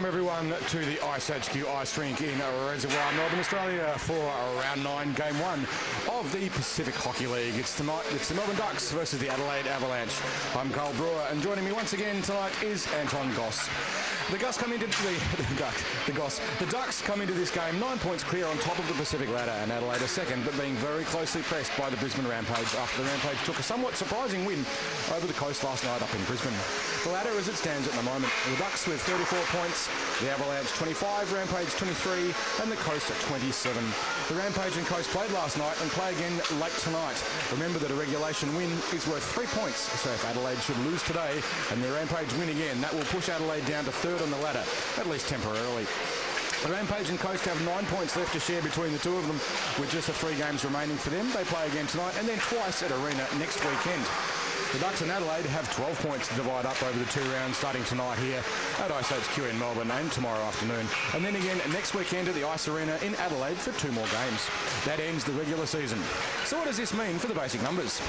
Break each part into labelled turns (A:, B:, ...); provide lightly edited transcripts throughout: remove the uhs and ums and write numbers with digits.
A: everyone to the Ice HQ Ice Rink in Reservoir, Melbourne, Australia for round 9, game 1 of the Pacific Hockey League. It's the Melbourne Ducks versus the Adelaide Avalanche. I'm Carl Brewer, and joining me once again tonight is Anton Goss. The Ducks come into this game 9 points clear on top of the Pacific ladder, and Adelaide are second, but being very closely pressed by the Brisbane Rampage after the Rampage took a somewhat surprising win over the coast last night up in Brisbane. The ladder as it stands at the moment, the Ducks with 34 points, the Avalanche 25, Rampage 23, and the Coast at 27. The Rampage and Coast played last night and play again late tonight. Remember that a regulation win is worth 3 points, so if Adelaide should lose today and the Rampage win again, that will push Adelaide down to third on the ladder, at least temporarily. The Rampage and Coast have 9 points left to share between the two of them, with just the 3 games remaining for them. They play again tonight and then twice at Arena next weekend. The Ducks and Adelaide have 12 points to divide up over the 2 rounds starting tonight here at Ice HQ in Melbourne and tomorrow afternoon. And then again next weekend at the Ice Arena in Adelaide for 2 more games. That ends the regular season. So what does this mean for the basic numbers?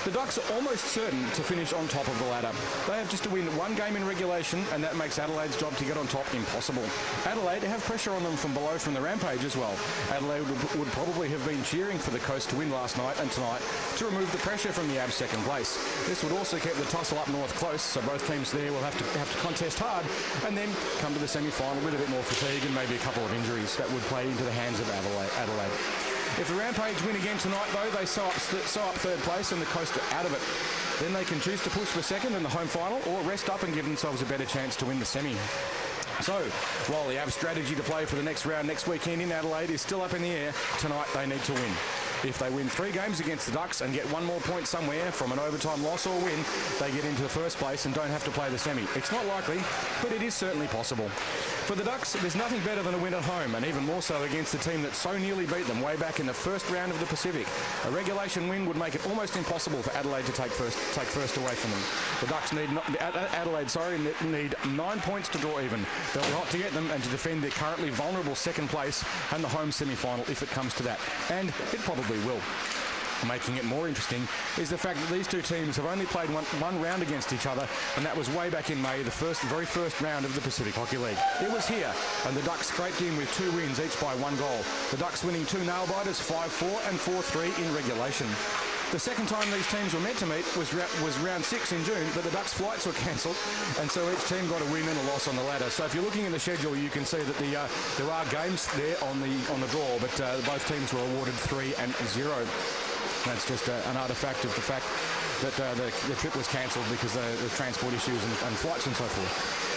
A: The Ducks are almost certain to finish on top of the ladder. They have just to win 1 game in regulation, and that makes Adelaide's job to get on top impossible. Adelaide have pressure on them from below from the Rampage as well. Adelaide would probably have been cheering for the Coast to win last night and tonight to remove the pressure from the Avs' second place. This would also keep the tussle up north close, so both teams there will have to contest hard and then come to the semi-final with a bit more fatigue and maybe a couple of injuries that would play into the hands of Adelaide. If the Rampage win again tonight, though, they sew up third place and the Coast are out of it. Then they can choose to push for second in the home final or rest up and give themselves a better chance to win the semi. So, while the Avs' strategy to play for the next round next weekend in Adelaide is still up in the air, tonight they need to win. If they win 3 games against the Ducks and get 1 more point somewhere from an overtime loss or win, they get into the first place and don't have to play the semi. It's not likely, but it is certainly possible. For the Ducks, there's nothing better than a win at home, and even more so against the team that so nearly beat them way back in the first round of the Pacific. A regulation win would make it almost impossible for Adelaide to take first away from them. The Ducks need 9 points to draw even. They'll be hot to get them and to defend their currently vulnerable second place and the home semi-final if it comes to that. And it probably will. Making it more interesting is the fact that these two teams have only played one round against each other, and that was way back in May, the very first round of the Pacific Hockey League. It was here, and the Ducks scraped in with 2 wins, each by 1 goal. The Ducks winning 2 nail-biters, 5-4 and 4-3 in regulation. The second time these teams were meant to meet was round 6 in June, but the Ducks' flights were cancelled, and so each team got a win and a loss on the ladder. So if you're looking in the schedule, you can see that there are games there on the draw, but both teams were awarded 3 and 0. That's just an artefact of the fact that the trip was cancelled because of the transport issues and flights and so forth.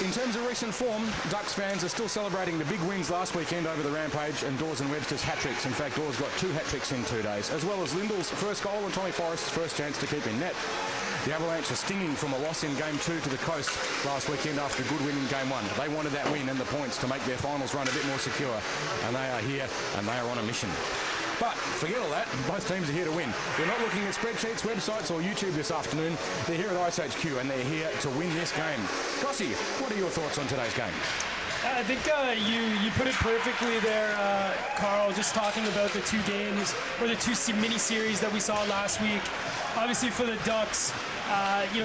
A: In terms of recent form, Ducks fans are still celebrating the big wins last weekend over the Rampage and Dawes and Webster's hat-tricks. In fact, Dawes got 2 hat-tricks in 2 days, as well as Lindell's first goal and Tommy Forrest's first chance to keep in net. The Avalanche are stinging from a loss in Game 2 to the Coast last weekend after a good win in Game 1. They wanted that win and the points to make their finals run a bit more secure, and they are here and they are on a mission. But forget all that, both teams are here to win. They're not looking at spreadsheets, websites or YouTube this afternoon. They're here at Ice HQ and they're here to win this game. Gossie, what are your thoughts on today's game?
B: I think you put it perfectly there, Carl, just talking about the 2 games, or the 2 mini-series that we saw last week. Obviously for the Ducks,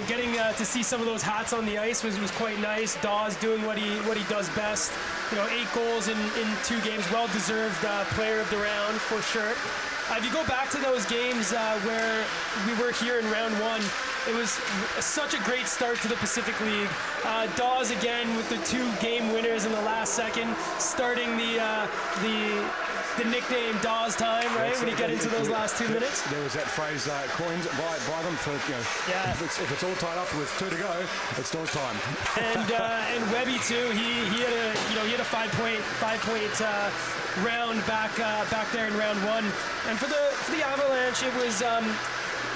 B: getting to see some of those hats on the ice was quite nice. Dawes doing what he does best. 8 goals in 2 games, well-deserved player of the round for sure. If you go back to those games where we were here in round 1, it was such a great start to the Pacific League. Dawes again with the 2 game winners in the last second, starting the nickname Dawes time, right? When you get into those last 2 minutes.
A: There was that phrase coined by them for
B: yeah.
A: If it's all tied up with 2 to go, it's Dawes time.
B: And Webby too. He had a 5-point round back there in round 1. And for the Avalanche, it was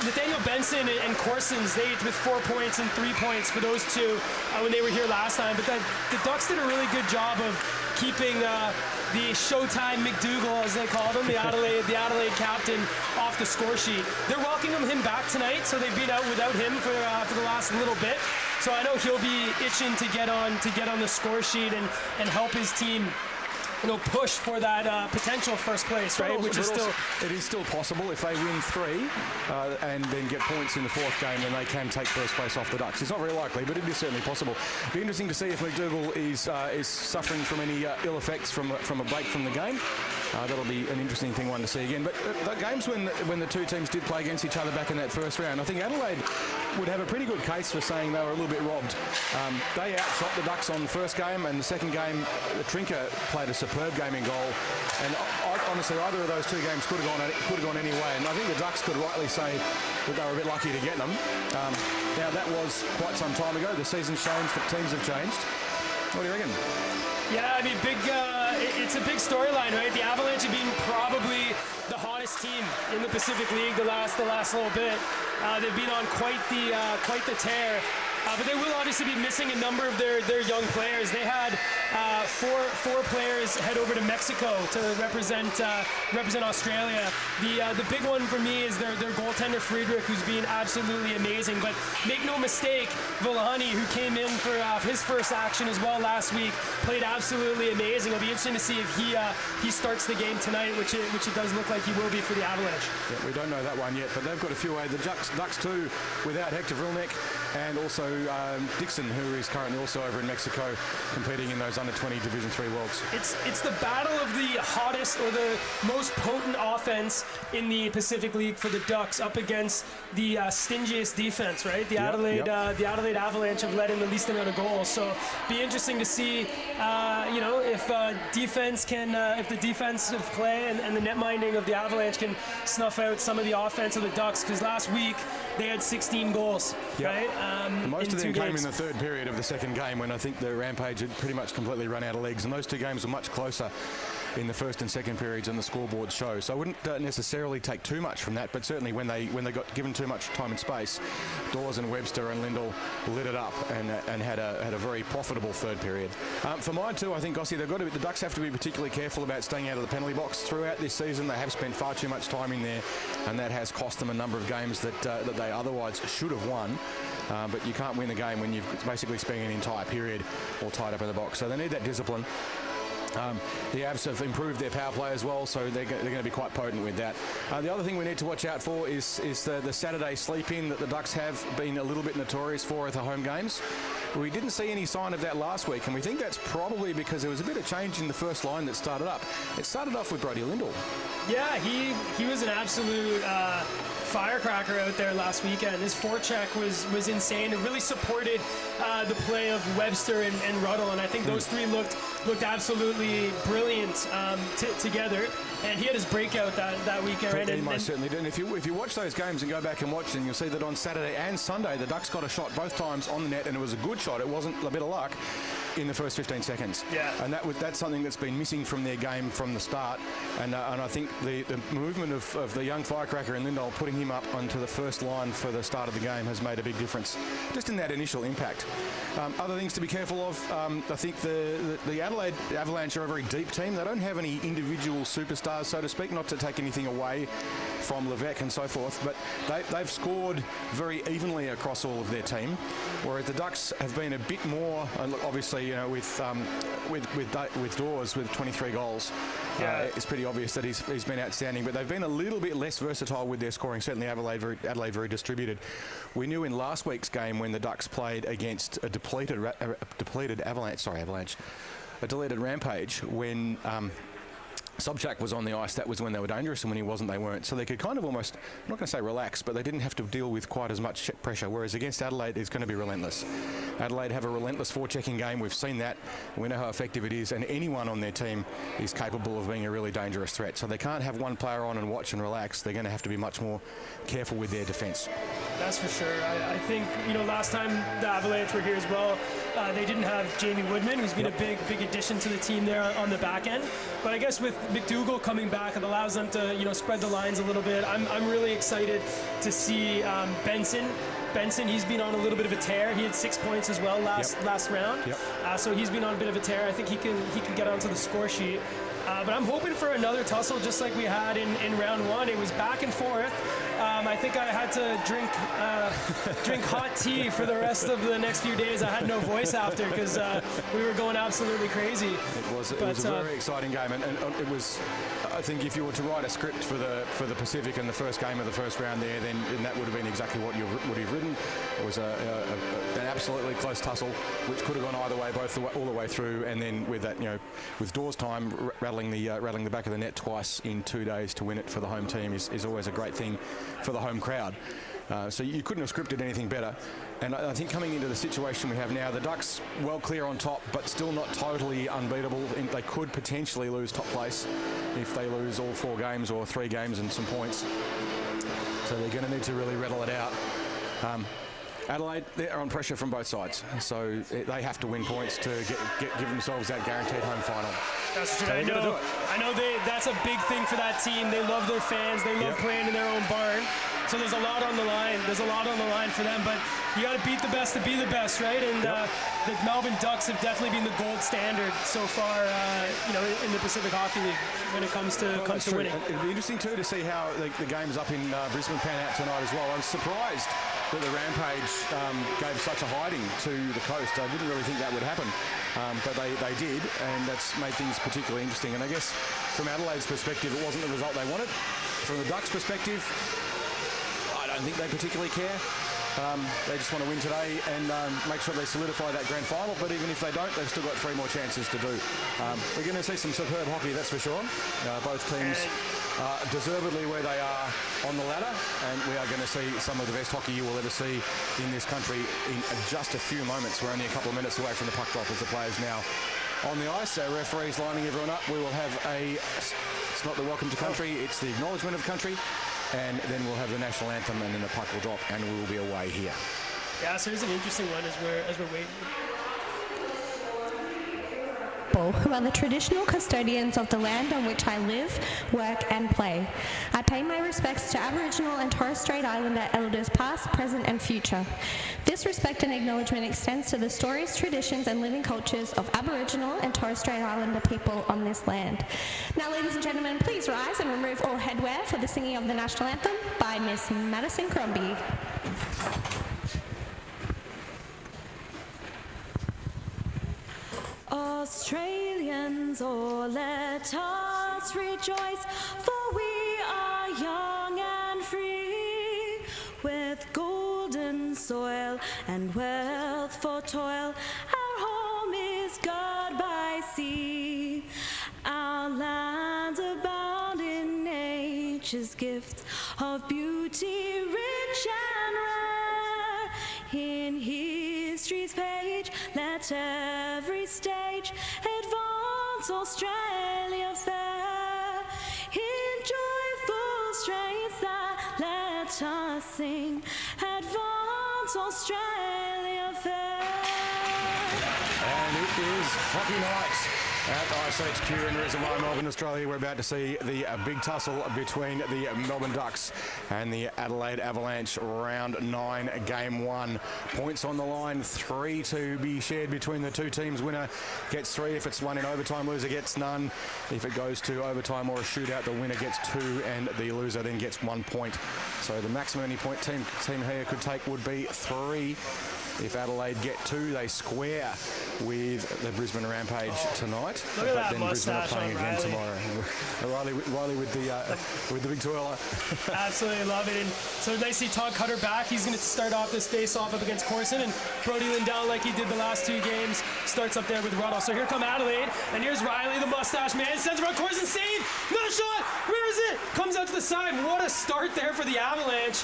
B: Nathaniel Benson and Corsons, they with 4 points and 3 points for those 2 when they were here last time. But the Ducks did a really good job of keeping the Showtime McDougal, as they called him, the Adelaide captain, off the score sheet. They're welcoming him back tonight, so they've been out without him for the last little bit. So I know he'll be itching to get on the score sheet and help his team push for that potential first place, right? Which is still...
A: It is still possible if they win 3 and then get points in the 4th game, then they can take first place off the Ducks. It's not very likely, but it is certainly possible. It'll be interesting to see if McDougall is suffering from any ill effects from a break from the game. That'll be an interesting one to see again. But the games when the two teams did play against each other back in that first round, I think Adelaide would have a pretty good case for saying they were a little bit robbed. They outshot the Ducks on the first game, and the second game, Trinker played a superb game in goal. And honestly, either of those two games could have gone any way. And I think the Ducks could rightly say that they were a bit lucky to get them. Now, that was quite some time ago. The season's changed, the teams have changed. What do you reckon?
B: Yeah, I mean, it's a big storyline, right? The Avalanche have been probably the hottest team in the Pacific League the last little bit. They've been on quite the tear. But they will obviously be missing a number of their young players. They had four players head over to Mexico to represent Australia. The big one for me is their goaltender Friedrich, who's been absolutely amazing. But make no mistake, Villani, who came in for his first action as well last week, played absolutely amazing. It'll be interesting to see if he starts the game tonight, which it does look like he will be for the Avalanche.
A: Yeah, we don't know that one yet, but they've got a few away. The Ducks too, without Hector Vrilnek, and also Dixon, who is currently also over in Mexico competing in those under-20 Division 3 Worlds.
B: It's the battle of the hottest or the most potent offense in the Pacific League for the Ducks up against the stingiest defense, right? The Adelaide Avalanche have let in the least amount of goals. So be interesting to see, if the defensive play and the net minding of the Avalanche can snuff out some of the offense of the Ducks, because last week they had 16 goals, right?
A: Most of them came in the third period of the second game, when I think the Rampage had pretty much completely run out of legs, and those two games were much closer in the first and second periods than the scoreboard show. So I wouldn't necessarily take too much from that, but certainly when they got given too much time and space, Dawes and Webster and Lindell lit it up and had a very profitable third period. For mine too, I think, Gossie, the Ducks have to be particularly careful about staying out of the penalty box throughout this season. They have spent far too much time in there, and that has cost them a number of games that they otherwise should have won. But you can't win the game when you've basically spent an entire period all tied up in the box. So they need that discipline. The Avs have improved their power play as well, so they're going to be quite potent with that. The other thing we need to watch out for is the Saturday sleep-in that the Ducks have been a little bit notorious for at the home games. We didn't see any sign of that last week, and we think that's probably because there was a bit of change in the first line that started up. It started off with Brody Lindell. Yeah,
B: he was an absolute firecracker out there last weekend. His forecheck was insane. It really supported the play of Webster and Ruddle, and I think those three looked absolutely brilliant together. And he had his breakout that weekend, right?
A: He most certainly did. And if you watch those games and go back and watch them, you'll see that on Saturday and Sunday, the Ducks got a shot both times on the net, and it was a good shot. It wasn't a bit of luck in the first 15 seconds.
B: Yeah.
A: And that's something that's been missing from their game from the start. And I think the movement of the young firecracker in Lindell, putting him up onto the first line for the start of the game, has made a big difference just in that initial impact. Other things to be careful of, I think the Adelaide Avalanche are a very deep team. They don't have any individual superstars, so to speak, not to take anything away from Levesque and so forth, but they've scored very evenly across all of their team, whereas the Ducks have been a bit more, obviously, with Dawes with 23 goals. It's pretty obvious that he's been outstanding, but they've been a little bit less versatile with their scoring. Certainly Adelaide very distributed. We knew in last week's game when the Ducks played against a depleted Avalanche, a deleted Rampage, when Sobchak was on the ice, that was when they were dangerous, and when he wasn't, they weren't. So they could kind of almost, I'm not going to say relax, but they didn't have to deal with quite as much pressure, whereas against Adelaide, it's going to be relentless. Adelaide have a relentless forechecking game. We've seen that. We know how effective it is, and anyone on their team is capable of being a really dangerous threat. So they can't have one player on and watch and relax. They're going to have to be much more careful with their defence.
B: That's for sure. I think, last time the Avalanche were here as well, they didn't have Jamie Woodman, who's been a big addition to the team there on the back end. But I guess with McDougall coming back, it allows them to, spread the lines a little bit. I'm really excited to see Benson, he's been on a little bit of a tear. He had 6 points as well last round. So he's been on a bit of a tear. I think he can get onto the score sheet. But I'm hoping for another tussle just like we had in round one. It was back and forth. I think I had to drink hot tea for the rest of the next few days. I had no voice after because we were going absolutely crazy.
A: It was a very exciting game, and it was. I think if you were to write a script for the Pacific in the first game of the first round there, then that would have been exactly what you would have written. It was an absolutely close tussle, which could have gone either way, all the way through, and then with that, with Dawes time rattling the back of the net twice in 2 days to win it for the home team is always a great thing for the home crowd. So you couldn't have scripted anything better. And I think coming into the situation we have now, the Ducks well clear on top, but still not totally unbeatable. They could potentially lose top place if they lose all 4 games or 3 games and some points. So they're going to need to really rattle it out. Adelaide, they're on pressure from both sides, so they have to win points to give themselves that guaranteed home final.
B: That's true. I know that's a big thing for that team. They love their fans. They love playing in their own barn. So there's a lot on the line. There's a lot on the line for them, but you got to beat the best to be the best, right? And the Melbourne Ducks have definitely been the gold standard so far, in the Pacific Hockey League when it comes to winning.
A: It'll be interesting too to see how the games up in Brisbane pan out tonight as well. I was surprised that the Rampage gave such a hiding to the Coast. I didn't really think that would happen, but they did, and that's made things particularly interesting. And I guess from Adelaide's perspective, it wasn't the result they wanted. From the Ducks' perspective, I don't think they particularly care. They just want to win today and make sure they solidify that grand final. But even if they don't, they've still got 3 more chances to do. We're going to see some superb hockey, that's for sure. Both teams deservedly where they are on the ladder, and we are going to see some of the best hockey you will ever see in this country in just a few moments. We're only a couple of minutes away from the puck drop as the players now on the ice. So referees lining everyone up. We will have it's not the welcome to country, it's the acknowledgement of country. And then we'll have the national anthem, and then the puck will drop, and we will be away here.
B: Yeah, so here's an interesting one as we're waiting.
C: Who are the traditional custodians of the land on which I live, work and play. I pay my respects to Aboriginal and Torres Strait Islander elders past, present and future. This respect and acknowledgement extends to the stories, traditions and living cultures of Aboriginal and Torres Strait Islander people on this land. Now, ladies and gentlemen, please rise and remove all headwear for the singing of the national anthem by Miss Madison Crombie.
D: Australians, oh, let us rejoice, for we are young and free, with golden soil and wealth for toil. Our home is God by sea. Our lands abound in nature's gifts of beauty rich and rare. In history's page, let every stage advance Australia fair. In joyful strains that let us sing, advance Australia fair.
A: And it is hockey night at ISHQ in Reservoir, Melbourne, Australia. We're about to see the big tussle between the Melbourne Ducks and the Adelaide Avalanche. Round 9, Game 1. Points on the line, 3 to be shared between the two teams. Winner gets 3. If it's won in overtime, loser gets none. If it goes to overtime or a shootout, the winner gets 2 and the loser then gets 1 point. So the maximum any point team here could take would be 3. If Adelaide get 2, they square with the Brisbane Rampage tonight.
B: Look at that
A: then Brisbane are
B: mustache
A: playing
B: on
A: again
B: Riley.
A: tomorrow. Riley with the big twirler.
B: Absolutely love it. And so nice to see Todd Cutter back. He's going to start off this face-off up against Corson, and Brody Lindell, like he did the last 2 games, starts up there with Ruddle. So here come Adelaide, and here's Riley, the mustache man, sends around Corson, save, another shot, where is it? Comes out to the side. What a start there for the Avalanche.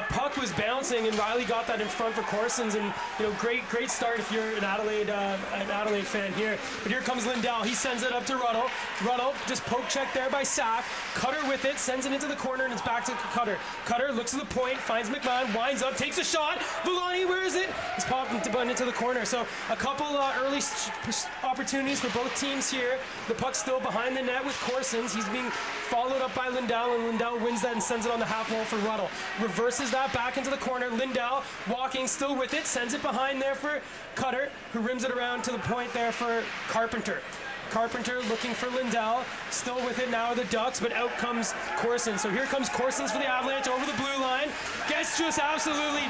B: Puck was bouncing, and Riley got that in front for Corson's, and great start if you're an Adelaide fan here. But here comes Lindell. He sends it up to Ruddle. Ruddle just poke check there by Sack. Cutter with it, sends it into the corner, and it's back to Cutter. Cutter looks at the point, finds McMahon, winds up, takes a shot. Villani, where is it? It's popped into the corner. So a couple early opportunities for both teams here. The puck's still behind the net with Corson's. He's being followed up by Lindell, and Lindell wins that and sends it on the half wall for Ruddle. Reverses that back into the corner. Lindell walking, still with it, sends it behind there for Cutter, who rims it around to the point there for Carpenter. Carpenter looking for Lindell. Still with it now, the Ducks, but out comes Corson. So here comes Corson's for the Avalanche over the blue line. Gets just absolutely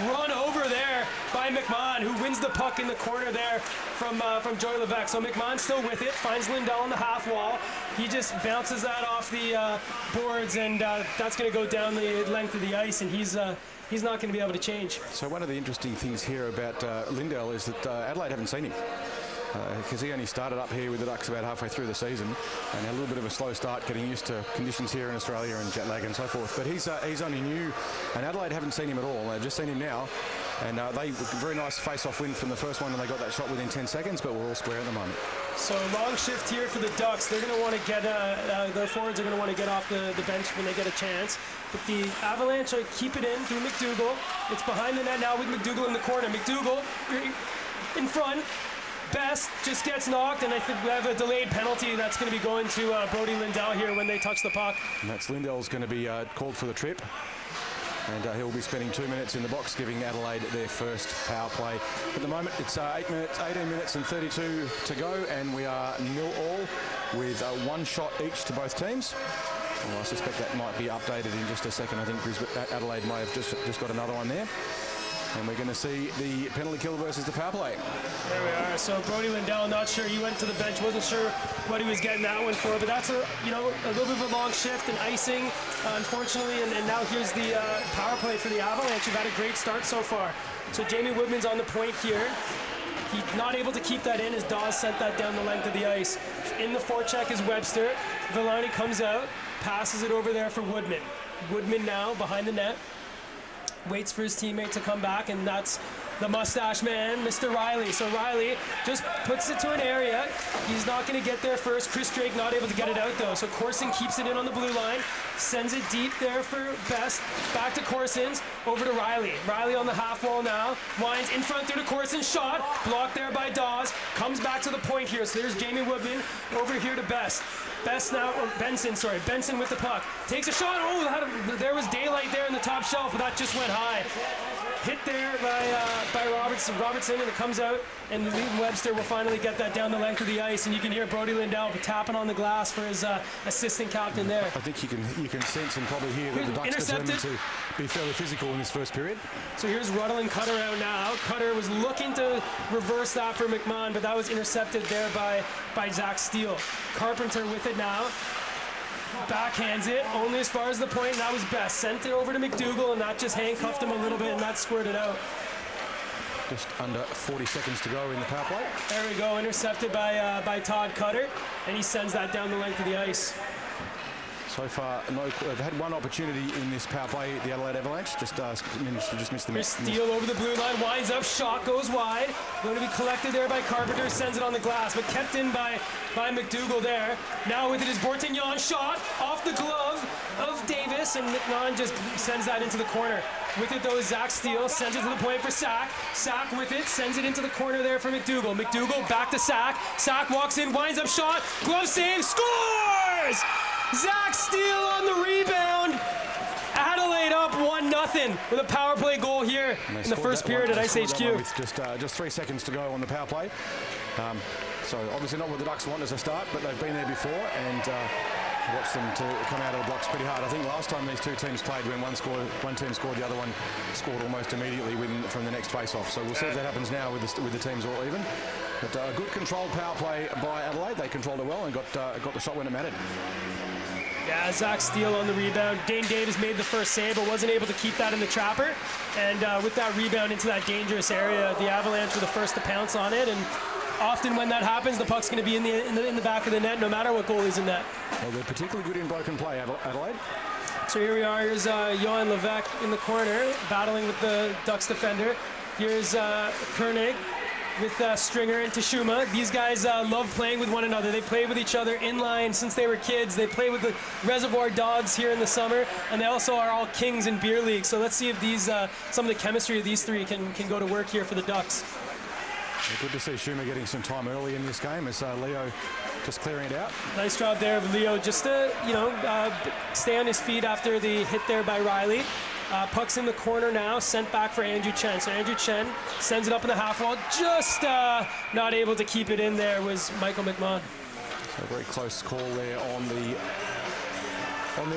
B: run over there by McMahon, who wins the puck in the corner there from Joey Levesque. So McMahon still with it, finds Lindell on the half wall. He just bounces that off the boards, and that's going to go down the length of the ice, and he's not going to be able to change.
A: So one of the interesting things here about Lindell is that Adelaide haven't seen him. Because he only started up here with the Ducks about halfway through the season and had a little bit of a slow start getting used to conditions here in Australia and jet lag and so forth. But he's only new, and Adelaide haven't seen him at all. They've just seen him now, and they very nice face-off win from the first one, and they got that shot within 10 seconds, but we're all square at the moment.
B: So long shift here for the Ducks. They're going to want to get, their forwards are going to want to get off the bench when they get a chance. But the Avalanche keep it in through McDougall. It's behind the net now with McDougall in the corner. McDougall in front. Best just gets knocked, and I think we have a delayed penalty that's going to be going to Brody Lindell here when they touch the puck.
A: And that's Lindell's going to be called for the trip, and he'll be spending 2 minutes in the box, giving Adelaide their first power play. At the moment, it's 18 minutes and 32 to go, and we are 0-all with one shot each to both teams. Well, I suspect that might be updated in just a second. I think Adelaide may have just got another one there. And we're going to see the penalty kill versus the power play.
B: There we are. So Brody Lindell, not sure, he went to the bench, wasn't sure what he was getting that one for, but that's a little bit of a long shift and icing, unfortunately. And now here's the power play for the Avalanche. You've had a great start so far. So Jamie Woodman's on the point here. He's not able to keep that in as Dawes sent that down the length of the ice. In the forecheck is Webster. Villani comes out, passes it over there for Woodman. Woodman now behind the net. Waits for his teammate to come back, and that's the mustache man, Mr. Riley. So Riley just puts it to an area. He's not going to get there first. Chris Drake not able to get it out, though. So Corson keeps it in on the blue line, sends it deep there for Best. Back to Corson's, over to Riley. Riley on the half wall now. Winds in front through to Corson's shot. Blocked there by Dawes. Comes back to the point here. So there's Jamie Woodman over here to Best. Best now, or Benson with the puck. Takes a shot. Oh, there was daylight there in the top shelf, but that just went high. Hit there by Robertson, and it comes out, and Webster will finally get that down the length of the ice, and you can hear Brody Lindell tapping on the glass for his assistant captain there.
A: I think you can sense and probably hear that the Ducks determined to be fairly physical in this first period.
B: So here's ruddling Cutter out now. Cutter was looking to reverse that for McMahon, but that was intercepted there by Zach Steele. Carpenter with it now. Backhands it only as far as the point, and that was Best. Sent it over to McDougall, and that just handcuffed him a little bit, and that squirted out.
A: Just under 40 seconds to go in the power play.
B: There we go, intercepted by Todd Cutter, and he sends that down the length of the ice.
A: So far, they've had one opportunity in this power play, the Adelaide Avalanche, just missed the miss.
B: Steele over the blue line, winds up, shot goes wide. Going to be collected there by Carpenter, sends it on the glass, but kept in by McDougall there. Now with it is Bortignon, shot off the glove of Davis, and McMahon just sends that into the corner. With it though is Zach Steele, sends it to the point for Sack. Sack with it, sends it into the corner there for McDougall. McDougall back to Sack. Sack walks in, winds up, shot, glove save, scores! Zach Steele on the rebound. Adelaide up 1-0 with a power play goal here in the first period at Ice HQ.
A: With just 3 seconds to go on the power play. So obviously not what the Ducks want as a start, but they've been there before, and watched them to come out of the blocks pretty hard. I think last time these two teams played, when one team scored, the other one scored almost immediately from the next face-off. So we'll see if that happens now with the teams all even. But a good controlled power play by Adelaide. They controlled it well and got the shot when it mattered.
B: Yeah, Zach Steele on the rebound. Dane Davis made the first save, but wasn't able to keep that in the trapper. And with that rebound into that dangerous area, the Avalanche were the first to pounce on it. And often when that happens, the puck's going to be in the back of the net, no matter what goalie's in net.
A: Well, they're particularly good in broken play, Adelaide.
D: So here we are. Here's Johan Levesque in the corner, battling with the Ducks defender. Here's Koenig with Stringer and Tashuma. These guys love playing with one another. They play with each other in line since they were kids. They play with the Reservoir Dogs here in the summer, and they also are all kings in beer league. So let's see if these some of the chemistry of these three can go to work here for the Ducks.
A: Good to see Schumer getting some time early in this game as Leo just clearing it out.
B: Nice job there of Leo just to, stay on his feet after the hit there by Riley.
D: Puck's in the corner now, sent back for Andrew Chen. So Andrew Chen sends it up in the half wall. Just not able to keep it in there was Michael McMahon.
A: So a very close call there on the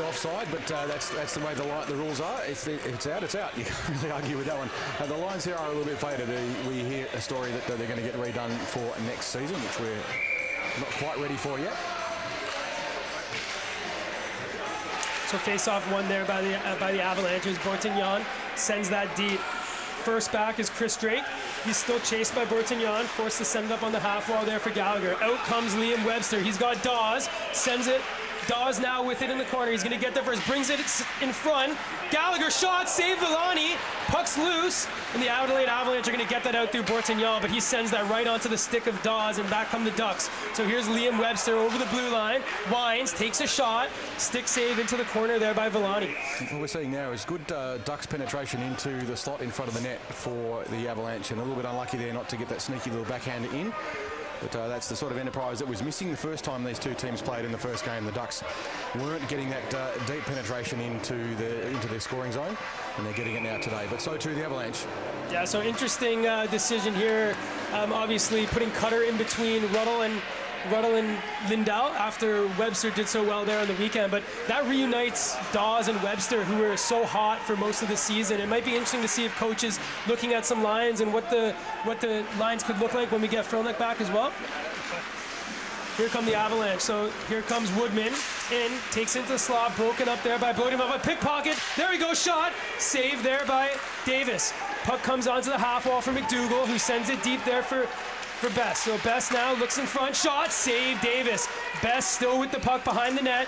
A: offside, but that's the way the rules are. If it's out, it's out. You can't really argue with that one. The lines here are a little bit faded. We hear a story that they're going to get redone for next season, which we're not quite ready for yet.
D: So face-off won there by the Avalanches. Bortignon sends that deep. First back is Chris Drake. He's still chased by Bortignon, forced to send it up on the half wall there for Gallagher. Out comes Liam Webster. He's got Dawes, sends it. Dawes now with it in the corner. He's going to get there first, brings it in front. Gallagher shot, save Villani. Puck's loose, and the Adelaide Avalanche are going to get that out through Bortignon, but he sends that right onto the stick of Dawes, and back come the Ducks. So here's Liam Webster over the blue line. Wines takes a shot, stick save into the corner there by Villani.
A: What we're seeing now is good Ducks penetration into the slot in front of the net for the Avalanche, and a little bit unlucky there not to get that sneaky little backhander in. But that's the sort of enterprise that was missing the first time these two teams played in the first game. The Ducks weren't getting that deep penetration into their scoring zone, and they're getting it now today. But so too the Avalanche.
D: Yeah, so interesting decision here. Obviously putting Cutter in between Ruddle and Lindell after Webster did so well there on the weekend, but that reunites Dawes and Webster, who were so hot for most of the season. It might be interesting to see if coaches looking at some lines and what the lines could look like when we get Frelnick back as well. Here come the Avalanche. So here comes Woodman in, takes into the slot, broken up there by Bodie, by pickpocket. There we go, shot, saved there by Davis. Puck comes onto the half wall for McDougall, who sends it deep there for Best. So Best now looks in front, shot, save Davis. Best still with the puck behind the net,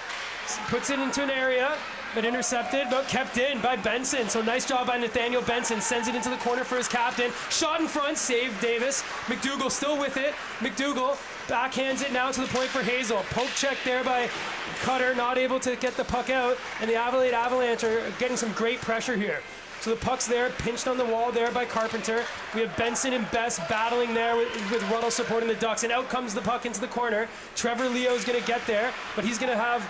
D: puts it into an area, but intercepted, but kept in by Benson. So nice job by Nathaniel Benson, sends it into the corner for his captain. Shot in front, save Davis. McDougall still with it. McDougall backhands it now to the point for Hazel. Poke check there by Cutter, not able to get the puck out, and the Adelaide Avalanche are getting some great pressure here. So the puck's there, pinched on the wall there by Carpenter. We have Benson and Best battling there with Ruddle supporting the Ducks, and out comes the puck into the corner. Trevor Leo's going to get there, but he's going to have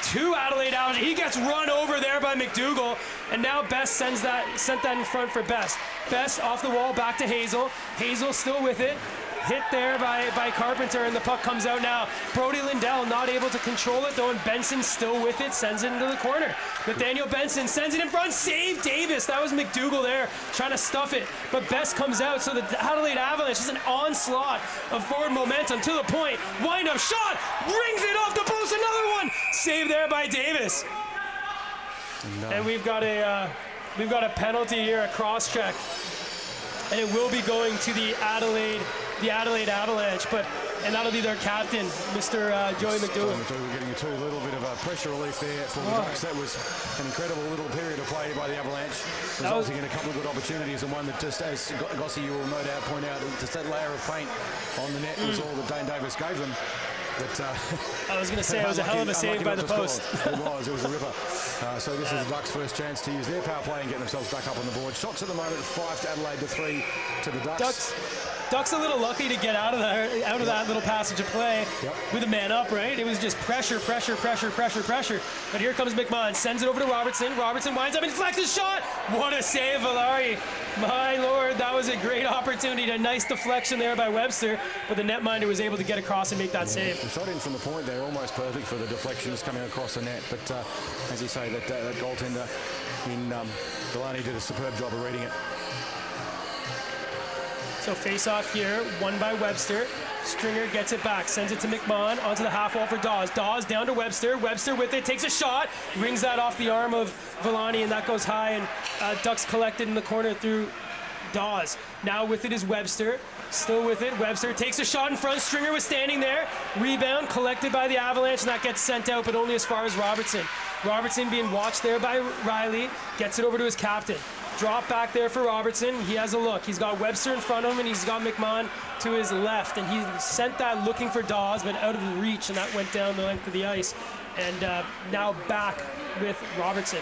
D: two Adelaide Avalanche. He gets run over there by McDougall, and now Best sent that in front for Best. Best off the wall, back to Hazel. Hazel still with it. Hit there by Carpenter, and the puck comes out now. Brody Lindell not able to control it though, and Benson still with it, sends it into the corner. Nathaniel Benson sends it in front, save Davis. That was McDougall there trying to stuff it, but Best comes out, so the Adelaide Avalanche is an onslaught of forward momentum to the point. Wind up shot, rings it off the post, another one, save there by Davis. And we've got a penalty here, a cross check, and it will be going to the Adelaide Avalanche, and that'll be their captain, Mr. Joey McDougall.
A: Getting a little bit of pressure relief there for the Ducks. That was an incredible little period of play by the Avalanche, resulting in a couple of good opportunities, and one that, just as Gossie, you will no doubt point out, just that layer of paint on the net was all that Dane Davis gave them. But,
D: I was going to say it was a hell of a save by the post.
A: It was a ripper. So this is the Ducks' first chance to use their power play and get themselves back up on the board. Shots at the moment, 5 to Adelaide to 3 to the Ducks.
D: Ducks a little lucky to get out of that little passage of play with a man up, right? It was just pressure. But here comes McMahon, sends it over to Robertson. Robertson winds up and deflects his shot. What a save, Valari. My lord, that was a great opportunity. A nice deflection there by Webster, but the netminder was able to get across and make that save.
A: The shot in from the point there, almost perfect for the deflections coming across the net. But as you say, that goaltender in Delaney did a superb job of reading it.
D: So face-off here, won by Webster. Stringer gets it back, sends it to McMahon, onto the half wall for Dawes. Dawes down to Webster. Webster with it, takes a shot, rings that off the arm of Villani, and that goes high, and Ducks collected in the corner through Dawes. Now with it is Webster. Still with it. Webster takes a shot in front. Stringer was standing there. Rebound collected by the Avalanche, and that gets sent out, but only as far as Robertson. Robertson being watched there by Riley. Gets it over to his captain. Drop back there for Robertson. He has a look. He's got Webster in front of him, and he's got McMahon to his left. And he sent that looking for Dawes, but out of reach, and that went down the length of the ice. And now back with Robertson.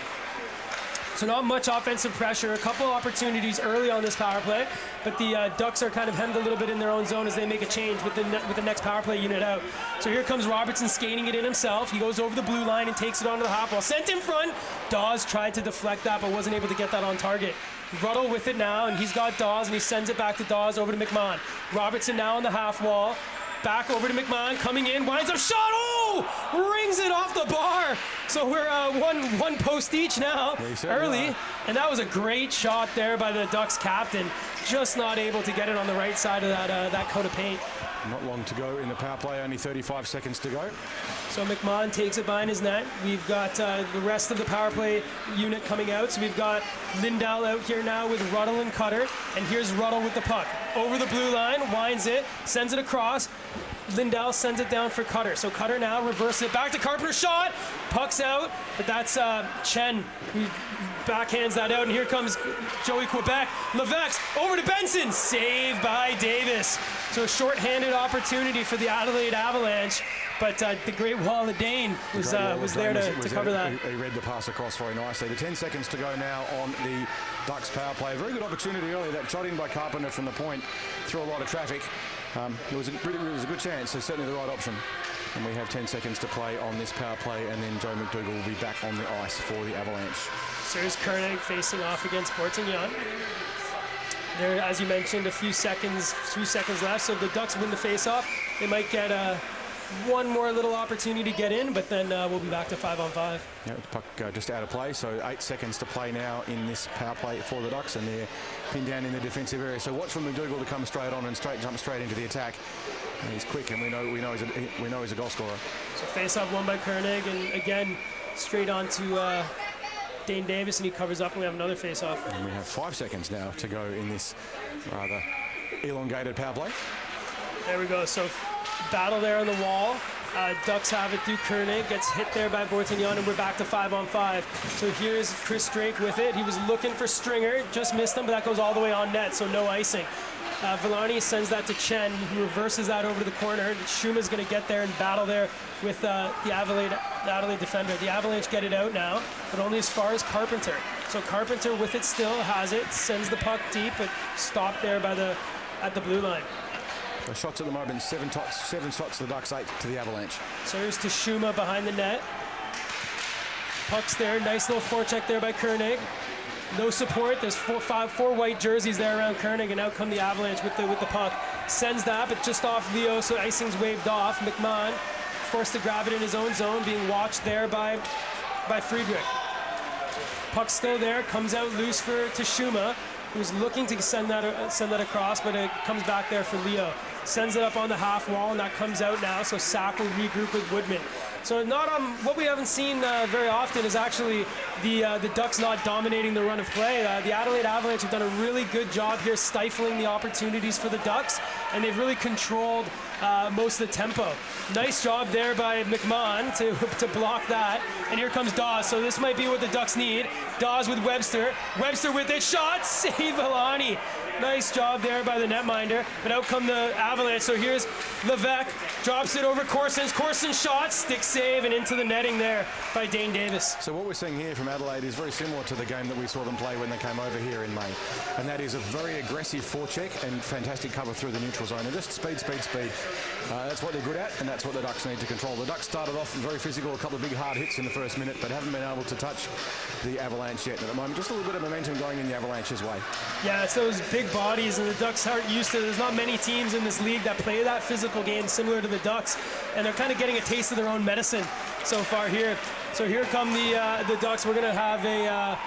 D: So not much offensive pressure. A couple opportunities early on this power play, but the Ducks are kind of hemmed a little bit in their own zone as they make a change with the next power play unit out. So here comes Robertson skating it in himself. He goes over the blue line and takes it onto the half wall. Sent in front. Dawes tried to deflect that, but wasn't able to get that on target. Ruddle with it now, and he's got Dawes, and he sends it back to Dawes over to McMahon. Robertson now on the half wall. Back over to McMahon, coming in, winds up shot, rings it off the bar. So we're one post each now, early. And that was a great shot there by the Ducks captain. Just not able to get it on the right side of that coat of paint.
A: Not long to go in the power play, only 35 seconds to go.
D: So McMahon takes it behind his net. We've got the rest of the power play unit coming out. So we've got Lindell out here now with Ruddle and Cutter. And here's Ruddle with the puck. Over the blue line, winds it, sends it across. Lindell sends it down for Cutter. So Cutter now reverses it back to Carpenter. Shot, puck's out, but that's Chen who backhands that out. And here comes Joey Quebec. Levesque over to Benson. Saved by Davis. So a short-handed opportunity for the Adelaide Avalanche. But the Great Wall of Dane was there to cover that.
A: He read the pass across very nicely. The 10 seconds to go now on the Ducks power play. A very good opportunity earlier. That shot in by Carpenter from the point through a lot of traffic. It was a good chance. So certainly the right option. And we have 10 seconds to play on this power play, and then Joe McDougall will be back on the ice for the Avalanche.
D: So here's Koenig facing off against Bortignon. There, as you mentioned, a few seconds left. So if the Ducks win the face-off, they might get one more little opportunity to get in, but then we'll be back to 5-on-5.
A: Yeah, the puck just out of play, so 8 seconds to play now in this power play for the Ducks, and they're pinned down in the defensive area. So watch for McDougall to come straight on and jump straight into the attack. And he's quick, and we know he's a goal scorer.
D: So face-off won by Koenig, and again straight on to Dane Davis, and he covers up, and we have another face-off.
A: And we have 5 seconds now to go in this rather elongated power play.
D: There we go. So battle there on the wall. Ducks have it through Koenig, gets hit there by Bortignon, and we're back to 5-on-5. So here's Chris Drake with it. He was looking for Stringer, just missed him, but that goes all the way on net, so no icing. Villani sends that to Chen, who reverses that over to the corner. Schuma's going to get there and battle there with the Adelaide defender. The Avalanche get it out now, but only as far as Carpenter. So Carpenter with it still has it, sends the puck deep, but stopped there at the blue line.
A: So shots at the moment, 7 shots to the Ducks, 8 to the Avalanche.
D: So here's to Schuma behind the net. Puck's there, nice little forecheck there by Koenig. No support, there's four white jerseys there around Koenig, and out come the Avalanche with the puck. Sends that, but just off Leo, so icing's waved off. McMahon forced to grab it in his own zone, being watched there by Friedrich. Puck's still there, comes out loose to Schuma, who's looking to send that across, but it comes back there for Leo. Sends it up on the half wall, and that comes out now, so Sack will regroup with Woodman. So what we haven't seen very often is actually the Ducks not dominating the run of play. The Adelaide Avalanche have done a really good job here stifling the opportunities for the Ducks, and they've really controlled most of the tempo. Nice job there by McMahon to block that, and here comes Dawes. So this might be what the Ducks need. Dawes with Webster. Webster with it, shot, save Alani. Nice job there by the netminder, but out come the Avalanche. So here's Levesque, drops it over Corson's. Corson's shot, stick save, and into the netting there by Dane Davis.
A: So what we're seeing here from Adelaide is very similar to the game that we saw them play when they came over here in May. And that is a very aggressive forecheck and fantastic cover through the neutral zone. And just speed. That's what they're good at, and that's what the Ducks need to control. The Ducks started off very physical, a couple of big hard hits in the first minute, but haven't been able to touch the Avalanche yet. At the moment, just a little bit of momentum going in the Avalanche's way.
D: Yeah, it's those big bodies, and the Ducks aren't used to it. There's not many teams in this league that play that physical game similar to the Ducks, and they're kind of getting a taste of their own medicine so far here. So here come the Ducks. We're going to have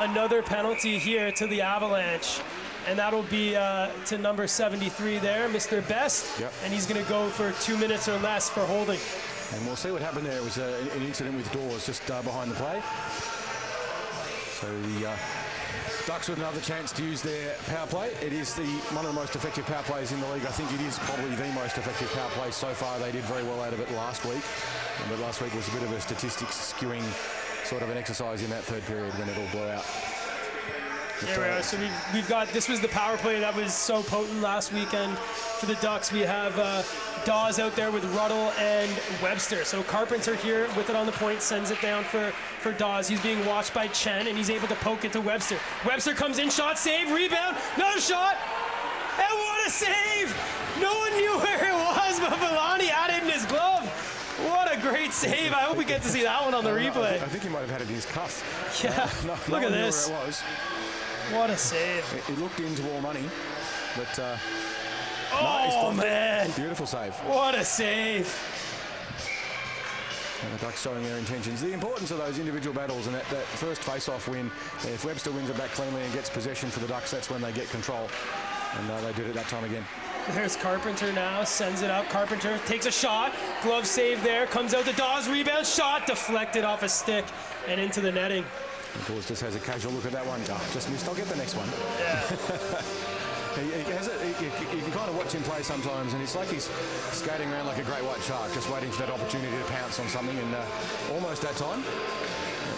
D: another penalty here to the Avalanche, and that'll be to number 73 there, Mr. Best,
A: yep.
D: And he's going to go for 2 minutes or less for holding.
A: And we'll see what happened there. It was an incident with Dawes just behind the play. So the Ducks with another chance to use their power play. It is one of the most effective power plays in the league. I think it is probably the most effective power play so far. They did very well out of it last week. But last week was a bit of a statistics skewing sort of an exercise in that third period when it all blew out.
B: Here we are. So we've got, this was the power play that was so potent last weekend for the Ducks. We have Dawes out there with Ruddle and Webster. So Carpenter here with it on the point, sends it down for Dawes. He's being watched by Chen, and he's able to poke it to Webster. Webster comes in, shot, save, rebound, another shot, and what a save! No one knew where it was, but Villani had it in his glove. What a great save. I hope we get to see that one on the replay.
A: I think he might have had it in his cuff.
B: Yeah, look at this.
A: Where it was.
B: What a save.
A: He looked into all money, but
B: oh, man.
A: Beautiful save.
B: What a save.
A: And the Ducks showing their intentions. The importance of those individual battles and that first face-off win. If Webster wins it back cleanly and gets possession for the Ducks, that's when they get control. And they did it that time again.
B: There's Carpenter now, sends it up. Carpenter takes a shot, glove save there, comes out to Dawes, rebound, shot, deflected off a stick and into the netting.
A: Dawes just has a casual look at that one. Oh, just missed, I'll get the next one.
B: Yeah.
A: You can kind of watch him play sometimes, and it's like he's skating around like a great white shark, just waiting for that opportunity to pounce on something, and almost that time.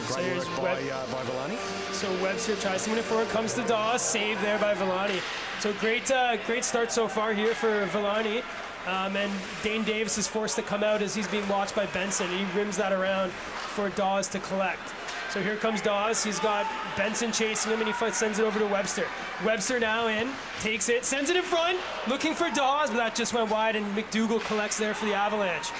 A: Great work by Villani.
B: So Webster tries to win it forward, comes to Dawes, save there by Villani. So great start so far here for Villani. And Dane Davis is forced to come out as he's being watched by Benson. He rims that around for Dawes to collect. So here comes Dawes. He's got Benson chasing him, and he sends it over to Webster. Webster now in, takes it, sends it in front, looking for Dawes, but that just went wide, and McDougall collects there for the Avalanche.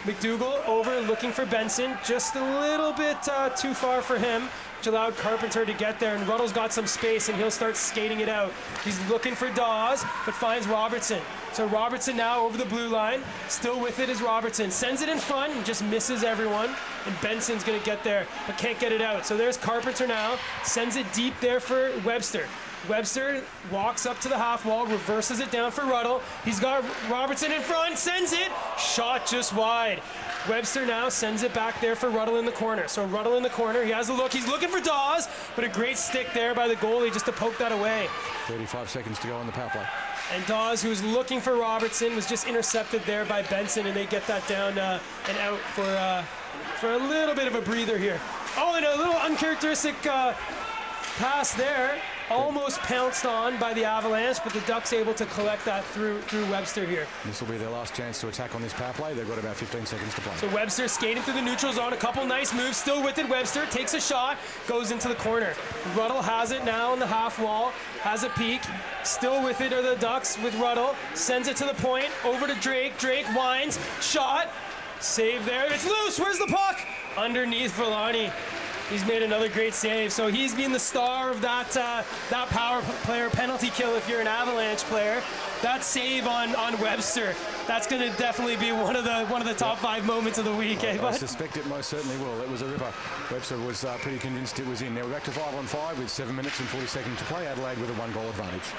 B: McDougall over, looking for Benson, just a little bit too far for him, which allowed Carpenter to get there, and Ruddle's got some space, and he'll start skating it out. He's looking for Dawes, but finds Robertson. So Robertson now over the blue line, still with it is Robertson. Sends it in front and just misses everyone, and Benson's gonna get there, but can't get it out. So there's Carpenter now, sends it deep there for Webster. Webster walks up to the half wall, reverses it down for Ruddle. He's got Robertson in front, sends it, shot just wide. Webster now sends it back there for Ruddle in the corner. So Ruddle in the corner, he has a look, he's looking for Dawes, but a great stick there by the goalie just to poke that away.
A: 35 seconds to go on the power play.
B: And Dawes, who was looking for Robertson, was just intercepted there by Benson, and they get that down and out for a little bit of a breather here. Oh, and a little uncharacteristic pass there. Almost pounced on by the Avalanche, but the Ducks able to collect that through Webster here.
A: This will be their last chance to attack on this power play. They've got about 15 seconds to play.
B: So Webster skating through the neutral zone, a couple nice moves, still with it. Webster takes a shot, goes into the corner. Ruddle has it now on the half wall, has a peek, still with it are the Ducks with Ruddle, sends it to the point, over to Drake. Drake winds, shot, save there. It's loose, where's the puck? Underneath Villani. He's made another great save, so he's been the star of that power player penalty kill if you're an Avalanche player. That save on Webster, that's going to definitely be one of the top 5 moments of the week.
A: I suspect it most certainly will. It was a ripper. Webster was pretty convinced it was in. Now we're back to 5-on-5 with 7 minutes and 40 seconds to play. Adelaide with a 1-goal advantage.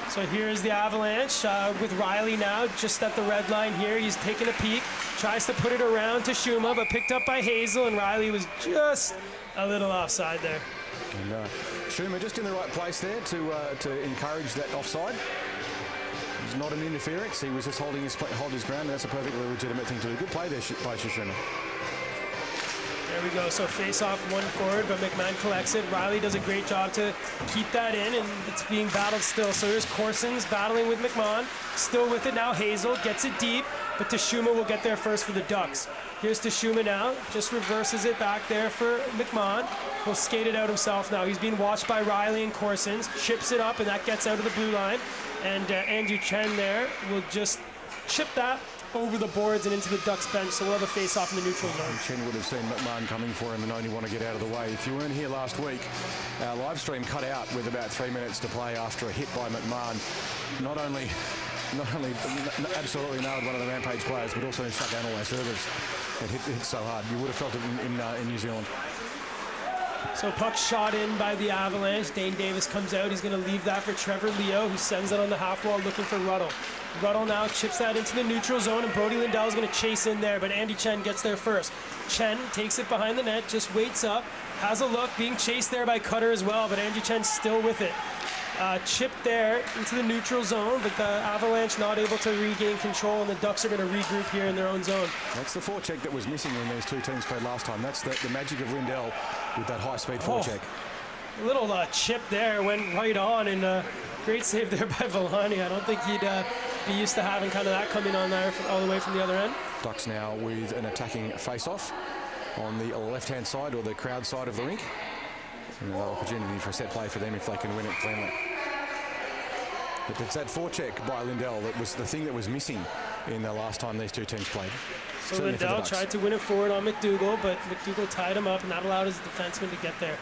B: So here's the Avalanche with Riley now just at the red line here. He's taking a peek, tries to put it around to Shuma, but picked up by Hazel, and Riley was just a little offside there.
A: And Shuma just in the right place there to encourage that offside. It was not an interference. He was just hold his ground, and that's a perfectly legitimate thing to do. Good play there by Shuma.
B: There we go. So face off one forward, but McMahon collects it. Riley does a great job to keep that in, and it's being battled still. So here's Corson's battling with McMahon. Still with it now. Hazel gets it deep, but Tashuma will get there first for the Ducks. Here's Tashuma now. Just reverses it back there for McMahon. He'll skate it out himself now. He's being watched by Riley and Corsons. Chips it up, and that gets out of the blue line. And Andrew Chen there will just chip that over the boards and into the Ducks bench, so we'll have a face-off in the neutral zone.
A: Chen would have seen McMahon coming for him and only want to get out of the way. If you weren't here last week, our live stream cut out with about 3 minutes to play after a hit by McMahon. Not only absolutely nailed one of the Rampage players, but also shut down all our servers. It hit so hard. You would have felt it in New Zealand.
B: So puck shot in by the Avalanche. Dane Davis comes out. He's going to leave that for Trevor Leo, who sends it on the half wall looking for Ruddle. Ruddle now chips that into the neutral zone, and Brody Lindell's going to chase in there, but Andy Chen gets there first. Chen takes it behind the net, just waits up, has a look, being chased there by Cutter as well, but Andy Chen's still with it. Chipped there into the neutral zone, but the Avalanche not able to regain control, and the Ducks are going to regroup here in their own zone.
A: That's the forecheck that was missing when these two teams played last time. That's the magic of Lindell with that high-speed forecheck.
D: little chip there, went right on, and great save there by Villani. I don't think he'd be used to having kind of that coming on there all the way from the other end.
A: Ducks now with an attacking face-off on the left-hand side, or the crowd side of the rink. Another opportunity for a set play for them if they can win it cleanly. But it's that forecheck by Lindell that was the thing that was missing in the last time these two teams played.
D: So Lindell tried to win it forward on McDougall, but McDougall tied him up, and that allowed his defenseman to get there.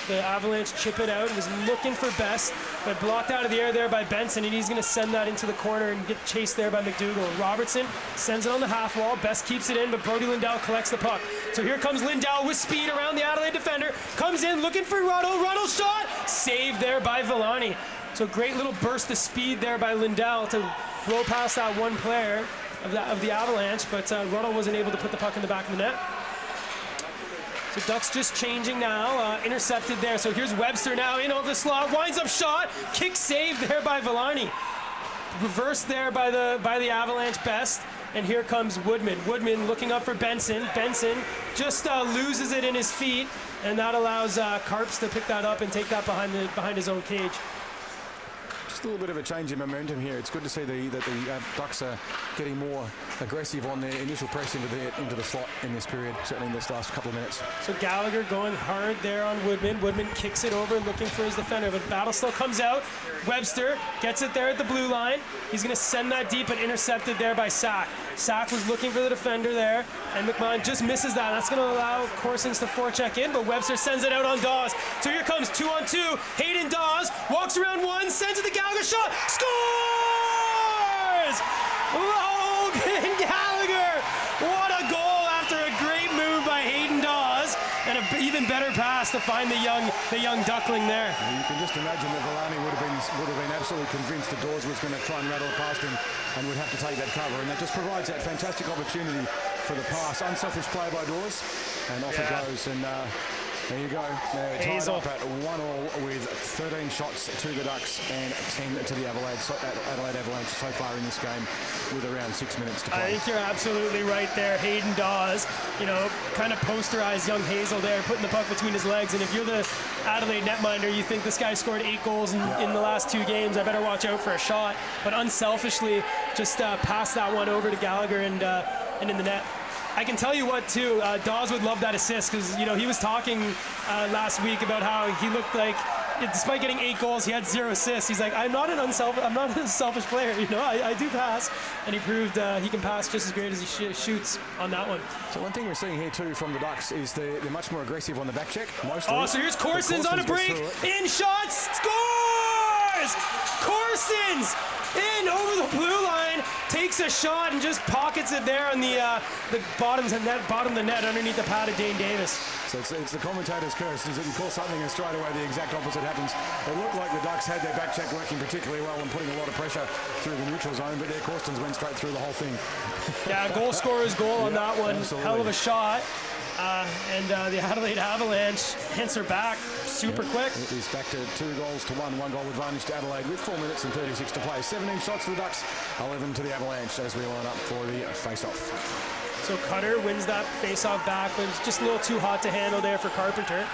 D: The Avalanche chip it out and was looking for Best, but blocked out of the air there by Benson, and he's going to send that into the corner and get chased there by McDougall. Robertson sends it on the half wall. Best keeps it in, but Brody Lindell collects the puck. So here comes Lindell with speed around the Adelaide defender. Comes in looking for Ruddle. Ruddle shot! Saved there by Villani. So great little burst of speed there by Lindell to blow past that one player of the Avalanche, but Ruddle wasn't able to put the puck in the back of the net. So Ducks just changing now, intercepted there. So here's Webster now in over the slot, winds up shot, kick saved there by Villani. Reversed there by the Avalanche Best, and here comes Woodman. Woodman looking up for Benson. Benson just loses it in his feet, and that allows Karps to pick that up and take that behind his own cage.
A: Just a little bit of a change in momentum here. It's good to see that the Ducks are getting more aggressive on their initial press into the slot in this period, certainly in this last couple of minutes.
D: So Gallagher going hard there on Woodman. Woodman kicks it over looking for his defender, but battle still comes out. Webster gets it there at the blue line. He's going to send that deep, but intercepted there by Sack. Sack was looking for the defender there, and McMahon just misses that. That's going to allow Corsons to forecheck in, but Webster sends it out on Dawes. So here comes 2-on-2. Hayden Dawes walks around one, sends it to Gallagher, shot, scores! Logan Gallagher! What a goal after a great move by Hayden Dawes, and an even better pass to find the young duckling there.
A: And you can just imagine that Villani would have been absolutely convinced that Dawes was going to try and rattle it past him and would have to take that cover, and that just provides that fantastic opportunity for the pass. Unselfish play by Dawes, and off it goes, and there you go. They're tied up at 1-1 with 13 shots to the Ducks and 10 to the Adelaide Avalanche so far in this game, with around 6 minutes to play.
D: I think you're absolutely right there. Hayden Dawes, kind of posterized young Hazel there, putting the puck between his legs. And if you're the Adelaide netminder, you think this guy scored 8 goals in the last 2 games. I better watch out for a shot. But unselfishly, just passed that one over to Gallagher and in the net. I can tell you what, too, Dawes would love that assist, because, he was talking last week about how he looked like, despite getting 8 goals, he had 0 assists. He's like, I'm not a selfish player, I do pass. And he proved he can pass just as great as he shoots on that one.
A: So one thing we're seeing here, too, from the Ducks is they're much more aggressive on the back check, mostly.
D: Oh, so here's Corsons on a break, in shots, scores! Corsons! In over the blue line, takes a shot and just pockets it there on the bottom of the net underneath the pad of Dane Davis.
A: So it's the commentator's curse, is that you call something and straight away the exact opposite happens. It looked like the Ducks had their back check working particularly well and putting a lot of pressure through the neutral zone, but their Corstons went straight through the whole thing.
D: Yeah, goal scorer's goal on that one.
A: Absolutely.
D: Hell of a shot. And the Adelaide Avalanche answer back super quick.
A: It is back to 2-1, 1 goal advantage to Adelaide with 4 minutes and 36 to play. 17 shots to the Ducks, 11 to the Avalanche as we line up for the face-off.
D: So Cutter wins that face-off back, but it's just a little too hot to handle there for Carpenter.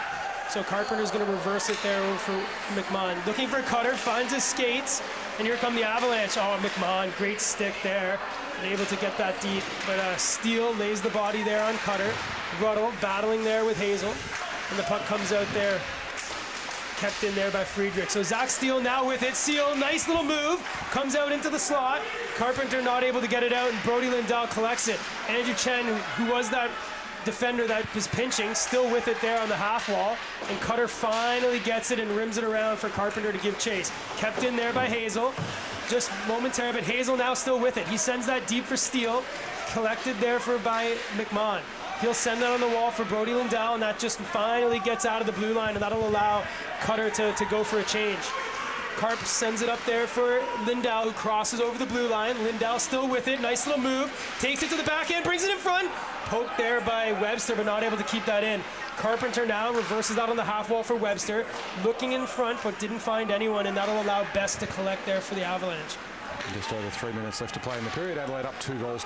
D: So Carpenter's going to reverse it there over for McMahon. Looking for Cutter, finds his skates, and here come the Avalanche. Oh, McMahon, great stick there. And able to get that deep, but Steele lays the body there on Cutter. Ruddle battling there with Hazel, and the puck comes out there, kept in there by Friedrich. So Zach Steele now with it. Steele, nice little move, comes out into the slot. Carpenter not able to get it out, and Brody Lindell collects it. Andrew Chen, who was that defender that was pinching, still with it there on the half wall, and Cutter finally gets it and rims it around for Carpenter to give chase. Kept in there by Hazel, just momentary, but Hazel now still with it. He sends that deep for Steele, collected there by McMahon. He'll send that on the wall for Brody Lindell, and that just finally gets out of the blue line, and that'll allow Cutter to go for a change. Karp sends it up there for Lindell, who crosses over the blue line. Lindell still with it, nice little move, takes it to the backhand, brings it in front. Poked there by Webster, but not able to keep that in. Carpenter now reverses that on the half wall for Webster, looking in front, but didn't find anyone, and that'll allow Best to collect there for the Avalanche.
A: Just over 3 minutes left to play in the period. Adelaide up 2-1.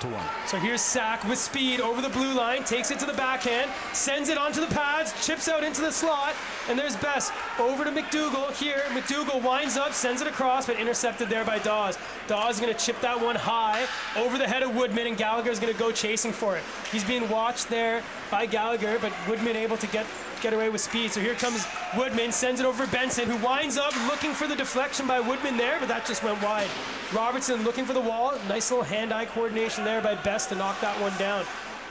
D: So here's Sack with speed over the blue line, takes it to the backhand, sends it onto the pads, chips out into the slot, and there's Best over to McDougall here. McDougall winds up, sends it across, but intercepted there by Dawes. Dawes is going to chip that one high over the head of Woodman, and Gallagher's going to go chasing for it. He's being watched there by Gallagher, but Woodman able to get away with speed. So here comes Woodman, sends it over Benson, who winds up looking for the deflection by Woodman there, but that just went wide. Robertson looking for the wall. Nice little hand-eye coordination there by Best to knock that one down.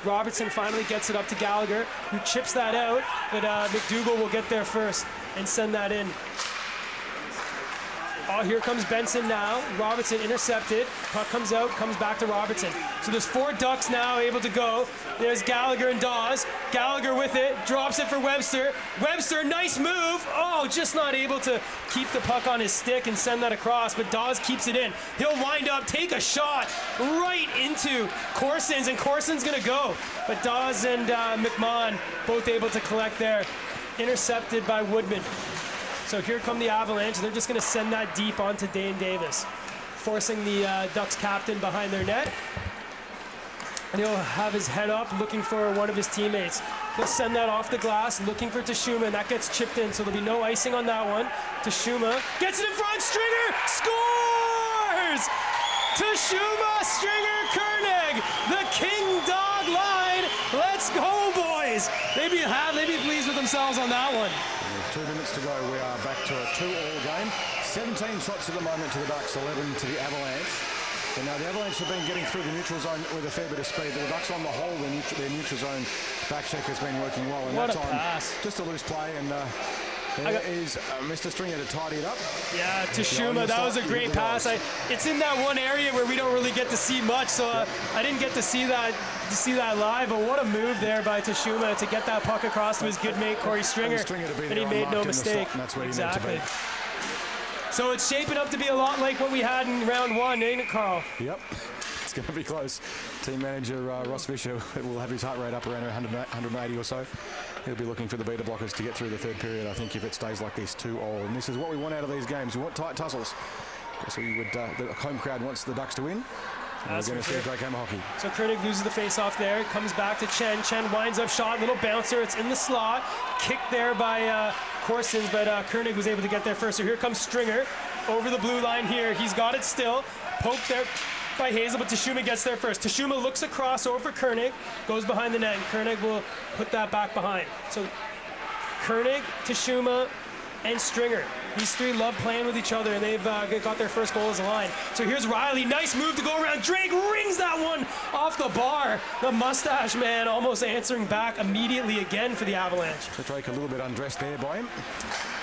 D: Robertson finally gets it up to Gallagher, who chips that out, but McDougall will get there first and send that in. Oh, here comes Benson now. Robertson intercepted. Puck comes out, comes back to Robertson. So there's 4 Ducks now able to go. There's Gallagher and Dawes. Gallagher with it, drops it for Webster. Webster, nice move. Oh, just not able to keep the puck on his stick and send that across, but Dawes keeps it in. He'll wind up, take a shot right into Corsons, and Corson's gonna go. But Dawes and McMahon both able to collect there. Intercepted by Woodman. So here come the Avalanche. They're just going to send that deep onto Dane Davis, forcing the Ducks captain behind their net. And he'll have his head up looking for one of his teammates. He'll send that off the glass, looking for Tashuma, and that gets chipped in, so there'll be no icing on that one. Tashuma gets it in front, Stringer scores! Tashuma, Stringer, Koenig, the King Dog line. Let's go, boys! They'd be pleased with themselves on that one.
A: With 2 minutes to go, we are back to a 2-all game. 17 shots at the moment to the Ducks, 11 to the Avalanche. And now the Avalanche have been getting through the neutral zone with a fair bit of speed. The Ducks on the whole, their neutral zone back check has been working well. And
D: what
A: that
D: a
A: time,
D: pass.
A: Just a loose play, and there is Mr. Stringer to tidy it up.
D: Yeah, Tashuma, that was a great pass. It's in that one area where we don't really get to see much, so I didn't get to see that live, but what a move there by Tashuma to get that puck across to his good mate Corey Stringer, and he made no mistake.
A: That's where
D: exactly.
A: He meant to be.
D: So it's shaping up to be a lot like what we had in round 1, ain't it, Carl?
A: Yep. It's going to be close. Team manager Ross Fisher will have his heart rate up around 180 or so. He'll be looking for the beta blockers to get through the third period, I think, if it stays like this, 2-all. And this is what we want out of these games. We want tight tussles. So the home crowd wants the Ducks to win. And we're going to see a great game of hockey.
D: So Koenig loses the face-off there. Comes back to Chen. Chen winds up shot, little bouncer. It's in the slot. Kicked there by Corsons, but Koenig was able to get there first. So here comes Stringer over the blue line here. He's got it still. Poked there by Hazel, but Tashuma gets there first. Tashuma looks across over Koenig, goes behind the net, and Koenig will put that back behind. So Koenig, Tashuma, and Stringer. These 3 love playing with each other, and they've got their first goal as a line. So here's Riley. Nice move to go around. Drake rings that one off the bar. The mustache man almost answering back immediately again for the Avalanche.
A: So Drake a little bit undressed there by him.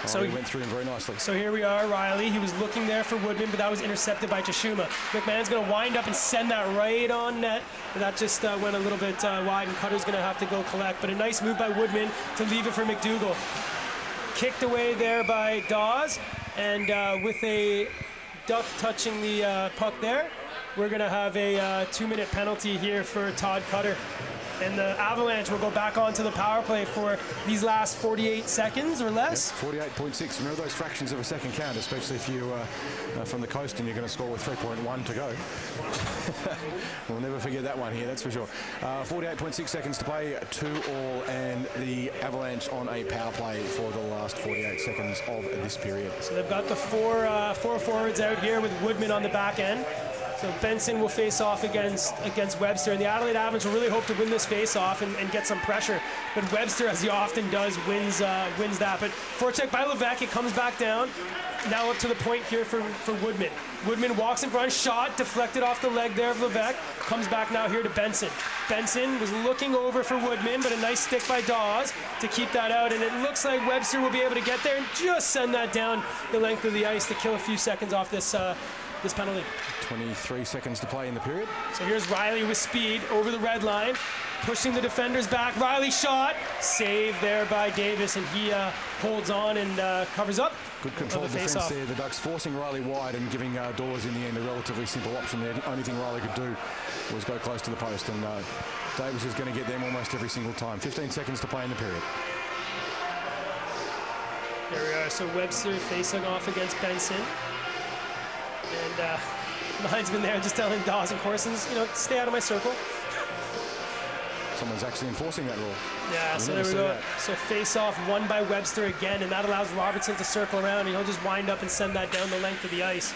A: So he went through him very nicely.
D: So here we are, Riley. He was looking there for Woodman, but that was intercepted by Tashuma. McMahon's going to wind up and send that right on net. But that just went a little bit wide, and Cutter's going to have to go collect. But a nice move by Woodman to leave it for McDougall. Kicked away there by Dawes, and with a Duck touching the puck there, we're going to have a 2-minute penalty here for Todd Cutter. And the Avalanche will go back onto the power play for these last 48 seconds or less.
A: Yep, 48.6. Remember those fractions of a second count, especially if you from the coast and you're going to score with 3.1 to go. We'll never forget that one here, that's for sure. 48.6 seconds to play, 2-all, and the Avalanche on a power play for the last 48 seconds of this period.
D: So they've got the four forwards out here with Woodman on the back end. So Benson will face off against Webster, and the Adelaide Avalanche will really hope to win this face-off and get some pressure. But Webster, as he often does, wins that. But forecheck by Levesque, it comes back down. Now up to the point here for Woodman. Woodman walks in front, shot, deflected off the leg there of Levesque. Comes back now here to Benson. Benson was looking over for Woodman, but a nice stick by Dawes to keep that out. And it looks like Webster will be able to get there and just send that down the length of the ice to kill a few seconds off this penalty.
A: 23 seconds to play in the period.
D: So here's Riley with speed over the red line, pushing the defenders back. Riley shot, saved there by Davis, and he holds on and covers up.
A: Good control defense there. The Ducks forcing Riley wide and giving Dawes in the end a relatively simple option there. The only thing Riley could do was go close to the post, and Davis is going to get them almost every single time. 15 seconds to play in the period.
D: There we are. So Webster facing off against Benson. And linesman there just telling Dawson Corsons, stay out of my circle.
A: Someone's actually enforcing that rule.
D: Yeah, so there we go. So face-off won by Webster again, and that allows Robertson to circle around, and he'll just wind up and send that down the length of the ice.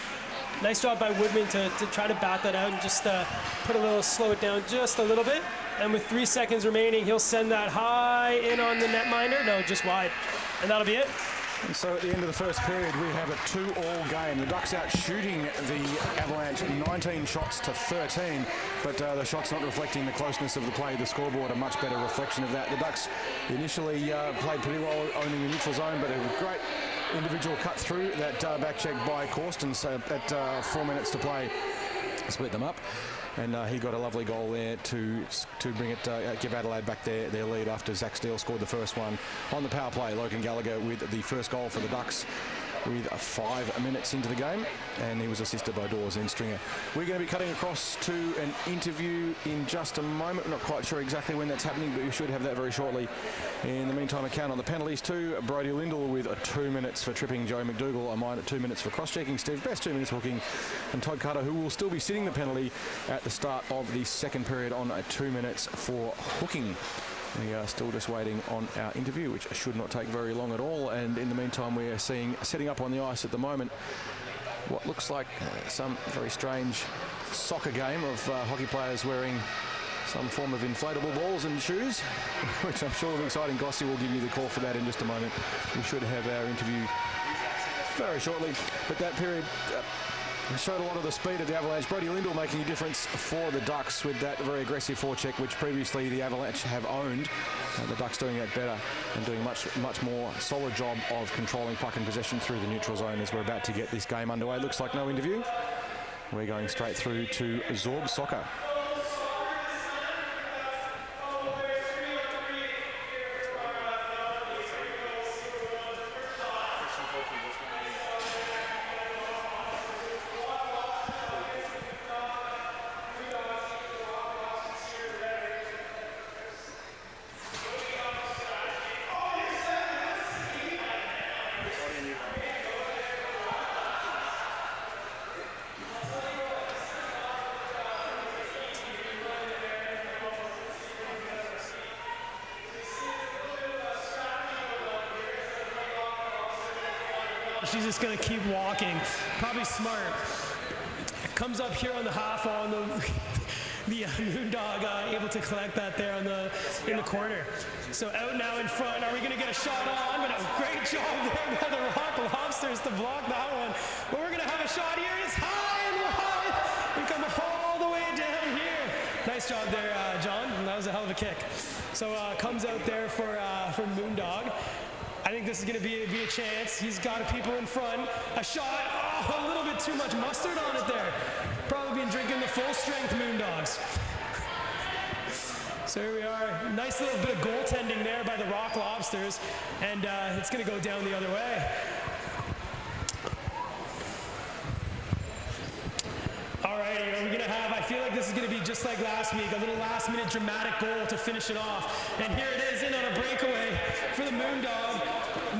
D: Nice job by Woodman to try to bat that out and just slow it down just a little bit. And with 3 seconds remaining, he'll send that high in on the netminder. No, just wide. And that'll be it.
A: And so at the end of the first period, we have a 2-2 game. The Ducks out shooting the Avalanche 19 shots to 13, but the shots not reflecting the closeness of the play. The scoreboard, a much better reflection of that. The Ducks initially played pretty well owning the neutral zone, but a great individual cut through that back check by Corstens at 4 minutes to play. Split them up. And he got a lovely goal there to bring it, give Adelaide back their lead after Zach Steele scored the first one on the power play. Logan Gallagher with the first goal for the Ducks with 5 minutes into the game, and he was assisted by Dawes and Stringer. We're going to be cutting across to an interview in just a moment. We're not quite sure exactly when that's happening, but we should have that very shortly. In the meantime, a count on the penalties too. Brody Lindell with 2 minutes for tripping Joe McDougall, a minor 2 minutes for cross-checking Steve Best, 2 minutes hooking, and Todd Carter, who will still be sitting the penalty at the start of the second period on 2 minutes for hooking. We are still just waiting on our interview, which should not take very long at all. And in the meantime, we are setting up on the ice at the moment what looks like some very strange soccer game of hockey players wearing some form of inflatable balls and shoes, which I'm sure will be exciting. Gossi will give you the call for that in just a moment. We should have our interview very shortly. But that period showed a lot of the speed of the Avalanche. Brody Lindell making a difference for the Ducks with that very aggressive forecheck, which previously the Avalanche have owned. The Ducks doing that better and doing much more solid job of controlling puck and possession through the neutral zone as we're about to get this game underway. Looks like no interview. We're going straight through to Zorb Soccer.
D: She's just going to keep walking. Probably smart. Comes up here on the half wall, and the Moondog able to collect that there in the corner. So out now in front. Are we going to get a shot on? But a great job there by the Rock Lobsters to block that one. But we're going to have a shot here. It's high and wide. We come all the way down here. Nice job there, John. That was a hell of a kick. So comes out there for Moondog. I think this is going to be a chance. He's got people in front. A shot. Oh, a little bit too much mustard on it there. Probably been drinking the full-strength Moondogs. So here we are. Nice little bit of goaltending there by the Rock Lobsters. And it's going to go down the other way. All right, we're going to have, I feel like this is going to be just like last week, a little last-minute dramatic goal to finish it off. And here it is, in on a breakaway for the Moondog.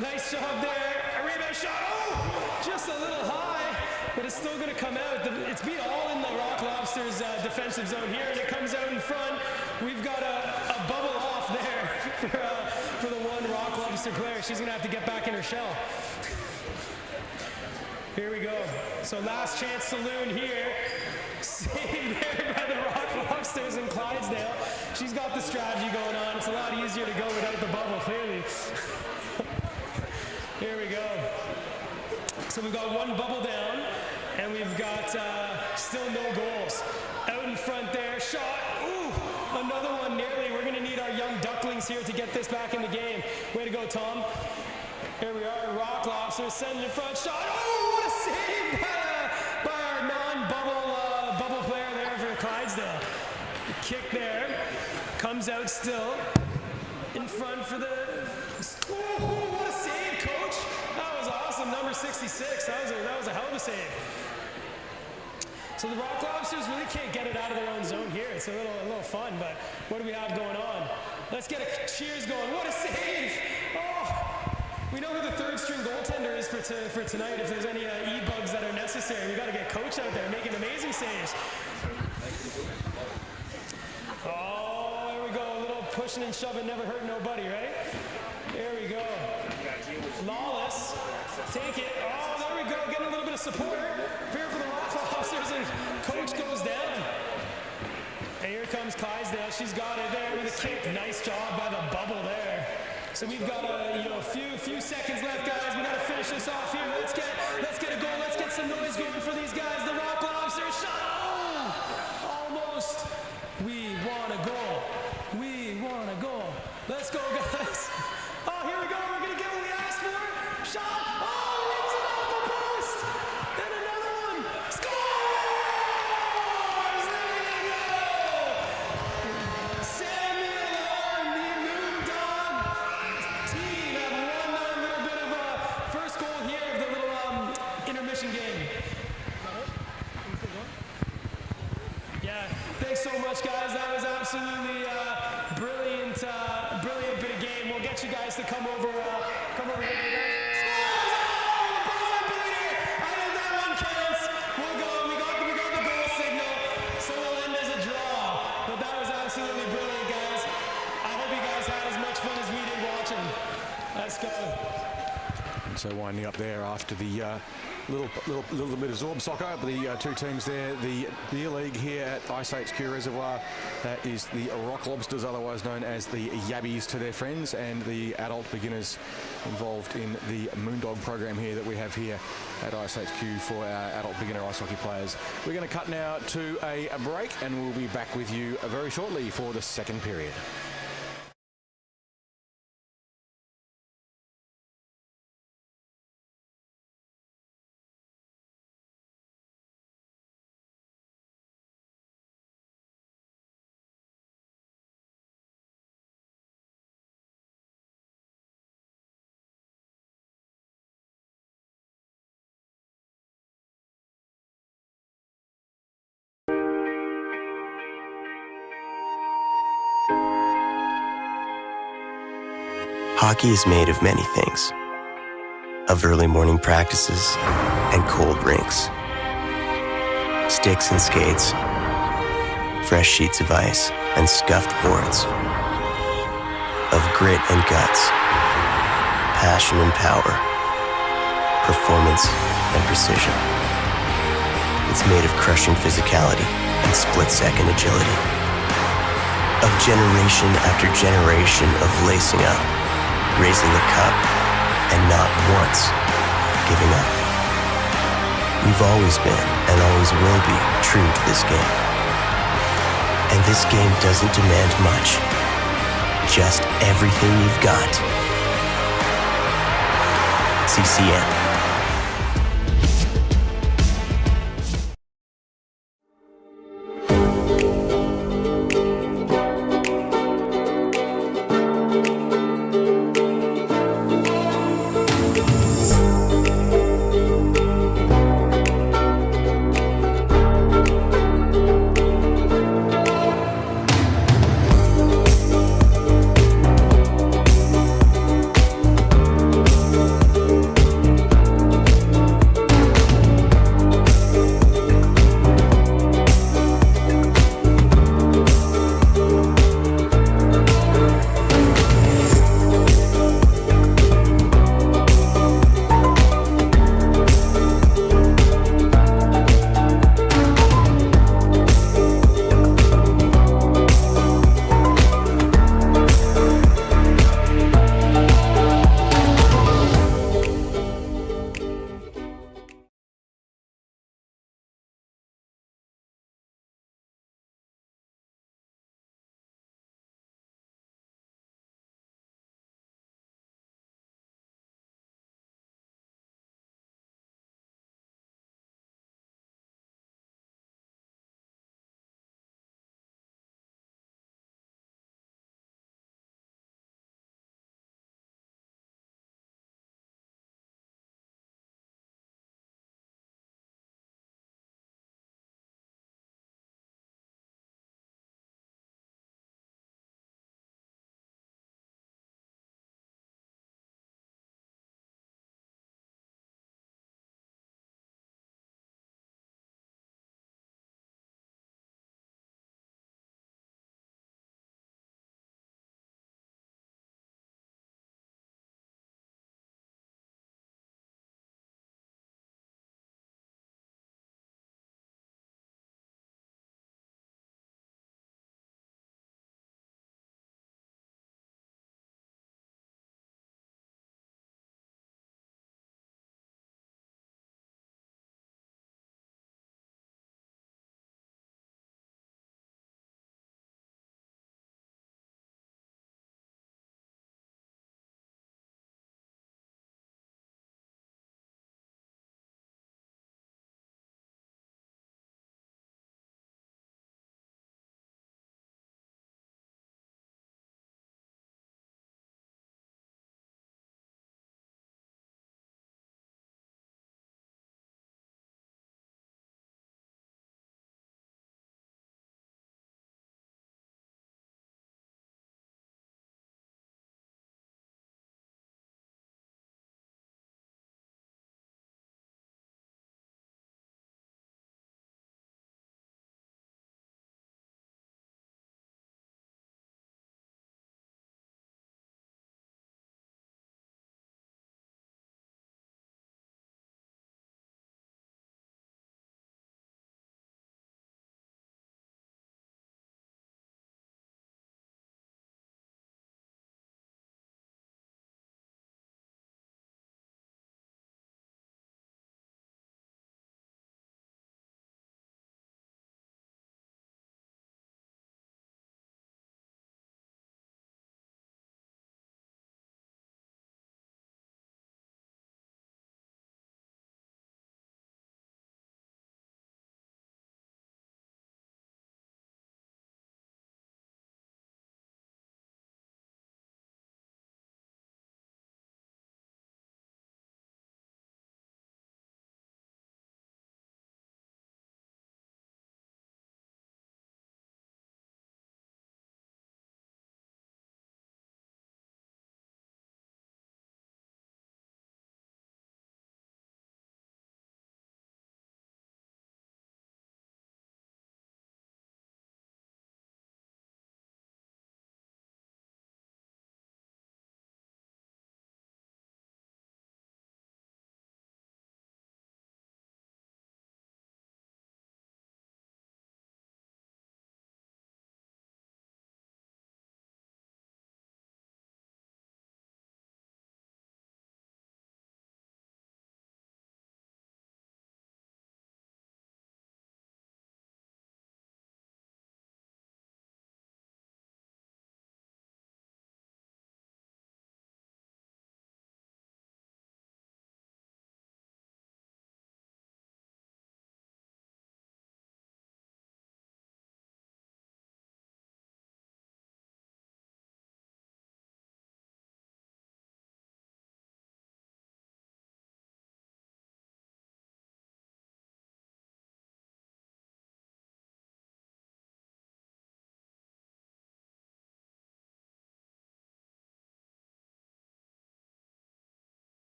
D: Nice job there. A rebound shot. Oh, just a little high, but it's still going to come out. It's been all in the Rock Lobsters' defensive zone here, and it comes out in front. We've got a bubble off there for the one Rock Lobster player. She's going to have to get back in her shell. Here we go. So last chance saloon here. Saved there by the Rock Lobsters in Clydesdale. She's got the strategy going on. It's a lot easier to go without the bubble, clearly. Here we go. So we've got one bubble down, and we've got still no goals. Out in front there, shot. Ooh, another one nearly. We're going to need our young ducklings here to get this back in the game. Way to go, Tom. Here we are, Rock Lobsters sending in front, shot. Oh, what a save by our non-bubble player there for Clydesdale. The kick there, comes out still. In front for the, oh, what a save, coach. That was awesome, number 66. That was a hell of a save. So the Rock Lobsters really can't get it out of their own zone here. It's a little fun, but what do we have going on? Let's get a cheers going. What a save. Oh.
B: We know who the third string goaltender is for tonight. If there's any e-bugs that are necessary, we got to get Coach out there making amazing saves. Oh, there we go. A little pushing and shoving never hurt nobody, right? There we go. Lawless, take it. Oh, there we go. Getting a little bit of support. Here for the Rockfosters, and Coach goes down. And here comes Clydesdale. She's got it there with a kick. Nice job by the bubble there. So we've got a few seconds left, guys. We got to finish this off here. Let's get a goal. Let's get some noise going for these guys. The Rock Lobsters shot. Oh, almost. We want a goal. We want a goal. Let's go, guys. Oh, here we go. We're gonna get what we asked for. Shot. Oh, rings it off the post. And another one. Scores! There you go. Samuel on the Moondog team have won a little bit of a first goal here of the little intermission game. Yeah, thanks so much, guys. That was absolutely brilliant bit of game. We'll get you guys to come over here. Scores! Oh, the buzzer beater! I think that one counts. We'll go. We got the goal signal, so we'll end as a draw. But that was absolutely brilliant, guys. I hope you guys had as much fun as we did watching. Let's go.
A: And so winding up there after the little bit of Zorb soccer, the two teams there, the beer league here at Ice HQ Reservoir, that is the Rock Lobsters, otherwise known as the Yabbies to their friends, and the adult beginners involved in the Moondog program here that we have here at Ice HQ for our adult beginner ice hockey players. We're going to cut now to a break, and we'll be back with you very shortly for the second period.
E: Hockey is made of many things. Of early morning practices and cold rinks. Sticks and skates. Fresh sheets of ice and scuffed boards. Of grit and guts. Passion and power. Performance and precision. It's made of crushing physicality and split-second agility. Of generation after generation of lacing up, raising the cup, and not once giving up. We've always been, and always will be, true to this game. And this game doesn't demand much, just everything you've got. CCM.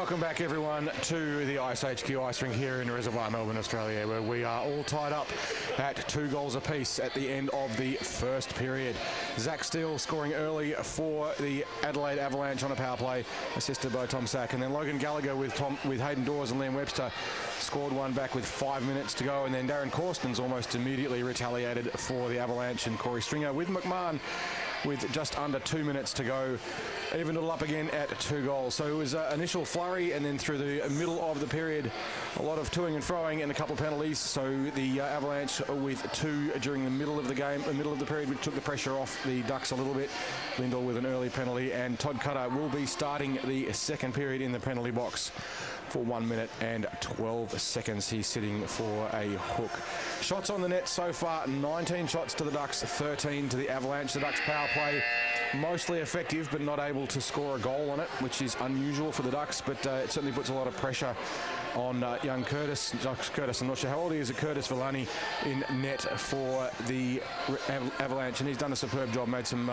A: welcome back everyone to the Ice HQ Ice Rink here in Reservoir, Melbourne, Australia, where we are all tied up at 2 goals apiece at the end of the first period. Zach Steele scoring early for the Adelaide Avalanche on a power play, assisted by Tom Sack, and then Logan Gallagher with Hayden Dawes and Liam Webster scored one back with 5 minutes to go, and then Darren Corstens almost immediately retaliated for the Avalanche, and Corey Stringer with McMahon with just under 2 minutes to go, evened it all up again at 2 goals. So it was an initial flurry, and then through the middle of the period, a lot of toing and froing and a couple of penalties. So the Avalanche with 2 during the middle of the game, the middle of the period, which took the pressure off the Ducks a little bit. Lindell with an early penalty, and Todd Cutter will be starting the second period in the penalty box for 1 minute and 12 seconds. He's sitting for a hook. Shots on the net so far, 19 shots to the Ducks, 13 to the Avalanche. The Ducks power play mostly effective, but not able to score a goal on it, which is unusual for the Ducks, but it certainly puts a lot of pressure on young Curtis. I'm not sure how old he is, Curtis Villani in net for the Avalanche, and he's done a superb job, made some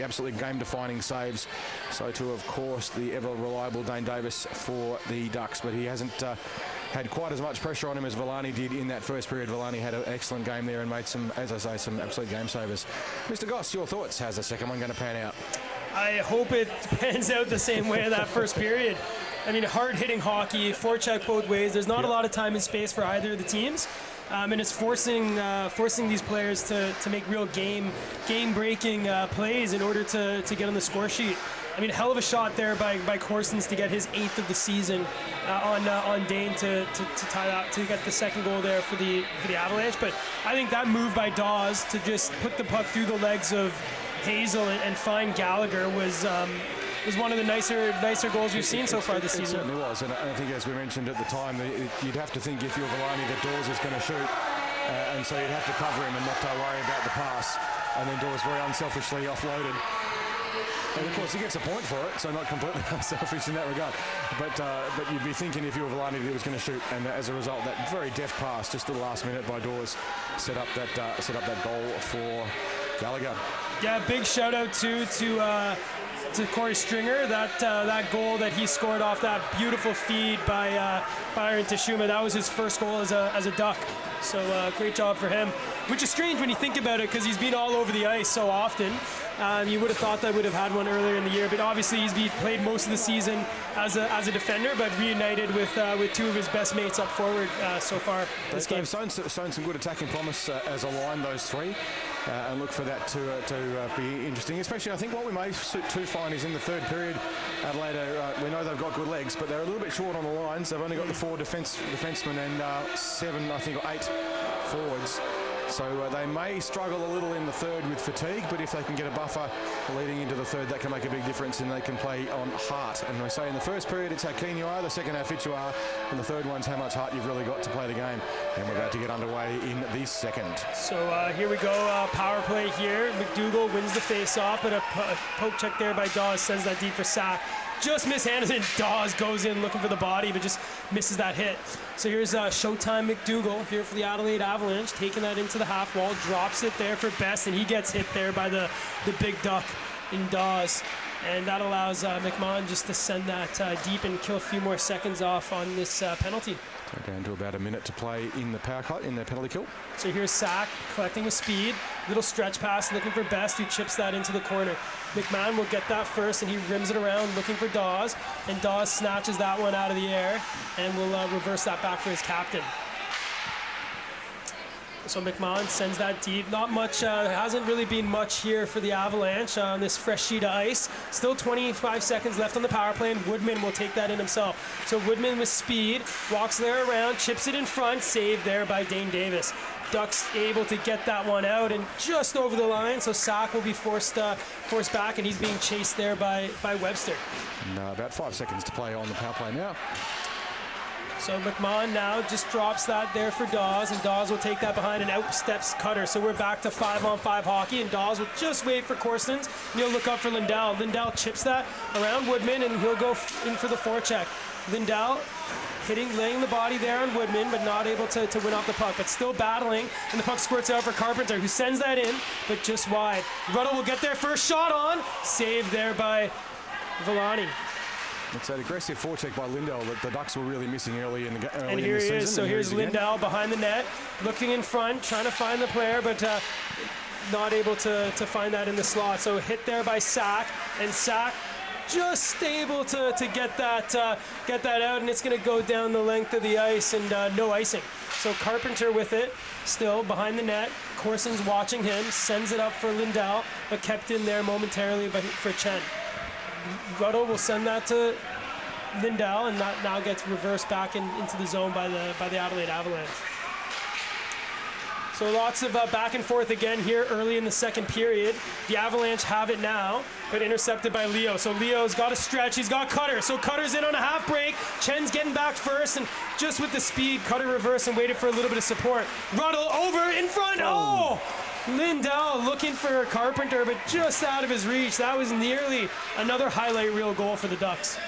A: absolutely game-defining saves. So too, of course, the ever-reliable Dane Davis for the Ducks, but he hasn't had quite as much pressure on him as Villani did in that first period. Villani had an excellent game there and made some, as I say, some absolute game savers. Mr. Goss, your thoughts? How's the second one going to pan out?
D: I hope it pans out the same way that first period. I mean, hard-hitting hockey, forecheck both ways. There's not a lot of time and space for either of the teams. And it's forcing these players to make real game-breaking plays in order to get on the score sheet. I mean, hell of a shot there by Corstens to get his 8th of the season on Dane to tie that, to get the second goal there for the Avalanche. But I think that move by Dawes to just put the puck through the legs of Hazel and find Gallagher was one of the nicer goals we've seen so far this season.
A: It certainly was, and I think, as we mentioned at the time, you'd have to think if you're Villani that Dawes is going to shoot, and so you'd have to cover him and not worry about the pass. And then Dawes very unselfishly offloaded. And of course he gets a point for it, so not completely unselfish in that regard. But you'd be thinking if you were Villani that he was going to shoot, and as a result, that very deft pass just at the last minute by Dawes set up that goal for Gallagher. Yeah,
D: big shout out to Corey Stringer, that goal that he scored off that beautiful feed by Aaron Tashuma. That was his first goal as a Duck. So great job for him, which is strange when you think about it, because he's been all over the ice so often. You would have thought that would have had one earlier in the year, but obviously he's played most of the season as a defender, but reunited with 2 of his best mates up forward so far this game.
A: They've shown some good attacking promise as a line, those 3, and look for that to be interesting. Especially, I think what we may find is in the third period, Adelaide, we know they've got good legs, but they're a little bit short on the lines. They've only got the 4 defensemen and 7, I think, or 8 forwards. So they may struggle a little in the third with fatigue, but if they can get a buffer leading into the third, that can make a big difference, and they can play on heart. And we say in the first period, it's how keen you are, the second how fit you are, and the third one's how much heart you've really got to play the game. And we're about to get underway in the second.
D: So here we go, power play here. McDougall wins the face-off, but a poke check there by Dawes sends that deep for Sack. Just mishandles it. Dawes goes in looking for the body, but just misses that hit. So here's Showtime McDougall here for the Adelaide Avalanche, taking that into the half wall, drops it there for Best, and he gets hit there by the big Duck in Dawes. And that allows McMahon just to send that deep and kill a few more seconds off on this penalty.
A: Down to about a minute to play in the power cut, in the penalty kill.
D: So here's Sack collecting with speed. Little stretch pass looking for Best, who chips that into the corner. McMahon will get that first, and he rims it around looking for Dawes. And Dawes snatches that one out of the air and will reverse that back for his captain. So McMahon sends that deep. Not much, hasn't really been much here for the Avalanche on this fresh sheet of ice. Still 25 seconds left on the power play, and Woodman will take that in himself. So Woodman with speed, walks there around, chips it in front, saved there by Dane Davis. Ducks able to get that one out and just over the line, so Sack will be forced back, and he's being chased there by Webster.
A: And, about 5 seconds to play on the power play now.
D: So McMahon now just drops that there for Dawes, and Dawes will take that behind and out steps Cutter. So we're back to 5-on-5 hockey, and Dawes will just wait for Corstens, and he'll look up for Lindell. Lindell chips that around Woodman, and he'll go in for the forecheck. Lindell laying the body there on Woodman, but not able to win off the puck, but still battling, and the puck squirts out for Carpenter, who sends that in, but just wide. Ruddle will get their first shot on, saved there by Villani.
A: It's that aggressive forecheck by Lindell that the Ducks were really missing early in the season.
D: And here he is. So here's Lindell behind the net, looking in front, trying to find the player, but not able to find that in the slot. So hit there by Sack, and Sack just able to get that out, and it's going to go down the length of the ice, and no icing. So Carpenter with it, still behind the net. Corson's watching him, sends it up for Lindell, but kept in there momentarily for Chen. Ruddle will send that to Lindell, and that now gets reversed back into the zone by the Adelaide Avalanche. So lots of back and forth again here early in the second period. The Avalanche have it now, but intercepted by Leo. So Leo's got a stretch, he's got Cutter. So Cutter's in on a half break. Chen's getting back first, and just with the speed, Cutter reversed and waited for a little bit of support. Ruddle over in front, oh! Lindell looking for Carpenter, but just out of his reach. That was nearly another highlight reel goal for the Ducks.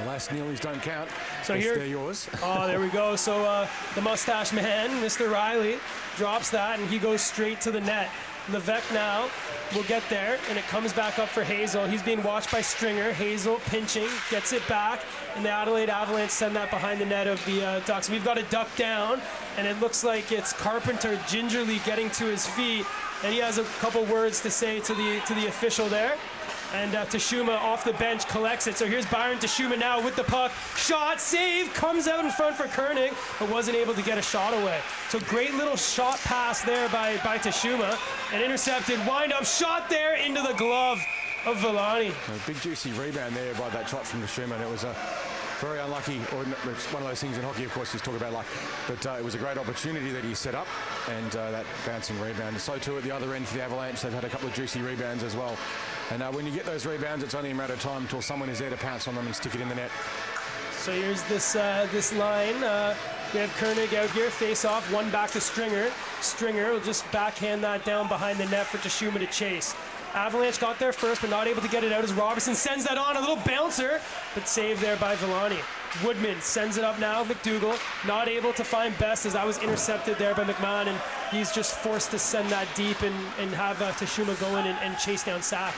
A: Alas, nearlies don't count.
D: So here,
A: they're yours.
D: Oh, there we go. So the mustache man, Mr. Riley, drops that, and he goes straight to the net. Levesque now will get there, and it comes back up for Hazel. He's being watched by Stringer. Hazel pinching, gets it back, and the Adelaide Avalanche send that behind the net of the Ducks. We've got a duck down, and it looks like it's Carpenter gingerly getting to his feet, and he has a couple words to say to the official there. And Tashuma off the bench collects it. So here's Byron Tashuma now with the puck. Shot, save, comes out in front for Koenig, but wasn't able to get a shot away. So great little shot pass there by Tashuma. And intercepted, wind up, shot there into the glove of Villani.
A: A big juicy rebound there by that shot from Tashuma, and it was a very unlucky, or it's one of those things in hockey, of course, you talk about luck, but it was a great opportunity that he set up, and that bouncing rebound. And so too at the other end for the Avalanche, they've had a couple of juicy rebounds as well. And when you get those rebounds, it's only a matter of time until someone is there to pounce on them and stick it in the net.
D: So here's this line. We have Koenig out here, face off, one back to Stringer. Stringer will just backhand that down behind the net for Tashuma to chase. Avalanche got there first, but not able to get it out as Robertson sends that on, a little bouncer, but saved there by Villani. Woodman sends it up now, McDougall, not able to find Best as that was intercepted there by McMahon, and he's just forced to send that deep and have Tashuma go in and chase down Sack.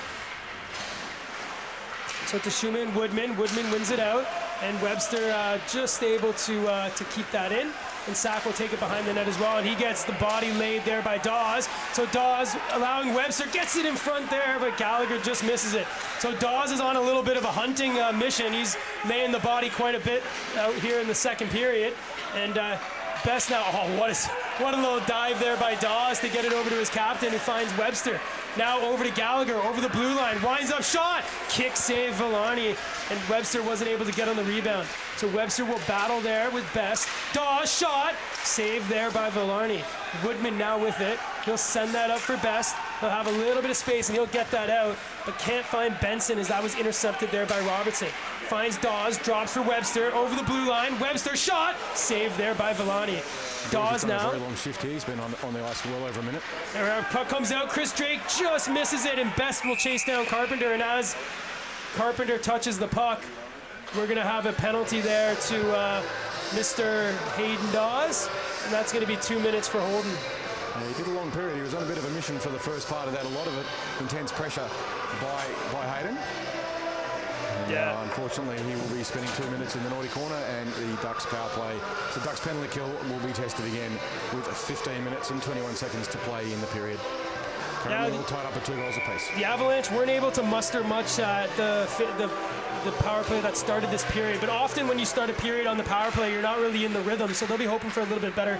D: So Tashuma and Woodman wins it out, and Webster just able to keep that in. And Sack will take it behind the net as well, and he gets the body laid there by Dawes. So Dawes allowing Webster, gets it in front there, but Gallagher just misses it. So Dawes is on a little bit of a hunting mission. He's laying the body quite a bit out here in the second period. And Best now, what a little dive there by Dawes to get it over to his captain, who finds Webster. Now over to Gallagher, over the blue line, winds up, shot, kick save Villani, and Webster wasn't able to get on the rebound. So Webster will battle there with Best. Dawes shot, saved there by Villani. Woodman now with it. He'll send that up for Best. He'll have a little bit of space and he'll get that out, but can't find Benson as that was intercepted there by Robertson. Finds Dawes, drops for Webster, over the blue line. Webster shot, saved there by Villani. Dawes now.
A: A very long shift here. He's been on the ice for well over a minute.
D: And puck comes out. Chris Drake just misses it, and Best will chase down Carpenter. And as Carpenter touches the puck, we're going to have a penalty there to Mr. Hayden Dawes, and that's going to be 2 minutes for Holden.
A: He did a long period. He was on a bit of a mission for the first part of that. A lot of it, intense pressure by Hayden. And,
D: yeah.
A: Unfortunately, he will be spending 2 minutes in the naughty corner, and the Ducks power play. So Ducks penalty kill will be tested again with 15 minutes and 21 seconds to play in the period. Currently all tied up at 2 goals apiece.
D: The Avalanche weren't able to muster much at the power play that started this period, but often when you start a period on the power play, you're not really in the rhythm, so they'll be hoping for a little bit better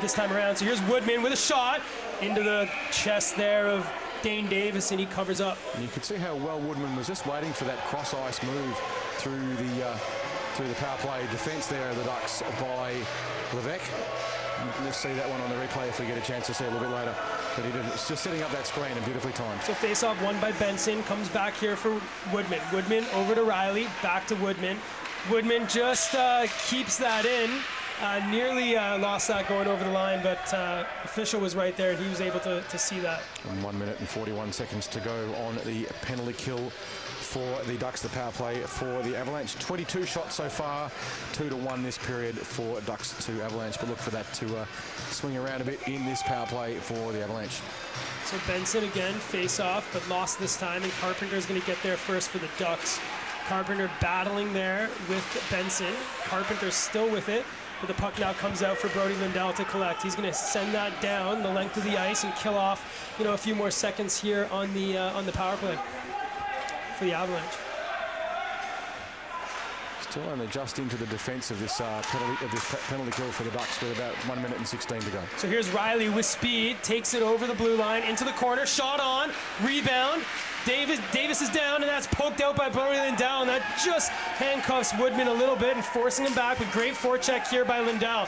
D: this time around. So here's Woodman with a shot into the chest there of Dane Davis, and he covers up.
A: And you can see how well Woodman was just waiting for that cross ice move through the power play defence there of the Ducks by Levesque. You can just see that one on the replay if we get a chance to see it a little bit later. But it's just setting up that screen and beautifully timed.
D: So face-off won by Benson, comes back here for Woodman. Woodman over to Riley, back to Woodman. Woodman just keeps that in. Nearly lost that going over the line, but official was right there and he was able to see that.
A: And 1 minute and 41 seconds to go on the penalty kill for the Ducks, the power play for the Avalanche. 22 shots so far, 2-1 this period for Ducks to Avalanche, but look for that to swing around a bit in this power play for the Avalanche.
D: So Benson again, face off, but lost this time, and Carpenter's going to get there first for the Ducks. Carpenter battling there with Benson. Carpenter still with it, but the puck now comes out for Brody Lindell to collect. He's going to send that down the length of the ice and kill off, a few more seconds here on the power play for the Avalanche.
A: Still only just into the defence of this penalty kill for the Ducks with about 1 minute and 16 to go.
D: So here's Riley with speed, takes it over the blue line, into the corner, shot on, rebound. Davis is down, and that's poked out by Brody Lindell, and that just handcuffs Woodman a little bit and forcing him back with great forecheck here by Lindell.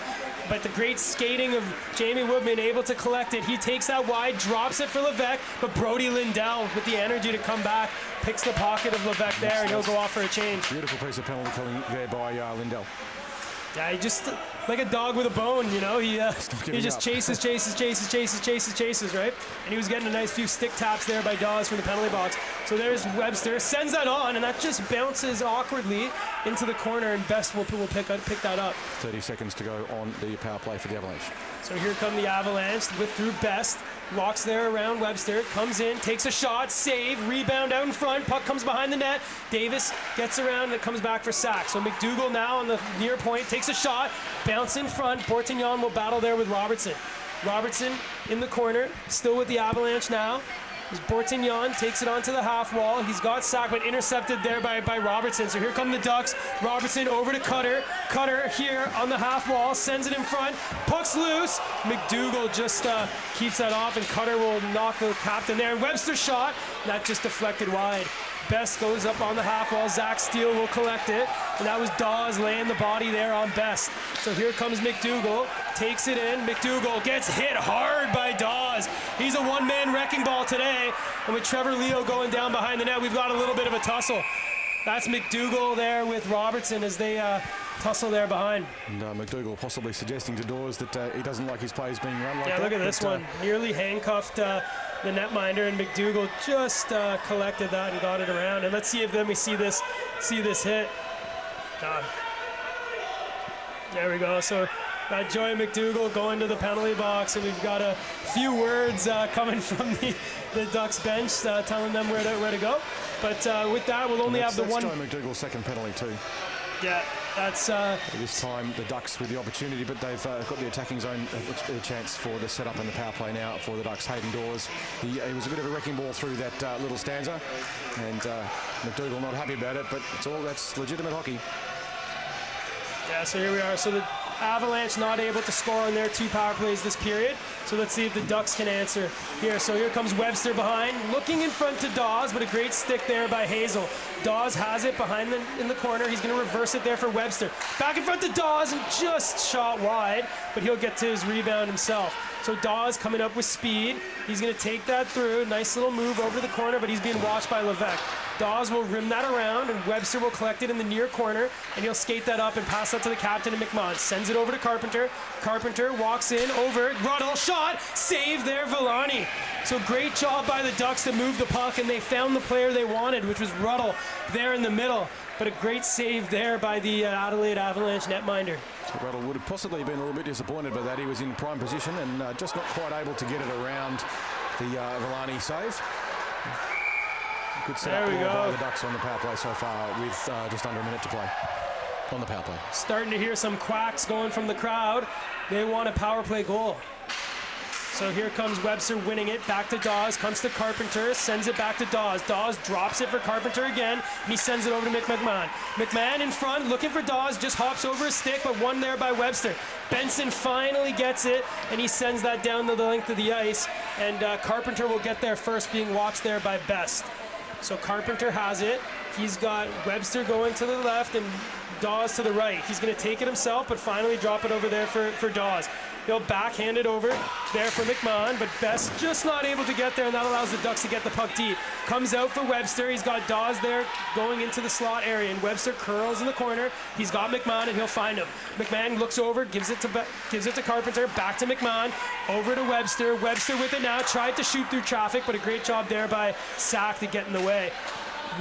D: But the great skating of Jamie Woodman, able to collect it. He takes that wide, drops it for Levesque, but Brody Lindell with the energy to come back, picks the pocket of Levesque there, and he'll go off for a change.
A: Beautiful piece of penalty killing there by Lindell.
D: Yeah, he just, like a dog with a bone, he just chases, right? And he was getting a nice few stick taps there by Dawes from the penalty box. So there's Webster, sends that on, and that just bounces awkwardly into the corner, and Best will pick that up.
A: 30 seconds to go on the power play for the Avalanche.
D: So here come the Avalanche with through Best. Walks there around Webster, comes in, takes a shot, save, rebound out in front, puck comes behind the net. Davis gets around and it comes back for sack. So McDougall now on the near point, takes a shot, bounce in front. Bortignon will battle there with Robertson. Robertson in the corner, still with the Avalanche now. As Bortignon takes it onto the half wall. He's got sacked, but intercepted there by Robertson. So here come the Ducks. Robertson over to Cutter. Cutter here on the half wall, sends it in front. Puck's loose. McDougall just keeps that off, and Cutter will knock the captain there. And Webster's shot, that just deflected wide. Best goes up on the half wall. Zach Steele will collect it. And that was Dawes laying the body there on Best. So here comes McDougall. Takes it in. McDougall gets hit hard by Dawes. He's a one-man wrecking ball today. And with Trevor Leo going down behind the net, we've got a little bit of a tussle. That's McDougall there with Robertson as they tussle there behind.
A: And McDougall possibly suggesting to Dawes that he doesn't like his players being run like that.
D: Yeah, look at this one. Nearly handcuffed the netminder, and McDougall just collected that and got it around. And let's see if then we see this hit. There we go. So Joey McDougall going to the penalty box, and we've got a few words coming from the Ducks bench telling them where to go. But with that, we'll only have the one.
A: That's Joey McDougall's second penalty too.
D: Yeah, that's...
A: This time the Ducks with the opportunity, but they've got the attacking zone a chance for the setup and the power play now for the Ducks. Hayden Dawes, he was a bit of a wrecking ball through that little stanza, and McDougall not happy about it, but that's legitimate hockey.
D: Yeah, so here we are. So the Avalanche not able to score on their 2 power plays this period. So let's see if the Ducks can answer here. So here comes Webster behind, looking in front to Dawes, but a great stick there by Hazel. Dawes has it behind in the corner. He's going to reverse it there for Webster. Back in front to Dawes, and just shot wide, but he'll get to his rebound himself. So Dawes coming up with speed. He's going to take that through. Nice little move over the corner, but he's being watched by Levesque. Dawes will rim that around, and Webster will collect it in the near corner, and he'll skate that up and pass that to the captain and McMahon. Sends it over to Carpenter. Carpenter walks in, over, Ruddle, shot, save there, Villani. So great job by the Ducks to move the puck, and they found the player they wanted, which was Ruddle there in the middle. But a great save there by the Adelaide Avalanche netminder.
A: So Ruddle would have possibly been a little bit disappointed by that. He was in prime position and just not quite able to get it around the Villani save. Good setup by the Ducks on the power play so far with just under a minute to play on the power play.
D: Starting to hear some quacks going from the crowd. They want a power play goal. So here comes Webster winning it. Back to Dawes. Comes to Carpenter. Sends it back to Dawes. Dawes drops it for Carpenter again. And he sends it over to McMahon. McMahon in front, looking for Dawes. Just hops over a stick, but one there by Webster. Benson finally gets it, and he sends that down the length of the ice. And Carpenter will get there first, being watched there by Best. So Carpenter has it. He's got Webster going to the left and Dawes to the right. He's going to take it himself, but finally drop it over there for Dawes. He'll backhand it over there for McMahon, but Best just not able to get there, and that allows the Ducks to get the puck deep. Comes out for Webster. He's got Dawes there going into the slot area, and Webster curls in the corner. He's got McMahon, and he'll find him. McMahon looks over, gives it to Carpenter, back to McMahon, over to Webster. Webster with it now, tried to shoot through traffic, but a great job there by Sack to get in the way.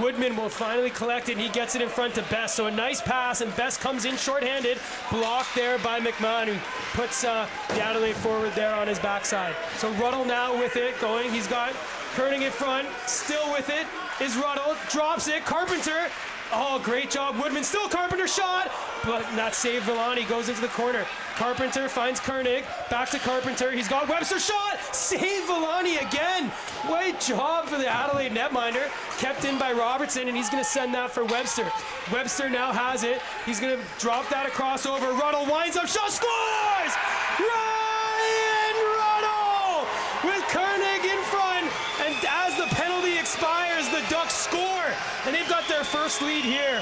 D: Woodman will finally collect it, and he gets it in front to Best. So a nice pass, and Best comes in shorthanded, blocked there by McMahon, who puts the Adelaide forward there on his backside. So Ruddle now with it going. He's got Koenig in front, still with it is Ruddle, drops it. Carpenter Oh, great job, Woodman. Still Carpenter shot, but that save. Villani goes into the corner. Carpenter finds Koenig. Back to Carpenter. He's got Webster shot. Save Villani again. Great job for the Adelaide netminder. Kept in by Robertson, and he's going to send that for Webster. Webster now has it. He's going to drop that across over. Ruddle winds up. Shot, scores! Ryan Ruddle with Koenig in front. And as the penalty expires, the Ducks score. And they've got their first lead here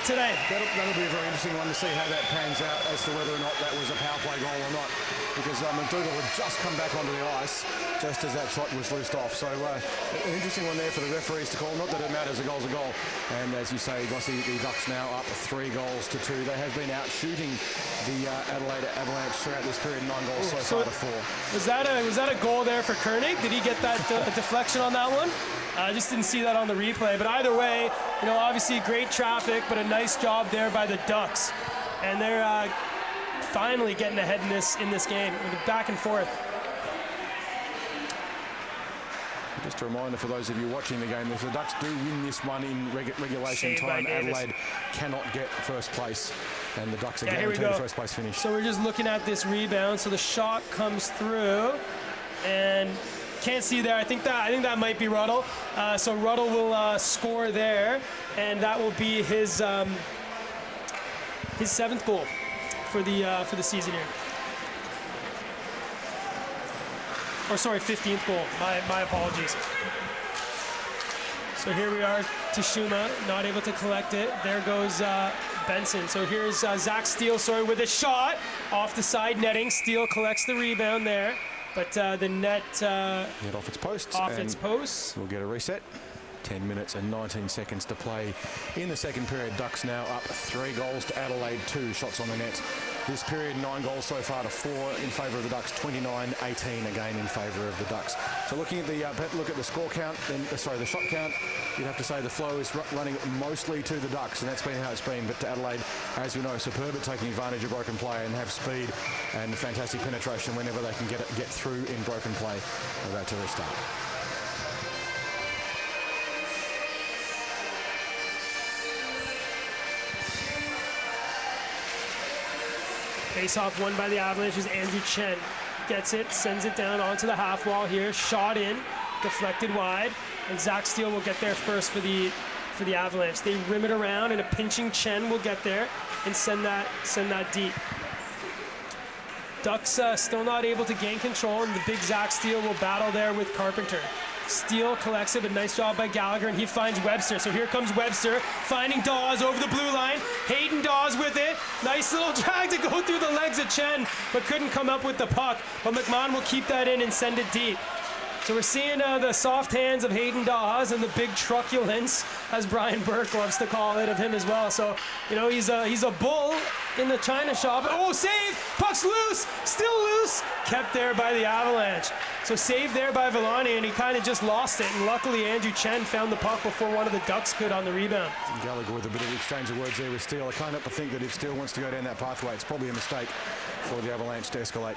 D: today.
A: That'll be a very interesting one to see how that pans out as to whether or not that was a power play goal or not. Because McDougall had just come back onto the ice just as that shot was loosed off. So an interesting one there for the referees to call. Not that it matters, a goal's a goal. And as you say, Gossie, the Ducks now up 3 goals to 2. They have been out shooting the Adelaide Avalanche throughout this period, 9 goals so far to 4.
D: Was that a goal there for Koenig? Did he get that deflection on that one? I just didn't see that on the replay. But either way, obviously great traffic, but a nice job there by the Ducks. And they're finally getting ahead in this game. Back and forth.
A: Just a reminder for those of you watching the game, if the Ducks do win this one in regulation time, Adelaide cannot get first place. And the Ducks are guaranteed a first place finish.
D: So we're just looking at this rebound. So the shot comes through, and can't see there. I think that might be Ruddle. So Ruddle will score there, and that will be his 7th goal for the season here. Or sorry, 15th goal. My apologies. So here we are, Tashuma not able to collect it. There goes Benson. So here's Zach Steele, with a shot off the side netting. Steele collects the rebound there, but the net
A: get off its post. We'll get a reset. 10 minutes and 19 seconds to play in the second period. Ducks now up 3 goals to Adelaide, 2 shots on the net. This period, 9 goals so far to 4 in favour of the Ducks, 29-18 again in favour of the Ducks. So looking at the score count, the shot count, you'd have to say the flow is running mostly to the Ducks, and that's been how it's been. But to Adelaide, as we know, superb at taking advantage of broken play and have speed and fantastic penetration whenever they can get through in broken play. About to restart.
D: Face-off won by the Avalanche is Andrew Chen. Gets it, sends it down onto the half wall here. Shot in, deflected wide, and Zach Steele will get there first for the Avalanche. They rim it around, and a pinching Chen will get there and send that deep. Ducks still not able to gain control, and the big Zach Steele will battle there with Carpenter. Steele collects it, but nice job by Gallagher, and he finds Webster. So here comes Webster, finding Dawes over the blue line. Hayden Dawes with it. Nice little drag to go through the legs of Chen, but couldn't come up with the puck. But McMahon will keep that in and send it deep. So we're seeing the soft hands of Hayden Dawes and the big truculence, as Brian Burke loves to call it, of him as well. So, he's a bull in the China shop. Oh, save! Puck's loose! Still loose! Kept there by the Avalanche. So saved there by Villani, and he kind of just lost it. And luckily, Andrew Chen found the puck before one of the Ducks could on the rebound.
A: Gallagher with a bit of exchange of words there with Steele. I can't help but think that if Steele wants to go down that pathway, it's probably a mistake for the Avalanche to escalate.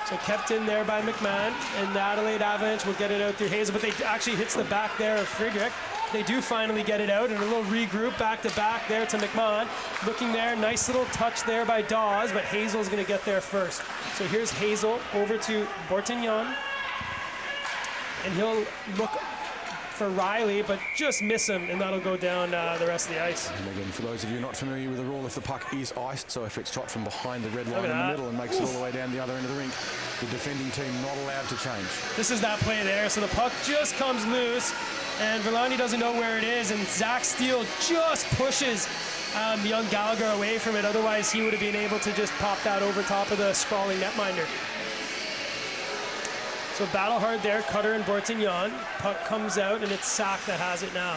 D: So kept in there by McMahon, and the Adelaide Avalanche will get it out through Hazel, but they actually hits the back there of Friedrich. They do finally get it out, and a little regroup back to back there to McMahon. Looking there, nice little touch there by Dawes, but Hazel's going to get there first. So here's Hazel over to Bortignon, and he'll look for Riley, but just miss him, and that'll go down the rest of the ice.
A: And again, for those of you not familiar with the rule, if the puck is iced, so if it's shot from behind the red line in the middle and makes it all the way down the other end of the rink, the defending team not allowed to change.
D: This is that play there, so the puck just comes loose, and Villani doesn't know where it is, and Zach Steele just pushes young Gallagher away from it. Otherwise, he would have been able to just pop that over top of the sprawling netminder. So battle hard there, Cutter and Bortignon. Puck comes out, and it's Sack that has it now.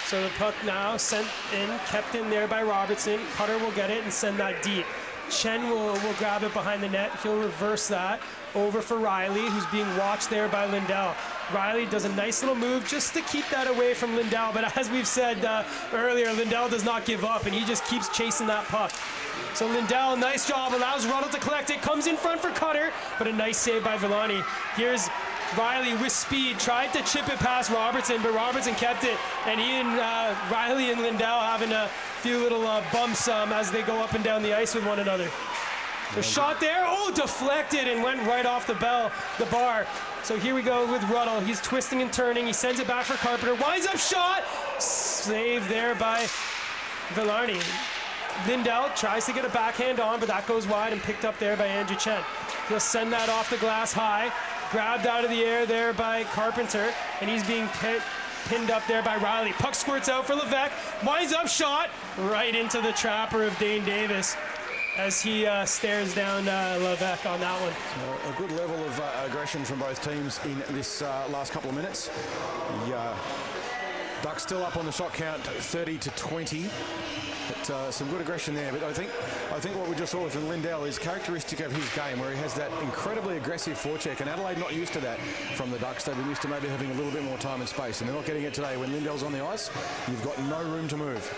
D: So the puck now sent in, kept in there by Robertson. Cutter will get it and send that deep. Chen will grab it behind the net. He'll reverse that over for Riley, who's being watched there by Lindell. Riley does a nice little move just to keep that away from Lindell, but as we've said earlier, Lindell does not give up, and he just keeps chasing that puck. So Lindell, nice job, allows Ruddle to collect it, comes in front for Cutter, but a nice save by Villani. Here's Riley with speed tried to chip it past Robertson, but Robertson kept it, and he and Riley and Lindell having a few little bumps as they go up and down the ice with one another. The shot there, deflected and went right off the bar. So here we go with Ruddle. He's twisting and turning. He sends it back for Carpenter. Winds up shot, saved there by Villarney. Lindell tries to get a backhand on, but that goes wide and picked up there by Andrew Chen. He'll send that off the glass high. Grabbed out of the air there by Carpenter, and he's being pinned up there by Riley. Puck squirts out for Levesque. Winds up shot right into the trapper of Dane Davis as he stares down Levesque on that one.
A: So a good level of aggression from both teams in this last couple of minutes. The Ducks still up on the shot count, 30-20. But some good aggression there. But I think what we just saw from Lindell is characteristic of his game, where he has that incredibly aggressive forecheck. And Adelaide not used to that from the Ducks. They've been used to maybe having a little bit more time and space, and they're not getting it today. When Lindell's on the ice, you've got no room to move.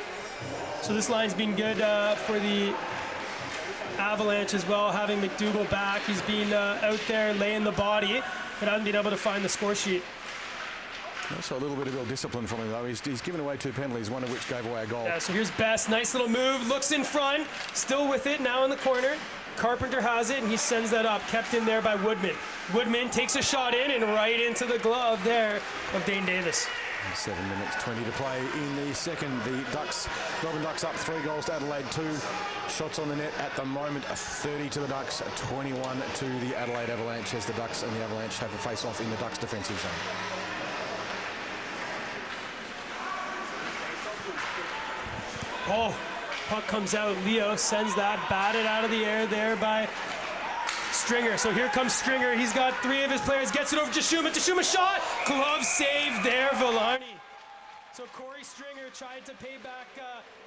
D: So this line's been good for the Avalanche as well, having McDougall back. He's been out there laying the body, but hasn't been able to find the score sheet.
A: Also a little bit of ill discipline from him, though. He's given away 2 penalties, one of which gave away a goal.
D: Yeah, so here's Best. Nice little move. Looks in front. Still with it now in the corner. Carpenter has it, and he sends that up. Kept in there by Woodman. Woodman takes a shot in and right into the glove there of Dane Davis.
A: 7 minutes 20 to play in the second. The Melbourne Ducks up 3 goals to Adelaide 2. Shots on the net at the moment, 30 to the Ducks, 21 to the Adelaide Avalanche, as the Ducks and the Avalanche have a face-off in the Ducks defensive zone.
D: Puck comes out. Leo sends that batted out of the air there by Stringer. So here comes Stringer. He's got 3 of his players. Gets it over to Tashuma. Tashuma shot. Glove save there, Villarney. So Corey Stringer tried to pay back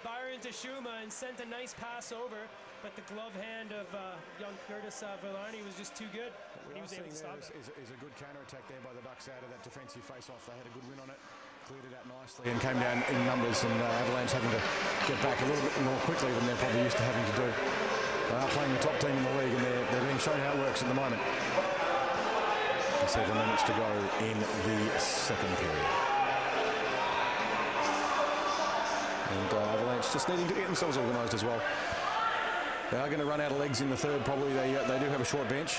D: Byron Tashuma and sent a nice pass over, but the glove hand of young Curtis Villarney was just too good. He was able to stop it.
A: Is a good counter-attack there by the Ducks out of that defensive face-off. They had a good win on it. Cleared it out nicely and came down in numbers, and Avalanche having to get back a little bit more quickly than they're probably used to having to do. They are playing the top team in the league, and they're being shown how it works at the moment. 7 minutes to go in the second period. And Avalanche just needing to get themselves organised as well. They are going to run out of legs in the third, probably. They do have a short bench.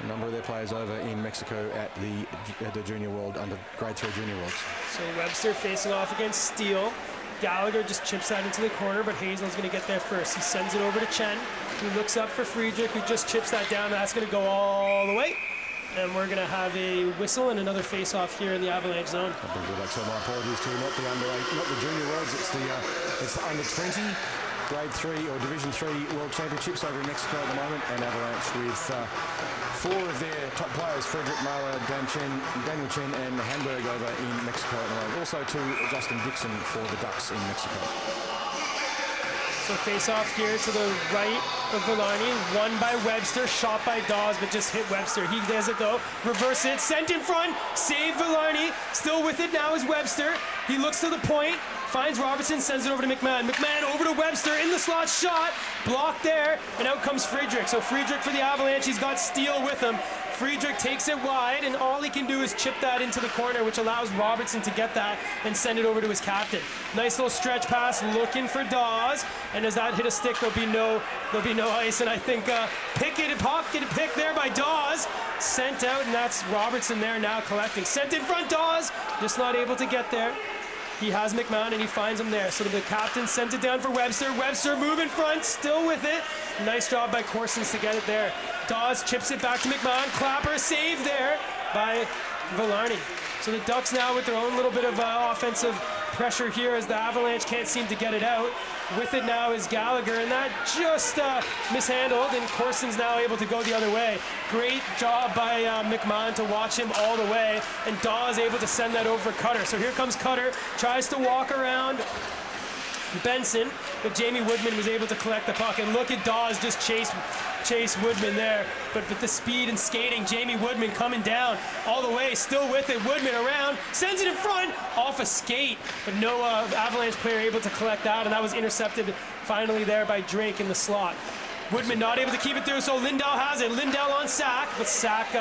A: A number of their players over in Mexico at the Junior World, under Grade 3 Junior Worlds.
D: So Webster facing off against Steele. Gallagher just chips that into the corner, but Hazel's going to get there first. He sends it over to Chen, who looks up for Friedrich, who just chips that down. That's going to go all the way. And we're going to have a whistle and another face-off here in the Avalanche zone.
A: So my apologies to not the Junior Worlds. It's the under 20. Grade 3 or Division 3 World Championships over in Mexico at the moment, and Avalanche with 4 of their top players, Frederick Mara, Daniel Chen and Hamburg over in Mexico at the moment. Also to Justin Dixon for the Ducks in Mexico.
D: So face off here to the right of Villarney, won by Webster, shot by Dawes, but just hit Webster. He does it though, reverse it, sent in front, save Villarney, still with it now is Webster. He looks to the point, finds Robertson, sends it over to McMahon. McMahon over to Webster, in the slot, shot, blocked there, and out comes Friedrich. So Friedrich for the Avalanche, he's got Steele with him. Friedrich takes it wide, and all he can do is chip that into the corner, which allows Robertson to get that and send it over to his captain. Nice little stretch pass, looking for Dawes, and as that hit a stick, there'll be no ice. And I think picked there by Dawes, sent out, and that's Robertson there now collecting. Sent in front, Dawes, just not able to get there. He has McMahon and he finds him there. So the captain sends it down for Webster. Webster move in front, still with it. Nice job by Corsons to get it there. Dawes chips it back to McMahon. Clapper save there by Villarney. So the Ducks now with their own little bit of offensive pressure here as the Avalanche can't seem to get it out. With it now is Gallagher, and that just mishandled, and Corson's now able to go the other way. Great job by McMahon to watch him all the way, and Dawes able to send that over for Cutter. So here comes Cutter, tries to walk around Benson, but Jamie Woodman was able to collect the puck, and look at Dawes just chase Woodman there, but with the speed and skating, Jamie Woodman coming down all the way, still with it. Woodman around, sends it in front, off a skate, but no Avalanche player able to collect that, and that was intercepted finally there by Drake in the slot. Woodman not able to keep it through, so Lindell has it. Lindell on Sack, but Sack,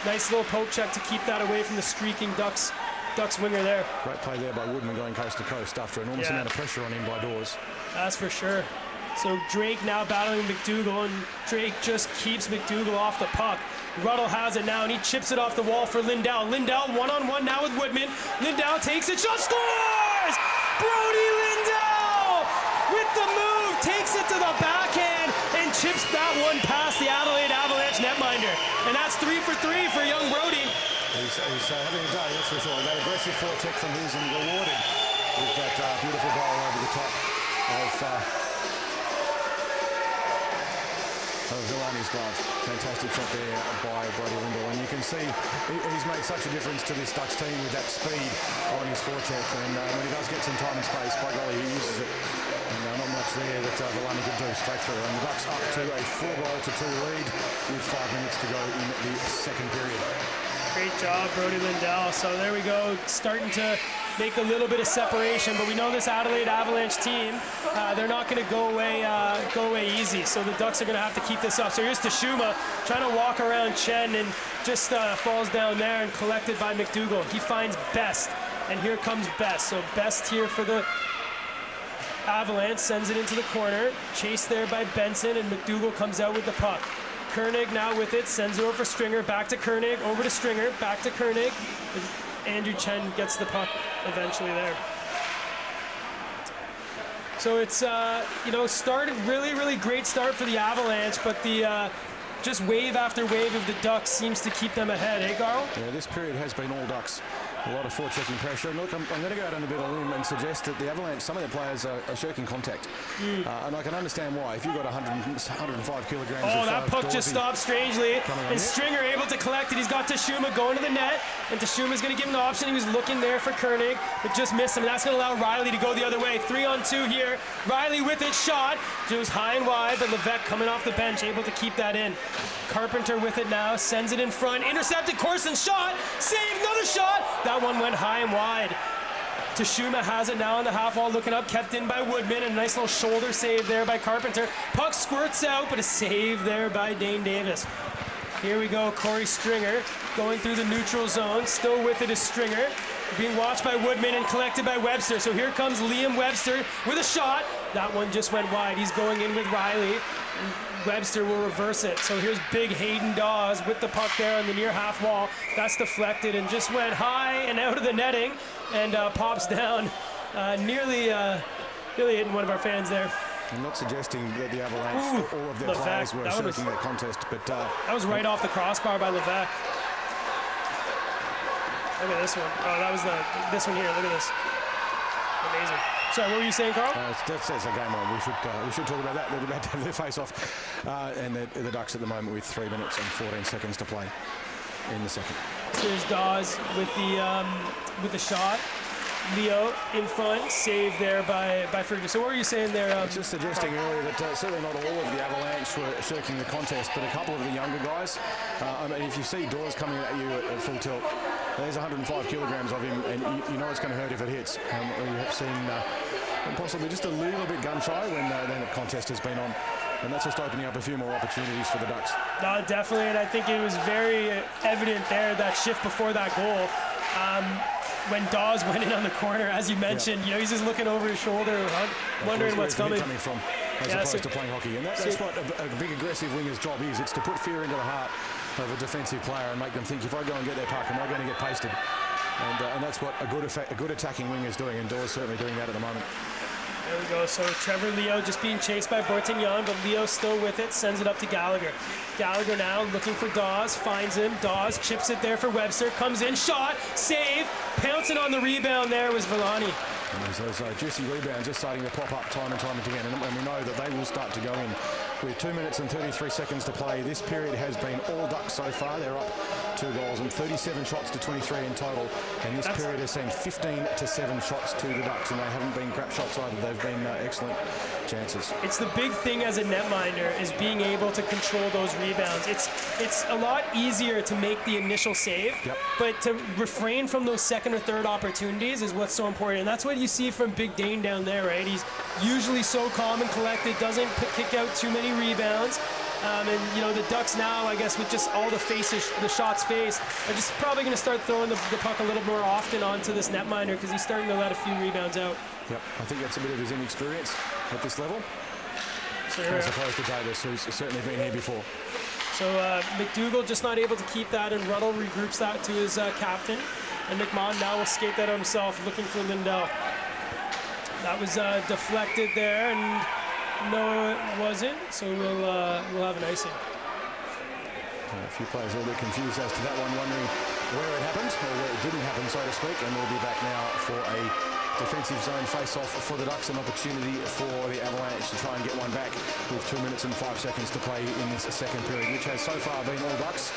D: nice little poke check to keep that away from the streaking Ducks winger there.
A: Great play there by Woodman going coast to coast after an enormous amount of pressure on him by Dawes.
D: That's for sure. So Drake now battling McDougall, and Drake just keeps McDougall off the puck. Ruddle has it now, and he chips it off the wall for Lindell. Lindell one-on-one now with Woodman. Lindell takes it, shot, scores! Brody Lindell with the move, takes it to the backhand, and chips that one past the Adelaide Avalanche netminder. And that's 3 for 3 for young Brody.
A: He's having a day, that's for sure. That aggressive forecheck from his and rewarded with that beautiful goal over the top of Villani's glove. Fantastic shot there by Brody Lindell. And you can see he's made such a difference to this Ducks team with that speed on his forecheck. And when he does get some time and space, by golly, he uses it. And not much there that Villani could do straight through. And the Ducks up to a 4-2 lead with 5 minutes to go in the second period.
D: Great job, Brody Lindell. So there we go, starting to make a little bit of separation, but we know this Adelaide Avalanche team, they're not going to go away easy. So the Ducks are going to have to keep this up. So here's Tashuma trying to walk around Chen and just falls down there and collected by McDougall. He finds Best, and here comes Best. So Best here for the Avalanche, sends it into the corner, chased there by Benson, and McDougall comes out with the puck. Koenig now with it, sends it over for Stringer, back to Koenig, over to Stringer, back to Koenig. Andrew Chen gets the puck eventually there. So it's, started really great start for the Avalanche, but the just wave after wave of the Ducks seems to keep them ahead, eh, Carl?
A: Yeah, this period has been all Ducks. A lot of forechecking pressure. And look, I'm going to go out on a bit of a limb and suggest that the Avalanche, some of their players are shirking contact. And I can understand why. If you've got 105 kilograms
D: of that puck just stopped strangely. And Stringer able to collect it. He's got Tashuma going to the net. And Tashuma's going to give him the option. He was looking there for Koenig, but just missed him. And that's going to allow Riley to go the other way. 3-on-2 here. Riley with it, shot. It was high and wide, but Levesque coming off the bench, able to keep that in. Carpenter with it now, sends it in front. Intercepted, Corson, shot. Save, another shot. That one went high and wide. Tashuma has it now on the half wall, looking up, kept in by Woodman, and a nice little shoulder save there by Carpenter. Puck squirts out, but a save there by Dane Davis. Here we go, Corey Stringer going through the neutral zone. Still with it is Stringer, being watched by Woodman and collected by Webster. So here comes Liam Webster with a shot. That one just went wide. He's going in with Riley. Webster will reverse it. So here's big Hayden Dawes with the puck there on the near half wall. That's deflected and just went high and out of the netting and pops down, nearly hitting one of our fans there.
A: I'm not suggesting that the Avalanche, all of their players were shirking their contest, but
D: that was right off the crossbar by Levesque. Look at this one. Oh, that was this one here. Look at this. Amazing. Sorry, what were you saying, Carl?
A: That's a game on. We should talk about that. They're about to have their face-off. And the Ducks at the moment with 3 minutes and 14 seconds to play in the second.
D: So here's Dawes with the shot. Leo in front, saved there by Ferguson. So what were you saying there?
A: I was just suggesting earlier that certainly not all of the Avalanche were shirking the contest, but a couple of the younger guys. If you see Dawes coming at you at full tilt, there's 105 kilograms of him, and you know it's going to hurt if it hits. We have seen possibly just a little bit gun-shy when the contest has been on. And that's just opening up a few more opportunities for the Ducks.
D: No, definitely, and I think it was very evident there, that shift before that goal. When Dawes went in on the corner, as you mentioned, he's just looking over his shoulder, wondering what's coming
A: from, as opposed to playing hockey. And that's what a big aggressive winger's job is. It's to put fear into the heart of a defensive player and make them think, if I go and get their puck, am I going to get pasted? And that's what a good attacking winger is doing, and Dawes certainly doing that at the moment.
D: There we go. So Trevor Leo just being chased by Bortignon, but Leo still with it, sends it up to Gallagher. Gallagher now looking for Dawes, finds him. Dawes chips it there for Webster, comes in, shot, save, pouncing on the rebound there was Villani.
A: And those juicy rebounds just starting to pop up time and time again, and we know that they will start to go in. With 2 minutes and 33 seconds to play, this period has been all Ducks so far. They're up 2 goals and 37 shots to 23 in total, and this period has seen 15-7 shots to the Ducks, and they haven't been crap shots either. They've been excellent chances.
D: It's the big thing as a netminder is being able to control those rebounds. It's a lot easier to make the initial save, but to refrain from those second or third opportunities is what's so important. And that's what you see from Big Dane down there, right? He's usually so calm and collected, doesn't kick out too many rebounds. And you know, the Ducks now, I guess, with just all the shots faced, are just probably going to start throwing the puck a little more often onto this netminder because he's starting to let a few rebounds out.
A: Yep, I think that's a bit of his inexperience at this level,
D: Sure.
A: as opposed to Davis, who's certainly been here before.
D: So McDougall just not able to keep that, and Ruddle regroups that to his captain. And McMahon now will skate that himself, looking for Lindell. That was deflected there, and no, it wasn't. So we'll have an icing.
A: A few players a little bit confused as to that one, wondering where it happened, or where it didn't happen, so to speak. And we'll be back now for a defensive zone face-off for the Ducks, an opportunity for the Avalanche to try and get one back with 2 minutes and 5 seconds to play in this second period, which has so far been all Ducks.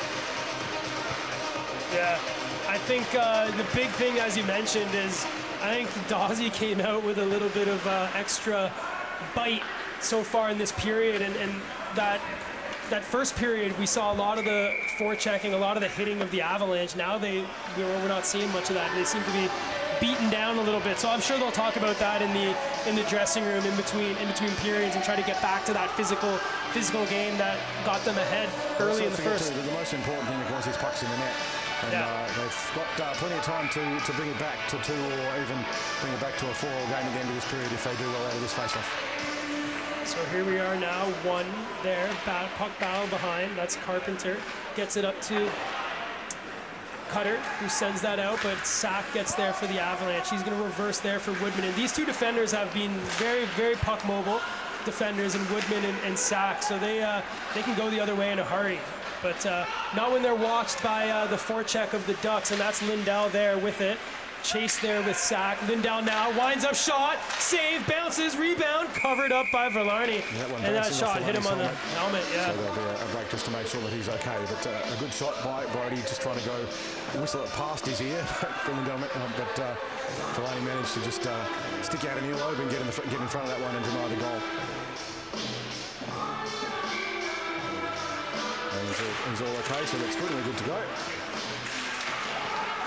D: Yeah, I think the big thing, as you mentioned, is I think Dawsey came out with a little bit of extra bite so far in this period, and that first period we saw a lot of the forechecking, a lot of the hitting of the Avalanche. Now we're not seeing much of that. They seem to be beaten down a little bit. So I'm sure they'll talk about that in the dressing room in between periods and try to get back to that physical game that got them ahead early in the first.
A: The most important thing, of course, is pucks in the net. And they've got plenty of time to bring it back to 2 or even bring it back to a 4-all game at the end of this period if they do well out of this face-off.
D: So here we are now, 1 there, puck battle behind. That's Carpenter. Gets it up to Cutter, who sends that out, but Sack gets there for the Avalanche. He's going to reverse there for Woodman. And these two defenders have been very, very puck mobile defenders, in Woodman and Sack, so they can go the other way in a hurry. But not when they're watched by the forecheck of the Ducks, and that's Lindell there with it. Chase there with Sack. Lindell now winds up, shot, save, bounces, rebound, covered up by Verlarni. And that shot hit him on the helmet. Yeah.
A: So there'll be a break just to make sure that he's okay. But a good shot by Brody, just trying to go whistle it past his ear. But Verlarni managed to just stick out an earlobe and get in front of that one and deny the goal. And he's all okay, so that's good. We're good to go.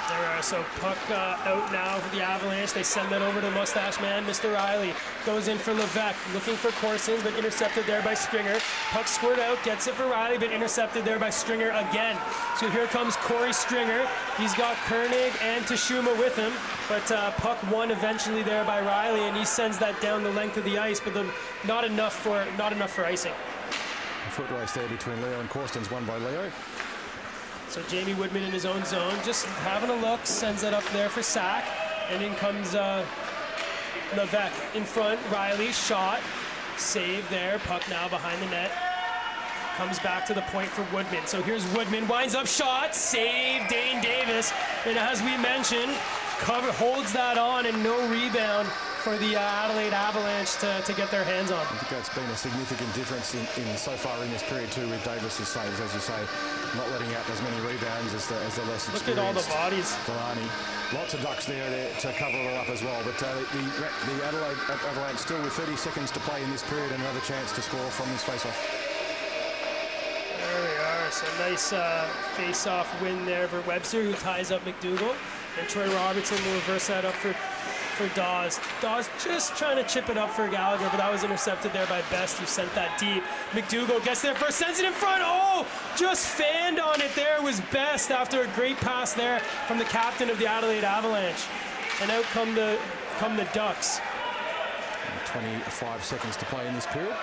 D: There we are. So puck out now for the Avalanche. They send that over to the mustache man, Mr. Riley. Goes in for Levesque, looking for Corsons, but intercepted there by Stringer. Puck squirt out, gets it for Riley, but intercepted there by Stringer again. So here comes Corey Stringer. He's got Koenig and Tashuma with him, but puck won eventually there by Riley, and he sends that down the length of the ice, but not enough for icing.
A: A foot race there between Leo and Corstens, won by Leo.
D: So Jamie Woodman in his own zone, just having a look, sends it up there for Sack, and in comes Levesque in front. Riley, shot, save there, puck now behind the net. Comes back to the point for Woodman. So here's Woodman, winds up, shot, save, Dane Davis. And as we mentioned, holds that on and no rebound for the Adelaide Avalanche to get their hands on.
A: I think that's been a significant difference in so far in this period too, with Davis's saves, as you say, not letting out as many rebounds as the less experienced.
D: Look at all the bodies.
A: Verlarni. Lots of Ducks there to cover it all up as well. But the Adelaide Avalanche still with 30 seconds to play in this period, and another chance to score from this face-off.
D: There we are. So nice face-off win there for Webster, who ties up McDougall. And Troy Robertson will reverse that up for Dawes. Dawes just trying to chip it up for Gallagher, but that was intercepted there by Best, who sent that deep. McDougall gets there first, sends it in front. Oh, just fanned on it there was Best after a great pass there from the captain of the Adelaide Avalanche. And out come the Ducks.
A: 25 seconds to play in this period.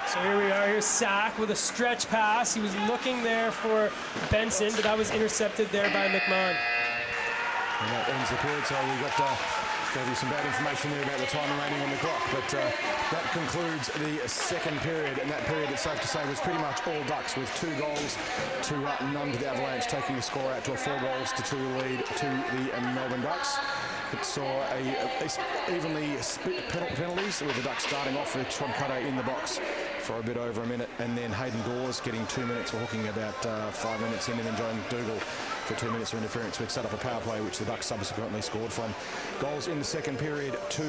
D: So here we are, here's Sack with a stretch pass. He was looking there for Benson, but that was intercepted there by McMahon.
A: And that ends the period, so we gave you some bad information there about the time remaining on the clock. But that concludes the second period, and that period, it's safe to say, was pretty much all Ducks, with 2 goals to none to the Avalanche, taking the score out to a 4-2 lead to the Melbourne Ducks. It saw a evenly split penalties, with the Ducks starting off with Sean Cutter in the box for a bit over a minute, and then Hayden Dawes getting 2 minutes for hooking about 5 minutes in, and then John Dougal for 2 minutes for interference, which set up a power play which the Ducks subsequently scored from. Goals in the second period to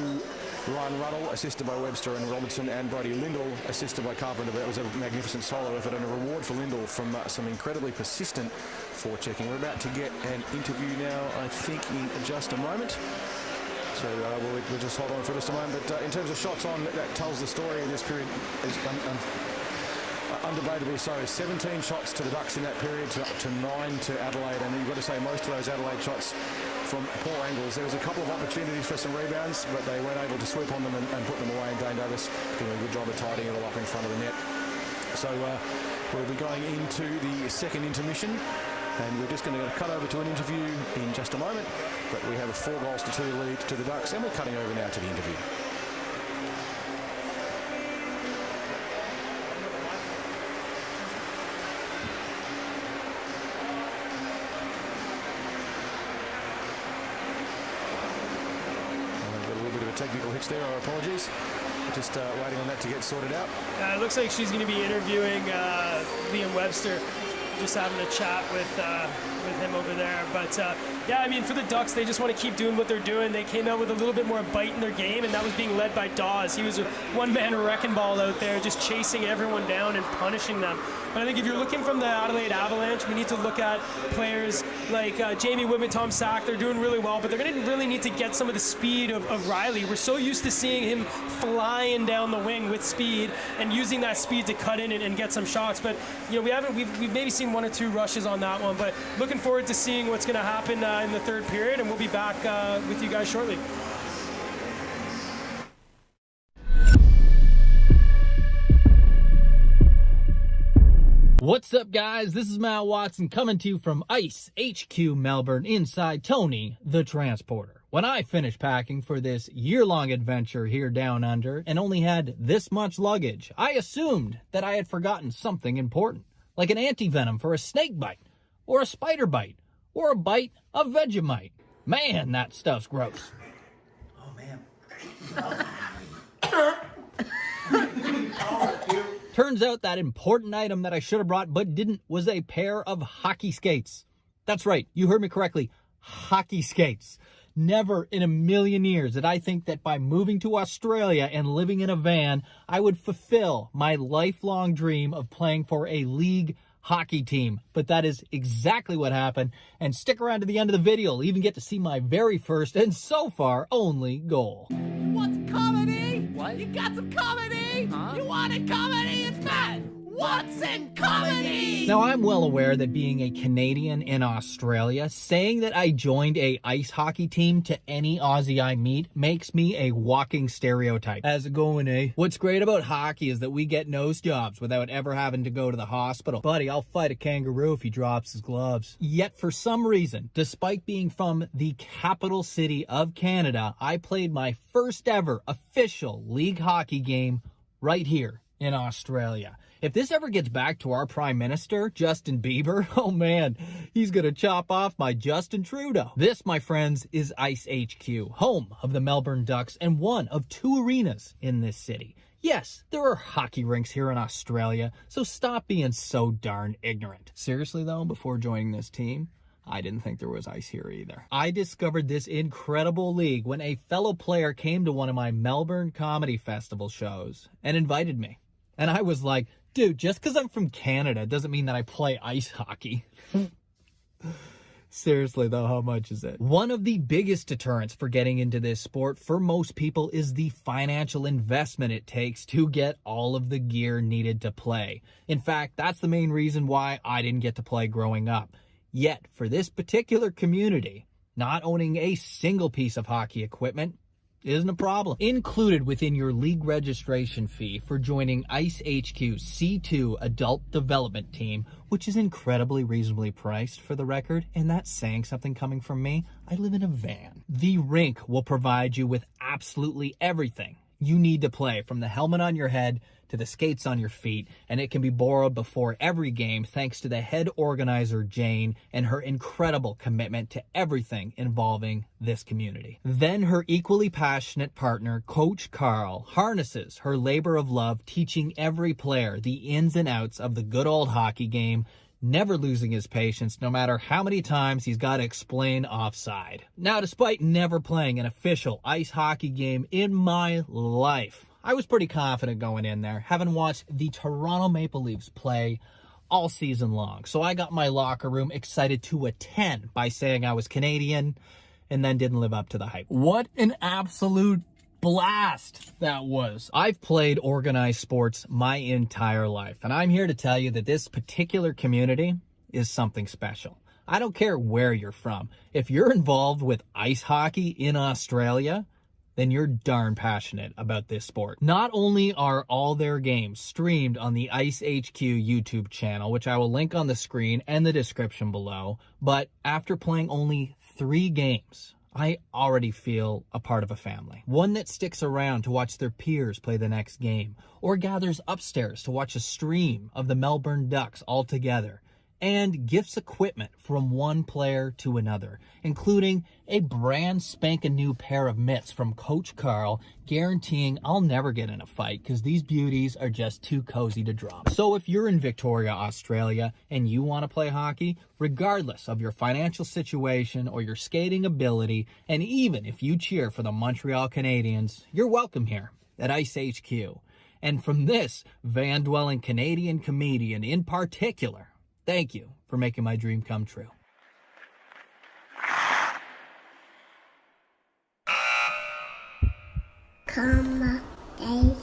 A: Ryan Ruddle, assisted by Webster and Robertson, and Brody Lindell, assisted by Carpenter. But it was a magnificent solo effort and a reward for Lindell from some incredibly persistent forechecking. We're about to get an interview now, I think, in just a moment. So we'll just hold on for just a moment. But in terms of shots on, that tells the story in this period. Is undebatably so. 17 shots to the Ducks in that period, to 9 to Adelaide, and you've got to say most of those Adelaide shots from poor angles. There was a couple of opportunities for some rebounds, but they weren't able to swoop on them and put them away, and Dane Davis doing a good job of tidying it all up in front of the net. So we'll be going into the second intermission, and we're just going to cut over to an interview in just a moment, but we have a 4-2 lead to the Ducks, and we're cutting over now to the interview. Technical hitch there, our apologies. Just waiting on that to get sorted out.
B: It looks like she's going to be interviewing Liam Webster, just having a chat with him over there. But yeah, I mean, for the Ducks, they just want to keep doing what they're doing. They came out with a little bit more bite in their game, and that was being led by Dawes. He was a one-man wrecking ball out there, just chasing everyone down and punishing them. But I think if you're looking from the Adelaide Avalanche, we need to look at players like Jamie Whitman, Tom Sack. They're doing really well, but they're going to really need to get some of the speed of Riley. We're so used to seeing him flying down the wing with speed and using that speed to cut in and get some shots. But you know, we've maybe seen 1 or 2 rushes on that one. But looking forward to seeing what's going to happen in the third period, and we'll be back with you guys shortly.
F: What's up, guys? This is Matt Watson coming to you from Ice HQ Melbourne inside Tony the Transporter. When I finished packing for this year-long adventure here down under and only had this much luggage, I assumed that I had forgotten something important, like an anti-venom for a snake bite, or a spider bite, or a bite of Vegemite. Man, that stuff's gross.
G: Oh, man.
F: Turns out that important item that I should have brought but didn't was a pair of hockey skates. That's right, you heard me correctly, hockey skates. Never in a million years did I think that by moving to Australia and living in a van, I would fulfill my lifelong dream of playing for a league hockey team. But that is exactly what happened, and stick around to the end of the video. You'll even get to see my very first and so far only goal.
H: What's comedy? What? You got some comedy? Huh? You wanted comedy? It's Matt. What's in comedy?
F: Now, I'm well aware that being a Canadian in Australia, saying that I joined a ice hockey team to any Aussie I meet makes me a walking stereotype. How's it going, eh? What's great about hockey is that we get nose jobs without ever having to go to the hospital. Buddy, I'll fight a kangaroo if he drops his gloves. Yet, for some reason, despite being from the capital city of Canada, I played my first ever official league hockey game right here in Australia. If this ever gets back to our Prime Minister, Justin Bieber, oh man, he's gonna chop off my Justin Trudeau. This, my friends, is Ice HQ, home of the Melbourne Ducks and one of 2 arenas in this city. Yes, there are hockey rinks here in Australia, so stop being so darn ignorant. Seriously though, before joining this team, I didn't think there was ice here either. I discovered this incredible league when a fellow player came to one of my Melbourne Comedy Festival shows and invited me. And I was like, dude, just because I'm from Canada doesn't mean that I play ice hockey. Seriously though, how much is it? One of the biggest deterrents for getting into this sport for most people is the financial investment it takes to get all of the gear needed to play. In fact, that's the main reason why I didn't get to play growing up. Yet, for this particular community, not owning a single piece of hockey equipment isn't a problem. Included within your league registration fee for joining Ice HQ C2 Adult Development Team, which is incredibly reasonably priced for the record, and that's saying something coming from me. I live in a van. The rink will provide you with absolutely everything you need to play, from the helmet on your head to the skates on your feet, and it can be borrowed before every game thanks to the head organizer, Jane, and her incredible commitment to everything involving this community. Then her equally passionate partner, Coach Carl, harnesses her labor of love, teaching every player the ins and outs of the good old hockey game, never losing his patience no matter how many times he's got to explain offside. Now, despite never playing an official ice hockey game in my life, I was pretty confident going in there, having watched the Toronto Maple Leafs play all season long. So I got my locker room excited to a 10 by saying I was Canadian, and then didn't live up to the hype. What an absolute blast that was. I've played organized sports my entire life, and I'm here to tell you that this particular community is something special. I don't care where you're from. If you're involved with ice hockey in Australia, then you're darn passionate about this sport. Not only are all their games streamed on the Ice HQ YouTube channel, which I will link on the screen and the description below, but after playing only 3 games, I already feel a part of a family. One that sticks around to watch their peers play the next game, or gathers upstairs to watch a stream of the Melbourne Ducks all together, and gifts equipment from one player to another, including a brand spanking new pair of mitts from Coach Carl, guaranteeing I'll never get in a fight because these beauties are just too cozy to drop. So if you're in Victoria, Australia, and you want to play hockey, regardless of your financial situation or your skating ability, and even if you cheer for the Montreal Canadiens, you're welcome here at Ice HQ. And from this van-dwelling Canadian comedian in particular, thank you for making my dream come true.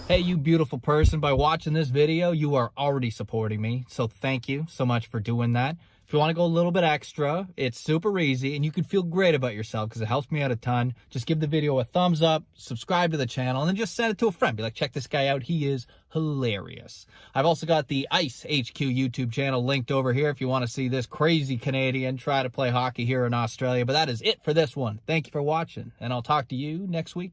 F: Hey, you beautiful person, by watching this video, you are already supporting me, so thank you so much for doing that. If you want to go a little bit extra, it's super easy, and you can feel great about yourself because it helps me out a ton. Just give the video a thumbs up, subscribe to the channel, and then just send it to a friend. Be like, check this guy out. He is hilarious. I've also got the Ice HQ YouTube channel linked over here if you want to see this crazy Canadian try to play hockey here in Australia. But that is it for this one. Thank you for watching, and I'll talk to you next week.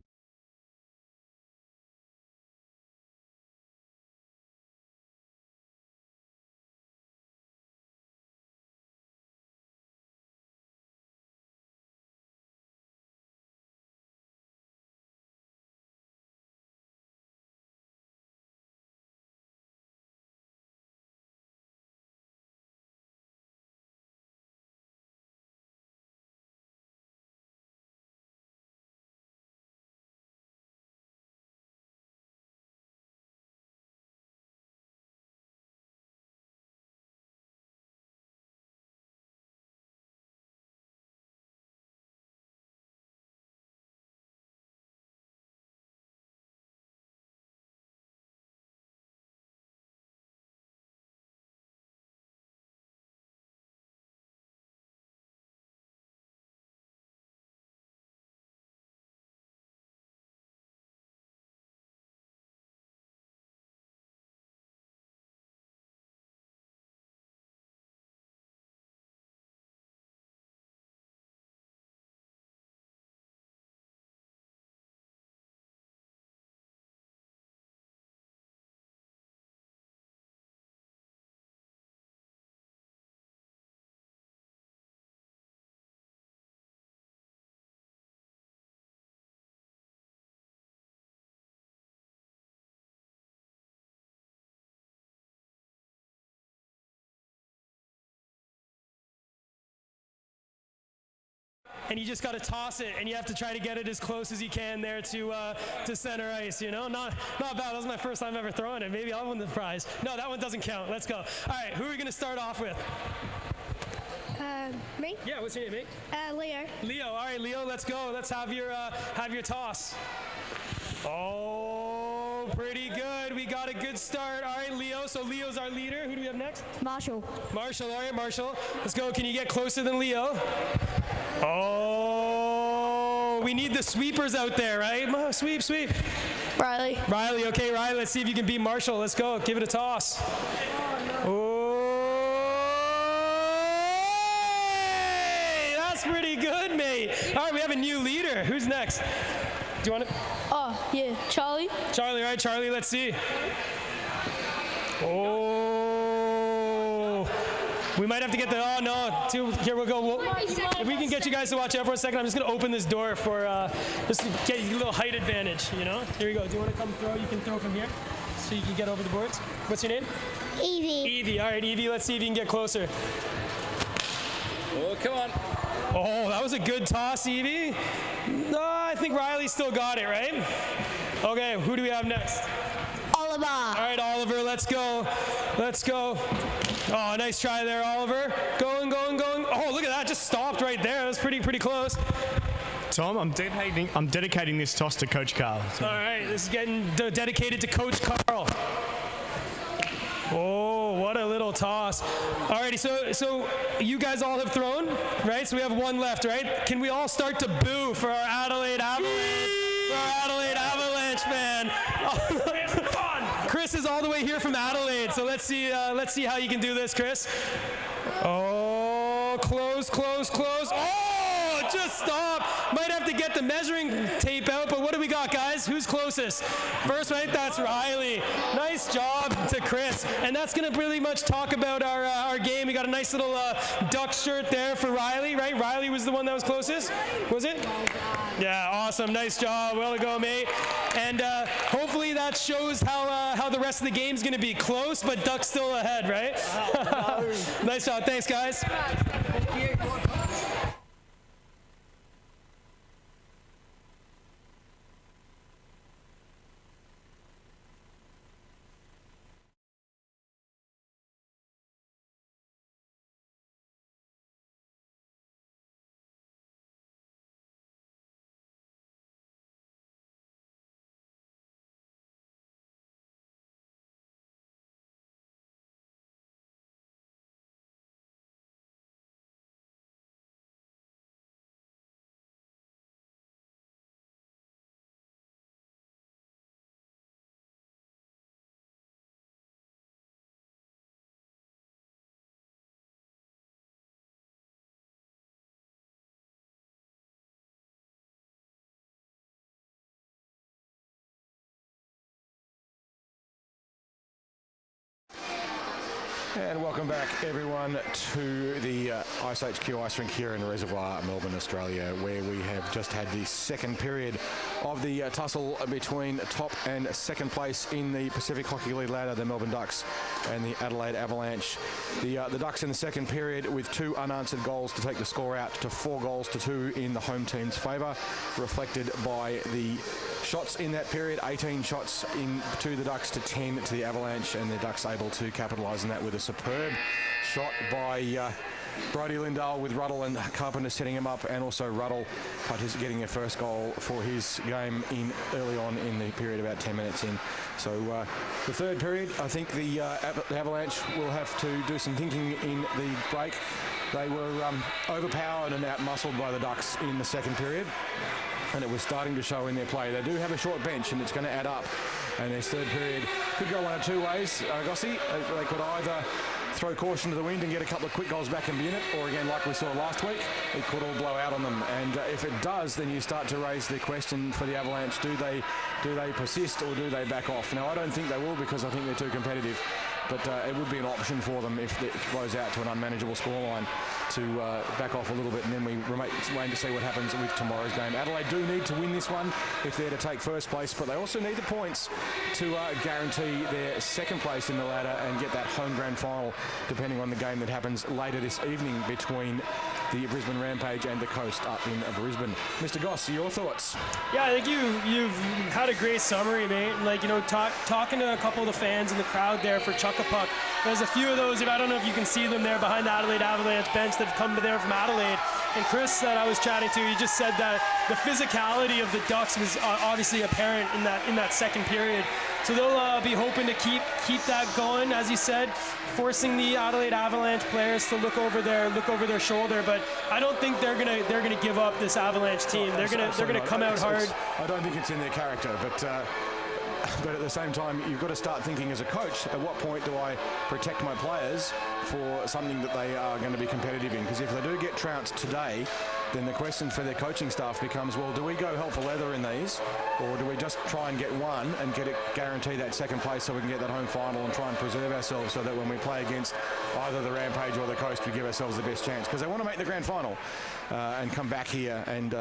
D: And you just got to toss it, and you have to try to get it as close as you can there to center ice, you know? Not bad. That was my first time ever throwing it. Maybe I'll win the prize. No, that one doesn't count. Let's go. All right, who are we going to start off with?
G: Me?
D: Yeah, what's your name, mate?
G: Leo.
D: Leo. All right, Leo, let's go. Let's have your toss. Oh, pretty good. We got a good start. All right, Leo. So Leo's our leader. Who do we have next?
G: Marshall.
D: Marshall. All right, Marshall. Let's go. Can you get closer than Leo? Oh, we need the sweepers out there, right? Sweep, sweep.
G: Riley.
D: Riley. Okay, Riley. Let's see if you can beat Marshall. Let's go. Give it a toss. Oh, hey, that's pretty good, mate. All right, we have a new leader. Who's next? you want it?
G: Oh, yeah, Charlie.
D: Charlie, all right, Charlie, let's see. Oh, we might have to get the, oh no, here we'll go. If we can get you guys to watch out for a second, I'm just gonna open this door for, just to get you a little height advantage, you know? Here we go, do you wanna come throw? You can throw from here, so you can get over the boards. What's your name?
G: Evie.
D: Evie, all right, Evie, let's see if you can get closer.
I: Oh, come on.
D: Oh, that was a good toss, Evie. No, I think Riley still got it, right? Okay, who do we have next?
G: Oliver.
D: All right, Oliver, let's go. Let's go. Oh, nice try there, Oliver. Going, going, going. Oh, look at that, just stopped right there. That was pretty close.
J: Tom, I'm dedicating this toss to Coach Carl.
D: All right, this is getting dedicated to Coach Carl. Oh, what a little toss. Alrighty, so you guys all have thrown, right? So we have one left, right? Can we all start to boo for our Adelaide Avalanche? For our Adelaide Avalanche, man. Chris is all the way here from Adelaide, so let's see how you can do this, Chris. Oh, close, close, close. Oh, just stop. Might have to get the measuring tape out, but what do we got, guys? Who's closest? First, right? That's Riley. Nice job to Chris. And that's going to pretty much talk about our game. We got a nice little Ducks shirt there for Riley, right? Riley was the one that was closest? Was it? Yeah, awesome. Nice job. Well to go, mate. And hopefully that shows how the rest of the game's going to be close, but Ducks still ahead, right? Nice job. Thanks, guys.
A: And welcome back, everyone, to the Ice HQ Ice Rink here in Reservoir, Melbourne, Australia, where we have just had the second period of the tussle between top and second place in the Pacific Hockey League ladder, the Melbourne Ducks and the Adelaide Avalanche. The Ducks in the second period with 2 unanswered goals to take the score out to 4-2 in the home team's favour, reflected by the shots in that period, 18 shots in to the Ducks to 10 to the Avalanche, and the Ducks able to capitalise on that with a superb shot by Brodie Lindahl, with Ruddle and Carpenter setting him up, and also Ruddle getting their first goal for his game in early on in the period, about 10 minutes in. So the third period, I think the Avalanche will have to do some thinking in the break. They were overpowered and outmuscled by the Ducks in the second period, and it was starting to show in their play. They do have a short bench, and it's going to add up. And this third period could go one of 2 ways, Gossie. They could either throw caution to the wind and get a couple of quick goals back and be in it, or again, like we saw last week, it could all blow out on them. And if it does, then you start to raise the question for the Avalanche: do they persist or do they back off? Now, I don't think they will, because I think they're too competitive. But it would be an option for them if it blows out to an unmanageable scoreline to back off a little bit, and then we wait to see what happens with tomorrow's game. Adelaide do need to win this one if they're to take first place, but they also need the points to guarantee their second place in the ladder and get that home grand final, depending on the game that happens later this evening between the Brisbane Rampage and the Coast up in Brisbane. Mr. Goss, your thoughts?
B: Yeah, I think you've had a great summary, mate. Like, you know, talking to a couple of the fans in the crowd there for Chuck a Puck. There's a few of those, I don't know if you can see them there behind the Adelaide Avalanche bench, that have come there from Adelaide. And Chris that I was chatting to, he just said that the physicality of the Ducks was obviously apparent in that second period. So they'll be hoping to keep that going, as you said, forcing the Adelaide Avalanche players to look over their shoulder. But I don't think they're gonna give up this Avalanche team. They're gonna come out hard.
A: I don't think it's in their character, but at the same time, you've got to start thinking as a coach, at what point do I protect my players for something that they are going to be competitive in? Because if they do get trounced today, then the question for their coaching staff becomes, well, do we go hell for leather in these, or do we just try and get one and guarantee that second place so we can get that home final and try and preserve ourselves so that when we play against either the Rampage or the Coast, we give ourselves the best chance, because they want to make the grand final and come back here and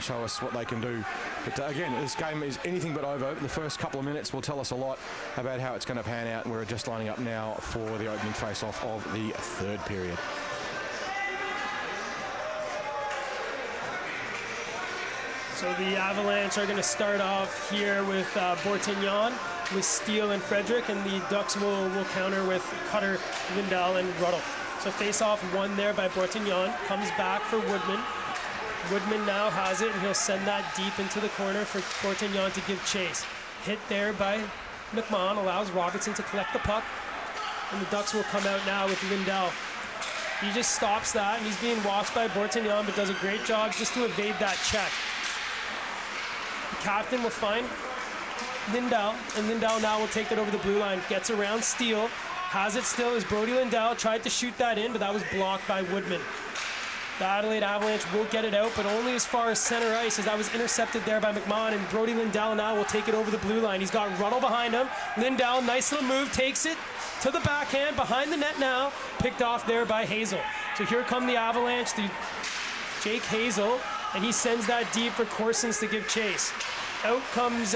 A: show us what they can do. But again, this game is anything but over. The first couple of minutes will tell us a lot about how it's going to pan out, and we're just lining up now for the opening face-off of the third period.
D: So the Avalanche are going to start off here with Bortignon, with Steele and Frederick, and the Ducks will counter with Cutter, Lindell, and Ruddle. So face-off won there by Bortignon, comes back for Woodman. Woodman now has it, and he'll send that deep into the corner for Bortignon to give chase. Hit there by McMahon, allows Robertson to collect the puck, and the Ducks will come out now with Lindell. He just stops that, and he's being watched by Bortignon, but does a great job just to evade that check. The captain will find Lindell, and Lindell now will take it over the blue line, gets around Steele, has it still as Brody Lindell tried to shoot that in, but that was blocked by Woodman. The Adelaide Avalanche will get it out, but only as far as center ice, as that was intercepted there by McMahon, and Brody Lindell now will take it over the blue line. He's got Ruddle behind him. Lindell, nice little move, takes it to the backhand, behind the net now, picked off there by Hazel. So here come the Avalanche, the Jake Hazel, and he sends that deep for Corsons to give chase. Out comes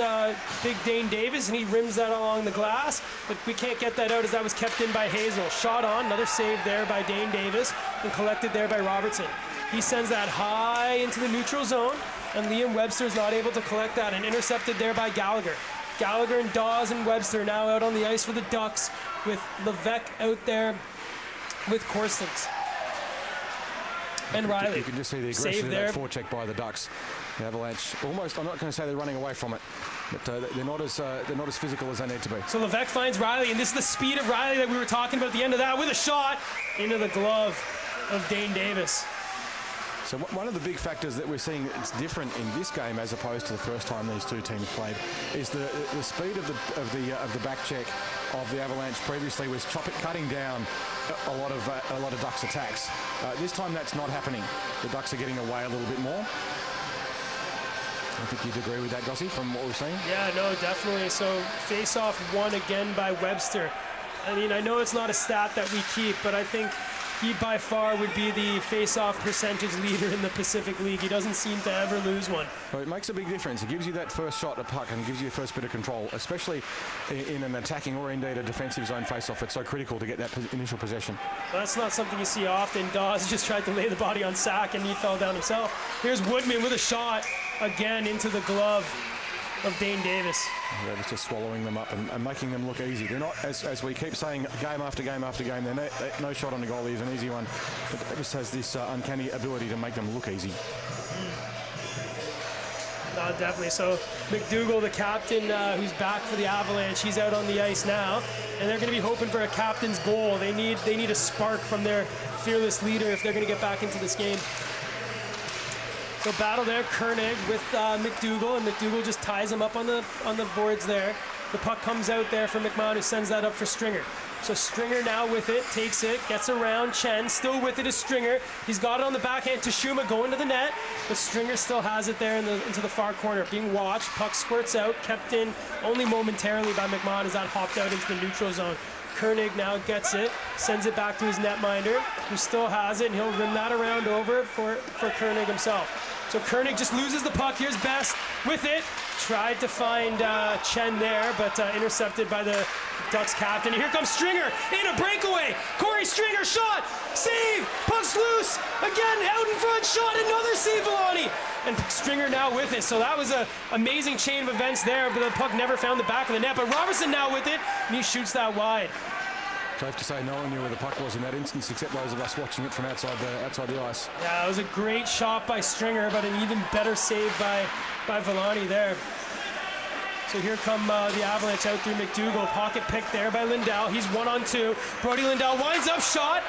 D: Big Dane Davis, and he rims that along the glass, but we can't get that out as that was kept in by Hazel. Shot on, another save there by Dane Davis, and collected there by Robertson. He sends that high into the neutral zone, and Liam Webster's not able to collect that, and intercepted there by Gallagher. Gallagher and Dawes and Webster now out on the ice for the Ducks, with Levesque out there with Corsons. And Riley.
A: You can just see the aggression of that forecheck by the Ducks. The Avalanche almost, I'm not going to say they're running away from it, but they're not as physical as they need to be.
D: So Levesque finds Riley, and this is the speed of Riley that we were talking about at the end of that, with a shot into the glove of Dane Davis.
A: So one of the big factors that we're seeing it's different in this game as opposed to the first time these two teams played is the speed of the back check of the Avalanche previously was cutting down a lot of Ducks attacks. This time that's not happening. The Ducks are getting away a little bit more. I think you'd agree with that, Gossie, from what we've seen?
D: Yeah, no, definitely. So face-off won again by Webster. I mean, I know it's not a stat that we keep, but I think he by far would be the face-off percentage leader in the Pacific League. He doesn't seem to ever lose one.
A: Well, it makes a big difference. It gives you that first shot at puck and gives you the first bit of control, especially in an attacking or indeed a defensive zone face-off. It's so critical to get that initial possession.
D: Well, that's not something you see often. Dawes just tried to lay the body on Sack, and he fell down himself. Here's Woodman with a shot again into the glove of Dane Davis.
A: They're just swallowing them up and making them look easy. They're not, as we keep saying, game after game after game, no shot on the goalie is an easy one. But it just has this uncanny ability to make them look easy.
D: No, definitely. So McDougall, the captain, who's back for the Avalanche, he's out on the ice now, and they're going to be hoping for a captain's goal. They need a spark from their fearless leader if they're going to get back into this game. So battle there, Koenig with McDougall, and McDougall just ties him up on the boards there. The puck comes out there for McMahon, who sends that up for Stringer. So Stringer now with it, takes it, gets around Chen, still with it is Stringer. He's got it on the backhand, Tashuma going to the net, but Stringer still has it there into the far corner. Being watched, puck squirts out, kept in only momentarily by McMahon as that hopped out into the neutral zone. Koenig now gets it, sends it back to his netminder, who still has it, and he'll rim that around over for Koenig himself. So Koenig just loses the puck. Here's Best with it. Tried to find Chen there, but intercepted by the Ducks captain. And here comes Stringer in a breakaway. Corey Stringer shot, save, puck's loose. Again, out in front, shot, another save, Villani. And Stringer now with it. So that was an amazing chain of events there, but the puck never found the back of the net. But Robertson now with it, and he shoots that wide.
A: So I have to say no one knew where the puck was in that instance except those of us watching it from outside the ice.
D: Yeah, it was a great shot by Stringer, but an even better save by Villani there. So here come the Avalanche out through McDougall. Pocket pick there by Lindell. He's 1-on-2. Brody Lindell winds up, shot.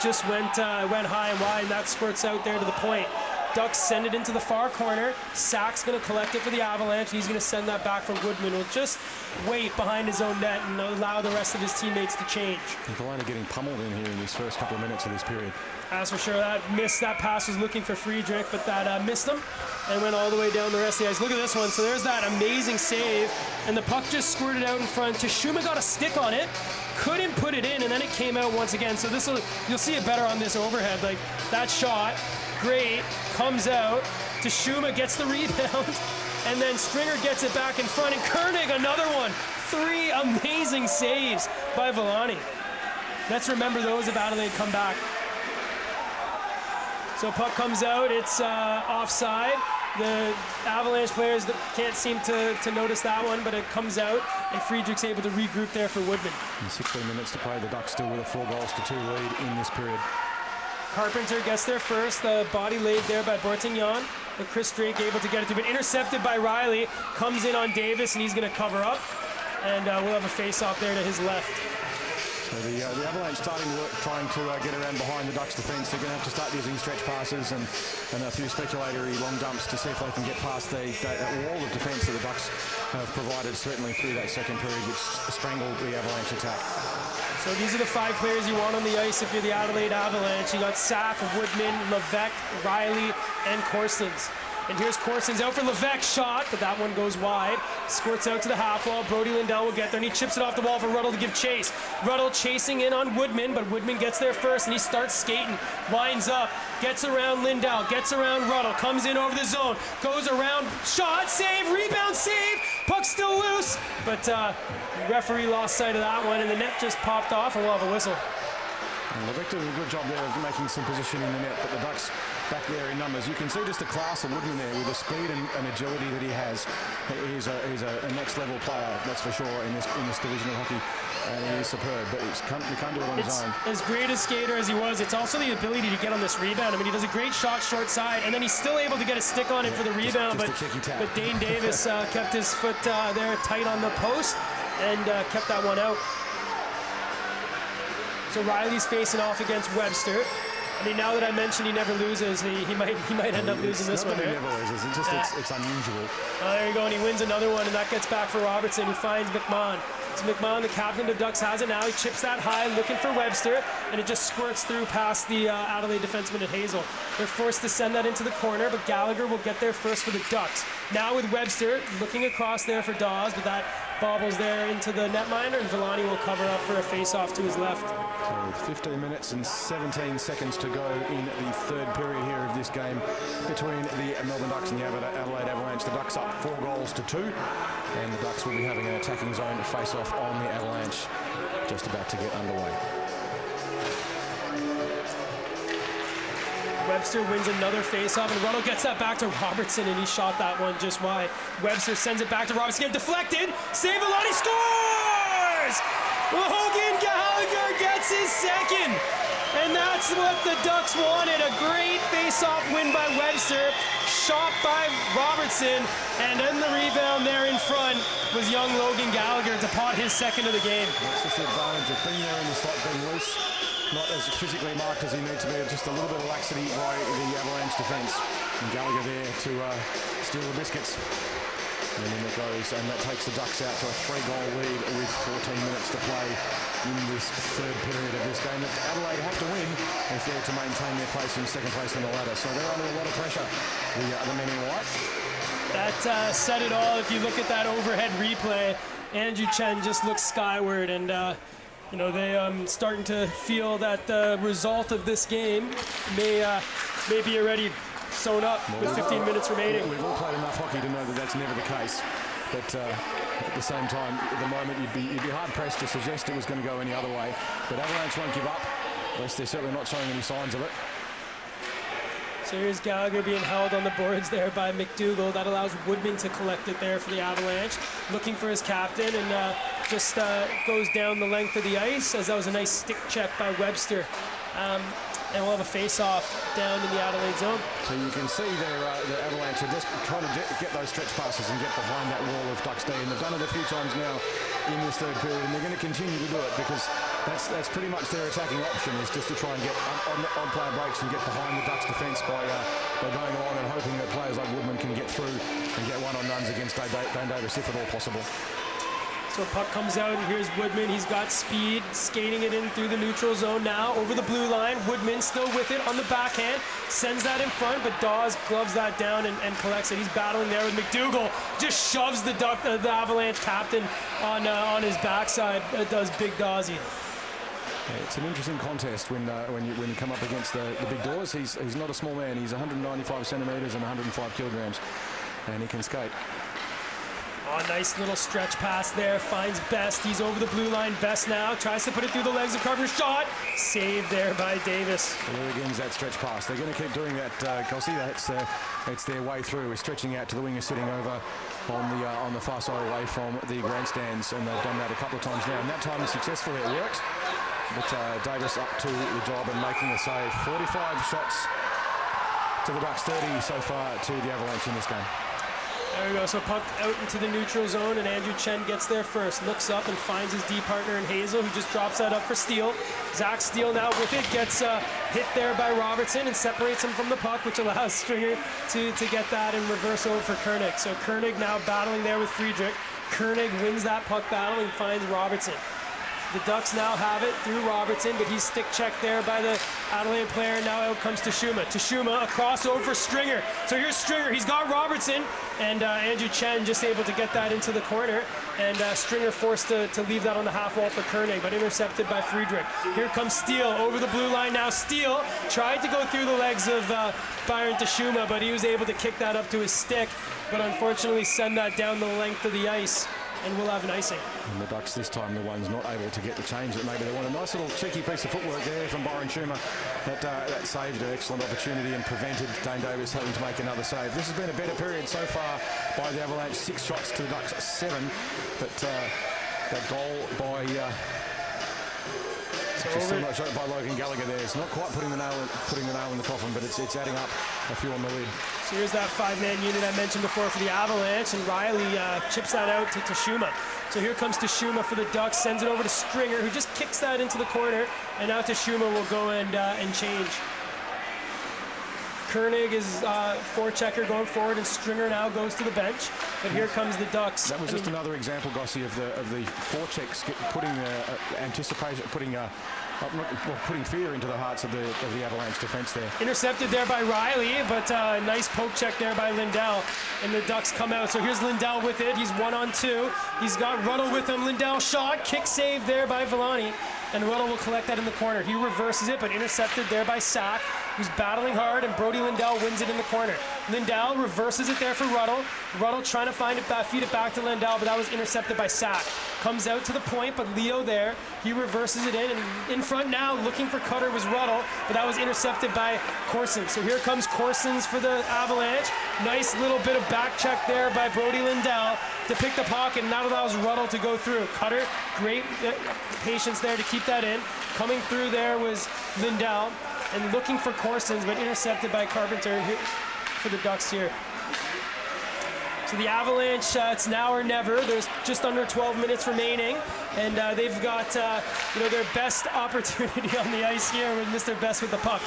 D: Just went high and wide, and that squirts out there to the point. Ducks send it into the far corner. Sack's going to collect it for the Avalanche. He's going to send that back for Woodman. He'll just wait behind his own net and allow the rest of his teammates to change.
A: And Valona getting pummeled in here in these first couple of minutes of this period.
D: That's for sure. That pass was looking for Friedrich, but that missed him and went all the way down the rest of the ice. Look at this one. So there's that amazing save, and the puck just squirted out in front. Tashuma got a stick on it, couldn't put it in, and then it came out once again. So you'll see it better on this overhead. Like that shot, great, comes out. Tashuma gets the rebound, and then Stringer gets it back in front, and Koenig another one. 3 amazing saves by Villani. Let's remember those if Adelaide come back. So puck comes out, it's offside. The Avalanche players can't seem to notice that one, but it comes out, and Friedrich's able to regroup there for Woodman.
A: In 16 minutes to play, the Ducks still with a 4-2 lead in this period.
D: Carpenter gets there first, the body laid there by Bortignon, but Chris Drake able to get it to, but intercepted by Riley, comes in on Davis, and he's going to cover up, and we'll have a face-off there to his left.
A: So the Avalanche starting to work, trying to get around behind the Ducks defence. They're going to have to start using stretch passes and a few speculatory long dumps to see if they can get past that wall of defence that the Ducks have provided, certainly through that second period, which strangled the Avalanche attack.
D: So these are the 5 players you want on the ice if you're the Adelaide Avalanche. You got Sack, Woodman, Levesque, Riley, and Corstens. And here's Corstens out for Levesque's shot, but that one goes wide. Squirts out to the half wall. Brody Lindell will get there, and he chips it off the wall for Ruddle to give chase. Ruddle chasing in on Woodman, but Woodman gets there first, and he starts skating. Lines up, gets around Lindell, gets around Ruddle, comes in over the zone, goes around, shot, save, rebound, save. Puck's still loose, but the referee lost sight of that one, and the net just popped off, and we'll have a whistle.
A: And Levesque did a good job there of making some position in the net, but the Ducks back there in numbers. You can see just the class of Woodman there with the speed and agility that he has. He's a next level player, that's for sure, in this division of hockey. And he is superb, but he can't do it on his own.
D: As great a skater as he was, it's also the ability to get on this rebound. I mean, he does a great shot short side, and then he's still able to get a stick on it for the rebound. But Dane Davis kept his foot there tight on the post and kept that one out. So Riley's facing off against Webster. I mean, now that I mentioned he never loses, he might end up losing this one.
A: He never loses. It's unusual.
D: There you go, and he wins another one, and that gets back for Robertson, who finds McMahon. So McMahon, the captain of the Ducks, has it now. He chips that high, looking for Webster, and it just squirts through past the Adelaide defenseman at Hazel. They're forced to send that into the corner, but Gallagher will get there first for the Ducks. Now with Webster looking across there for Dawes, but that bobbles there into the netminder, and Villani will cover up for a face-off to his left.
A: So 15 minutes and 17 seconds to go in the third period here of this game between the Melbourne Ducks and the Adelaide Avalanche. The Ducks up 4-2, and the Ducks will be having an attacking zone to face off on the Avalanche, just about to get underway.
D: Webster wins another face-off, and Ruddle gets that back to Robertson, and he shot that one just wide. Webster sends it back to Robertson, again deflected. Save Villani scores! Logan Gallagher gets his second, and that's what the Ducks wanted. A great face-off win by Webster, shot by Robertson, and then the rebound there in front was young Logan Gallagher to pot his second of the game.
A: That's just the advantage of being there in the slot, being loose. Not as physically marked as he needs to be, just a little bit of laxity by the Avalanche defence. And Gallagher there to steal the biscuits. And then it goes, and that takes the Ducks out to a 3-goal lead with 14 minutes to play in this third period of this game. Adelaide have to win if they're to maintain their place in second place on the ladder. So they're under a lot of pressure, the men in white.
D: That said it all. If you look at that overhead replay, Andrew Chen just looks skyward, and you know, they starting to feel that the result of this game may be already sewn up with 15 minutes remaining.
A: We've all played enough hockey to know that that's never the case. But at the same time, at the moment, you'd be hard-pressed to suggest it was going to go any other way. But Avalanche won't give up, unless they're certainly not showing any signs of it.
D: So here's Gallagher being held on the boards there by McDougall. That allows Woodman to collect it there for the Avalanche. Looking for his captain, and just goes down the length of the ice, as that was a nice stick check by Webster. And we'll have a face-off down in the Adelaide zone.
A: So you can see the Avalanche are just trying to get those stretch passes and get behind that wall of Ducks D. And they've done it a few times now in this third period, and they're going to continue to do it because That's pretty much their attacking option, is just to try and get on player breaks and get behind the Ducks defence by going on and hoping that players like Woodman can get through and get one-on-ones against Dane Davis if at all possible.
D: So a puck comes out, and here's Woodman. He's got speed, skating it in through the neutral zone now, over the blue line. Woodman still with it on the backhand, sends that in front, but Dawes gloves that down and collects it. He's battling there with McDougall, just shoves the Avalanche captain on his backside. It does Big Dawsy.
A: Yeah, it's an interesting contest when you come up against the big doors. He's not a small man. He's 195 centimetres and 105 kilograms, and he can skate.
D: Oh, nice little stretch pass there. Finds Best. He's over the blue line. Best now tries to put it through the legs of Carpenter. Shot. Saved there by Davis.
A: There again is that stretch pass. They're going to keep doing that, Gossie. It's their way through. We're stretching out to the winger sitting over on the far side away from the grandstands, and they've done that a couple of times now. And that time successfully it worked. But Davis up to the job and making a save. 45 shots to the Ducks, 30 so far to the Avalanche in this game.
D: There we go. So puck out into the neutral zone, and Andrew Chen gets there first. Looks up and finds his D partner in Hazel, who just drops that up for Steele. Zach Steele now with it, gets hit there by Robertson and separates him from the puck, which allows Stringer to get that in reverse over for Koenig. So Koenig now battling there with Friedrich. Koenig wins that puck battle and finds Robertson. The Ducks now have it through Robertson, but he's stick checked there by the Adelaide player. Now out comes Tashuma. Tashuma, a crossover for Stringer. So here's Stringer. He's got Robertson, and Andrew Chen just able to get that into the corner. And Stringer forced to leave that on the half wall for Koenig, but intercepted by Friedrich. Here comes Steele over the blue line now. Steele tried to go through the legs of Byron Tashuma, but he was able to kick that up to his stick, but unfortunately send that down the length of the ice. And we'll have an icing.
A: And the Ducks this time, the one's not able to get the change that maybe they want. A nice little cheeky piece of footwork there from Byron Schumer that saved an excellent opportunity and prevented Dane Davis having to make another save. This has been a better period so far by the Avalanche. 6 shots to the Ducks, 7. But that goal by by Logan Gallagher there. It's not quite putting the nail in the coffin, but it's adding up a few on the lid.
D: So here's that 5-man unit I mentioned before for the Avalanche, and Riley chips that out to Tashuma. So here comes Tashuma for the Ducks, sends it over to Stringer, who just kicks that into the corner, and now Tashuma will go and change. Koenig is forechecker going forward, and Stringer now goes to the bench. But here comes the Ducks.
A: That was just another example, Gossie, of the forechecks putting anticipation, putting fear into the hearts of the Avalanche defense there.
D: Intercepted there by Riley, but nice poke check there by Lindell, and the Ducks come out. So here's Lindell with it. He's 1-on-2. He's got Ruddle with him. Lindell shot, kick save there by Villani, and Ruddle will collect that in the corner. He reverses it, but intercepted there by Sack, who's battling hard, and Brody Lindell wins it in the corner. Lindell reverses it there for Ruddle. Ruddle trying to feed it back to Lindell, but that was intercepted by Sack. Comes out to the point, but Leo there, he reverses it and in front now, looking for Cutter was Ruddle, but that was intercepted by Corsons. So here comes Corsons for the Avalanche. Nice little bit of back check there by Brody Lindell to pick the puck, and that allows Ruddle to go through. Cutter, great patience there to keep that in. Coming through there was Lindell, and looking for Corsons, but intercepted by Carpenter for the Ducks here. So the Avalanche, it's now or never. There's just under 12 minutes remaining, and they've got their best opportunity on the ice here with Mr. Best with the puck.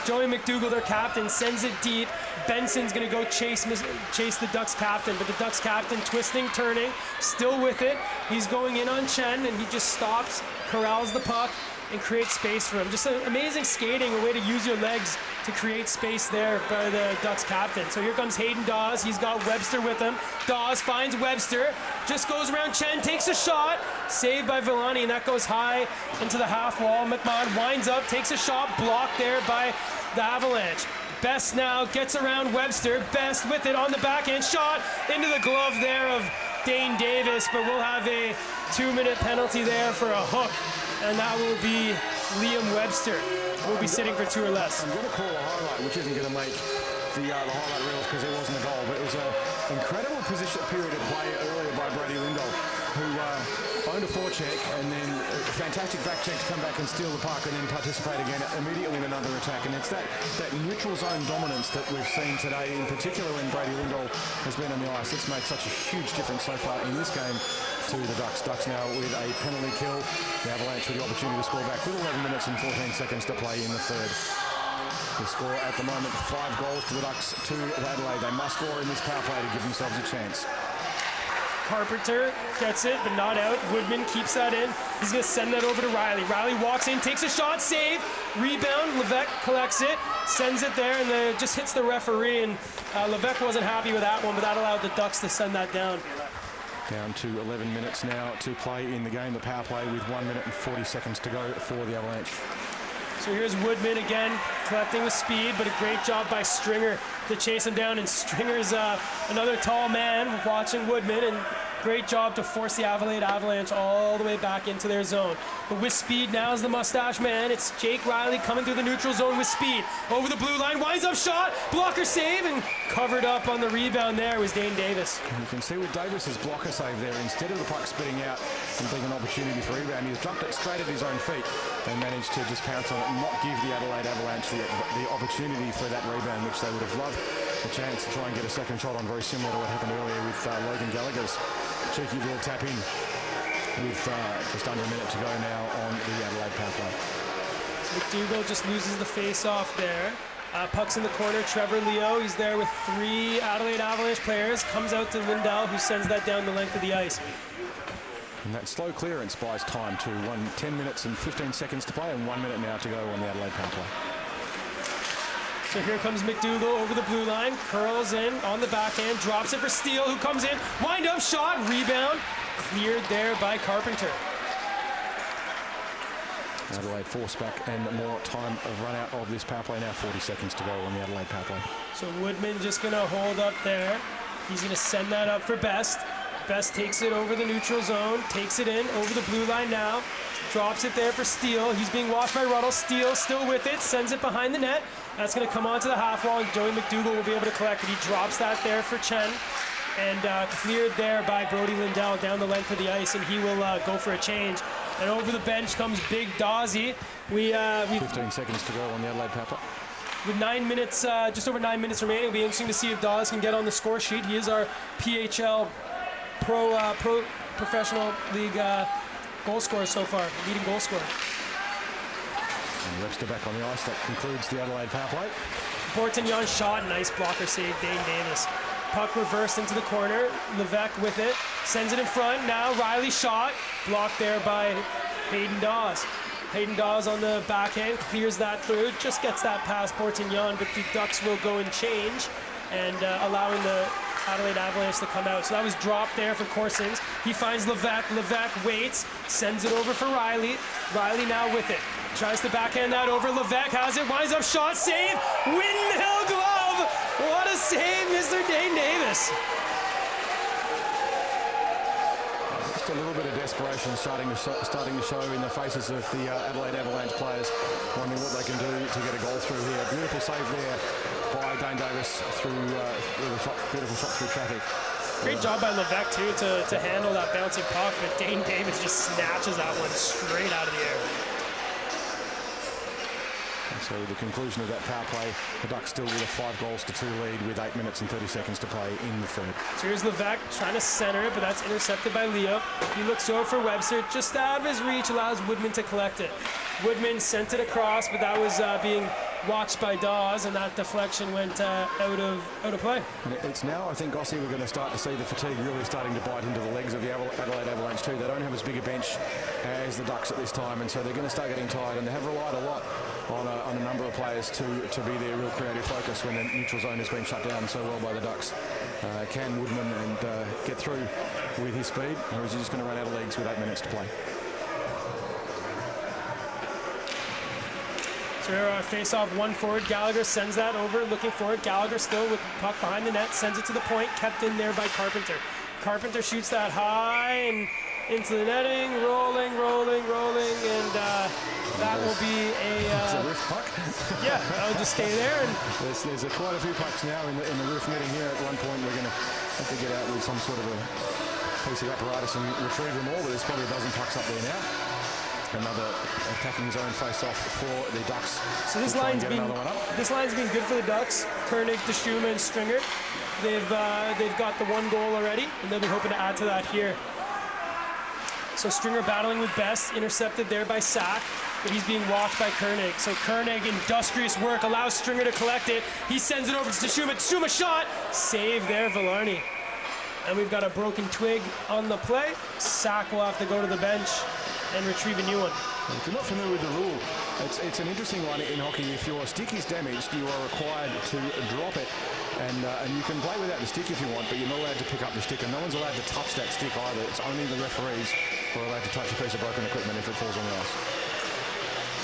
D: Joey McDougall, their captain, sends it deep. Benson's going to go chase the Ducks captain, but the Ducks captain twisting, turning, still with it. He's going in on Chen, and he just stops, corrals the puck, and create space for him. Just an amazing skating, a way to use your legs to create space there by the Ducks captain. So here comes Hayden Dawes. He's got Webster with him. Dawes finds Webster, just goes around Chen, takes a shot, saved by Villani, and that goes high into the half wall. McMahon winds up, takes a shot, blocked there by the Avalanche. Best now gets around Webster. Best with it on the backhand, shot into the glove there of Dane Davis, but we'll have a 2-minute penalty there for a hook, and that will be Liam Webster. We'll be sitting for 2 or less.
A: I'm going to call a highlight, which isn't going to make the highlight reels because it wasn't a goal, but it was an incredible period of play earlier by Brody Lindell. who owned a forecheck and then a fantastic back check to come back and steal the puck and then participate again immediately in another attack. And it's that neutral zone dominance that we've seen today, in particular when Brady Lindahl has been on the ice. It's made such a huge difference so far in this game to the Ducks. Ducks now with a penalty kill. The Avalanche with the opportunity to score back with 11 minutes and 14 seconds to play in the third. The score at the moment, 5 goals to the Ducks, 2 at Adelaide. They must score in this power play to give themselves a chance.
B: Carpenter gets it, but not out. Woodman keeps that in. He's going to send that over to Riley. Riley walks in, takes a shot, save, rebound. Levesque collects it, sends it there, and then just hits the referee. And Levesque wasn't happy with that one, but that allowed the Ducks to send that down.
A: Down to 11 minutes now to play in the game. The power play with 1 minute and 40 seconds to go for the Avalanche.
B: So here's Woodman again, collecting with speed, but a great job by Stringer to chase him down. And Stringer's another tall man watching Woodman, and great job to force the Adelaide Avalanche all the way back into their zone. But with speed now is the mustache man. It's Jake Riley coming through the neutral zone with speed. Over the blue line, winds up shot, blocker save, and covered up on the rebound there was Dane Davis.
A: And you can see with Davis's blocker save there, instead of the puck spitting out and being an opportunity for rebound, he's dropped it straight at his own feet. They managed to just pounce on it and not give the Adelaide Avalanche the opportunity for that rebound, which they would have loved a chance to try and get a second shot on, very similar to what happened earlier with Logan Gallagher's cheeky little tap in with just under a minute to go now on the Adelaide power play.
B: So McDougall just loses the face-off there. Puck's in the corner. Trevor Leo, he's there with 3 Adelaide Avalanche players. Comes out to Lindahl, who sends that down the length of the ice.
A: And that slow clearance buys time to 10 minutes and 15 seconds to play and 1 minute now to go on the Adelaide power play.
B: So here comes McDougall over the blue line, curls in on the backhand, drops it for Steele, who comes in, wind up shot, rebound, cleared there by Carpenter.
A: Adelaide force back and more time run out of this power play now, 40 seconds to go on the Adelaide power play.
B: So Woodman just going to hold up there. He's going to send that up for Best. Best takes it over the neutral zone, takes it in over the blue line now, drops it there for Steele. He's being watched by Ruddle. Steele still with it, sends it behind the net. That's going to come onto the half wall, and Joey McDougall will be able to collect it. He drops that there for Chen, and cleared there by Brody Lindahl down the length of the ice, and he will go for a change. And over the bench comes Big Dawsey.
A: 15 seconds to go on the Adelaide power play.
B: With 9 minutes, just over 9 minutes remaining, it'll be interesting to see if Dawes can get on the score sheet. He is our PHL Pro Professional League goal scorer so far, leading goal scorer.
A: And Webster back on the ice. That concludes the Adelaide power play.
B: Bortignon shot, nice blocker save, Dane Davis. Puck reversed into the corner, Levesque with it, sends it in front, now Riley shot, blocked there by Hayden Dawes. Hayden Dawes on the backhand, clears that through, just gets that past Bortignon, but the Ducks will go and change, and allowing the Adelaide Avalanche to come out. So that was dropped there for Corsings. He finds Levesque. Levesque waits, sends it over for Riley. Riley now with it. Tries to backhand that over. Levesque has it, winds up shot, save, windmill glove. What a save, Mr. Dane Davis.
A: Just a little bit of desperation starting to show in the faces of the Adelaide Avalanche players, wondering what they can do to get a goal through here. Beautiful save there by Dane Davis through beautiful shot through traffic.
B: Great job by Levesque too to handle that bouncing puck, but Dane Davis just snatches that one straight out of the air.
A: And so the conclusion of that power play, the Ducks still with a 5-2 lead with 8 minutes and 30 seconds to play in the third.
B: So here's Levesque trying to center it, but that's intercepted by Leo. He looks over for Webster, just out of his reach, allows Woodman to collect it. Woodman sent it across, but that was being watched by Dawes, and that deflection went out of play.
A: And it's now, I think, Gossie, we're going to start to see the fatigue really starting to bite into the legs of the Adelaide Avalanche too. They don't have as big a bench as the Ducks at this time, and so they're going to start getting tired, and they have relied a lot on a number of players to be their real creative focus when the neutral zone has been shut down so well by the Ducks. Can Woodman and get through with his speed, or is he just going to run out of legs with 8 minutes to play?
B: So face off one forward, Gallagher sends that over, looking forward. Gallagher still with the puck behind the net, sends it to the point, kept in there by Carpenter. Carpenter shoots that high and into the netting, rolling, and that will be
A: It's a roof puck.
B: Yeah, that'll just stay there. And
A: there's quite a few pucks now in the roof netting here. At one point, we're going to have to get out with some sort of a piece of apparatus and retrieve them all, but there's probably a dozen pucks up there now. Another attacking zone face-off for the Ducks.
D: So this line's been good for the Ducks. Koenig, DeShuma, and Stringer. They've got the one goal already, and they'll be hoping to add to that here. So Stringer battling with Best, intercepted there by Sack, but he's being walked by Koenig. So Koenig, industrious work, allows Stringer to collect it. He sends it over to DeShuma. DeShuma shot, save there, Villarney. And we've got a broken twig on the play. Sack will have to go to the bench and retrieve a new one.
A: If you're not familiar with the rule, it's an interesting one in hockey. If your stick is damaged, you are required to drop it. And you can play without the stick if you want, but you're not allowed to pick up the stick, and no one's allowed to touch that stick either. It's only the referees who are allowed to touch a piece of broken equipment if it falls on the ice.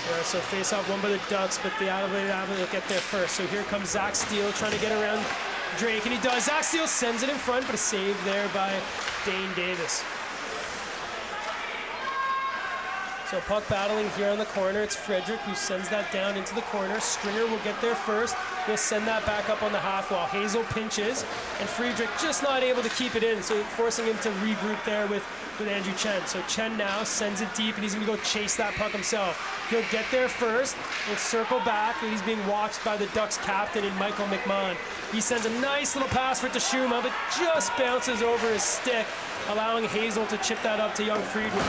D: Yeah, so face-off won by the Ducks, but the Adelaide Avalanche will get there first. So here comes Zach Steele trying to get around Drake, and he does. Zach Steele sends it in front, but a save there by Dane Davis. So puck battling here on the corner. It's Frederick who sends that down into the corner. Stringer will get there first. He'll send that back up on the half wall. Hazel pinches, and Friedrich just not able to keep it in, so forcing him to regroup there with Andrew Chen. So Chen now sends it deep, and he's going to go chase that puck himself. He'll get there first and circle back, and he's being watched by the Ducks captain in Michael McMahon. He sends a nice little pass for Tashuma, but just bounces over his stick, allowing Hazel to chip that up to young Friedrich.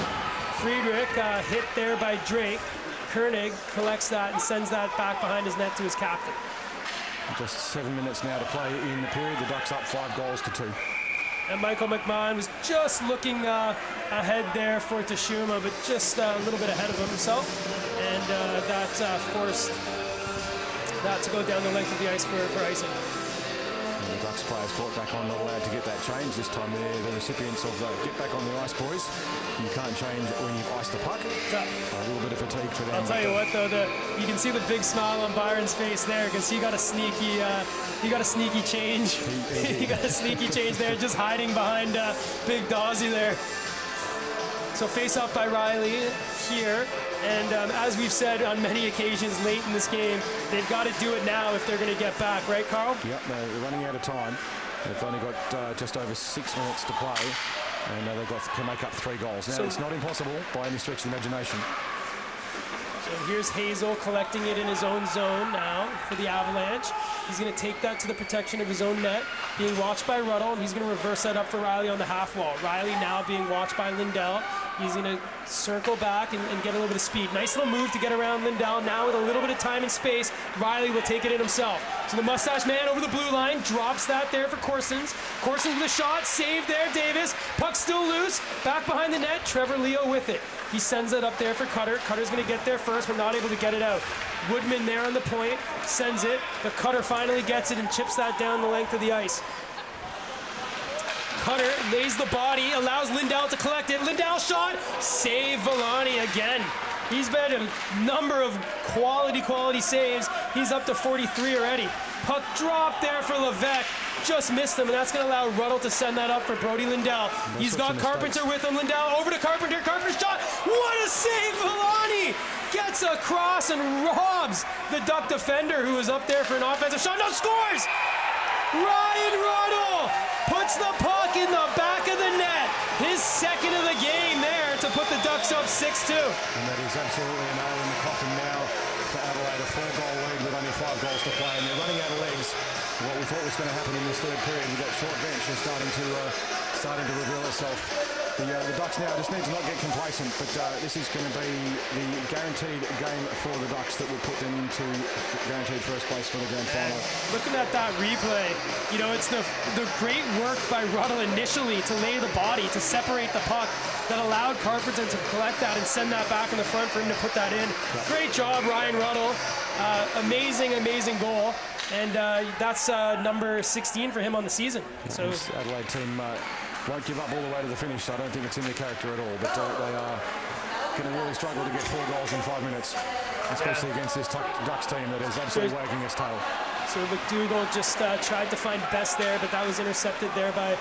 D: Friedrich hit there by Drake. Koenig collects that and sends that back behind his net to his captain.
A: Just 7 minutes now to play in the period. The Ducks up 5-2.
D: And Michael McMahon was just looking ahead there for Tashuma, but just a little bit ahead of himself. And that forced that to go down the length of the ice for icing.
A: And the Ducks players brought back on, not allowed to get that change. This time they're the recipients of get back on the ice, boys. You can't change when you ice the puck. So a little bit of fatigue for them.
D: I'll tell you what, though, you can see the big smile on Byron's face there, because he got a sneaky change. He got a sneaky change there, just hiding behind Big Dawsey there. So face off by Riley here, and as we've said on many occasions late in this game, they've got to do it now if they're going to get back, right, Carl?
A: Yep, they're running out of time. They've only got just over 6 minutes to play, and they've can make up 3 goals. Now, it's not impossible by any stretch of the imagination.
D: So here's Hazel collecting it in his own zone now for the Avalanche. He's going to take that to the protection of his own net, being watched by Ruddle, and he's going to reverse that up for Riley on the half wall. Riley now being watched by Lindell. He's going to circle back and get a little bit of speed. Nice little move to get around Lindell. Now with a little bit of time and space, Riley will take it in himself. So the mustache man over the blue line drops that there for Corsons. Corsons with a shot, save there, Davis. Puck still loose, back behind the net, Trevor Leo with it. He sends it up there for Cutter. Cutter's going to get there first, but not able to get it out. Woodman there on the point, sends it, but Cutter finally gets it and chips that down the length of the ice. Cutter lays the body, allows Lindell to collect it. Lindell shot, save Villani again. He's made a number of quality saves. He's up to 43 already. Puck drop there for Levesque. Just missed him, and that's going to allow Ruddle to send that up for Brody Lindell. He's got Carpenter with him. Lindell over to Carpenter. Carpenter shot. What a save, Villani! Gets across and robs the Duck defender who was up there for an offensive shot. No, scores! Ryan Ruddle puts the puck in the back of the net. His second of the game there to put the Ducks up 6-2.
A: And that is absolutely a nail in the coffin now for Adelaide. A 4-goal lead with only 5 goals to play, and they're running out of legs. What we thought was going to happen in this third period, with that short bench is starting to reveal itself. The Ducks now just need to not get complacent, but this is going to be the guaranteed game for the Ducks that will put them into guaranteed first place for the grand final.
D: Looking at that replay, you know, it's the great work by Ruddle initially to lay the body, to separate the puck, that allowed Carpenter to collect that and send that back in the front for him to put that in. Great job, Ryan Ruddle. Amazing goal. And that's number 16 for him on the season. So
A: this Adelaide team won't give up all the way to the finish, so I don't think it's in their character at all. But they are going to really struggle to get 4 goals in 5 minutes, especially against this Ducks team that is absolutely wagging its tail.
D: So McDougall just tried to find Best there, but that was intercepted there by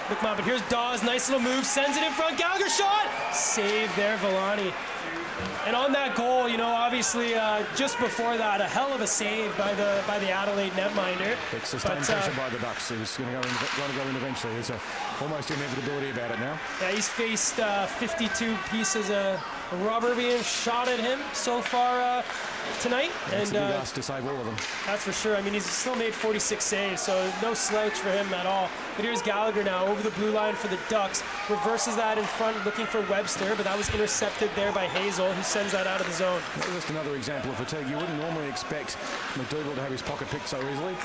D: McMahon. But here's Dawes, nice little move, sends it in front, Gallagher shot! Save there, Villani. And on that goal, you know, obviously just before that, a hell of a save by the Adelaide netminder.
A: It's sustained pressure by the Ducks. He's going to go in eventually. There's almost inevitability about it now.
D: Yeah, he's faced 52 pieces of rubber being shot at him so far tonight.
A: It's a big ask to save all of them.
D: That's for sure. I mean, he's still made 46 saves, so no slouch for him at all. But here's Gallagher now over the blue line for the Ducks. Reverses that in front, looking for Webster, but that was intercepted there by Hazel, who sends that out of the zone.
A: Just another example of fatigue. You wouldn't normally expect McDougall to have his pocket picked so easily.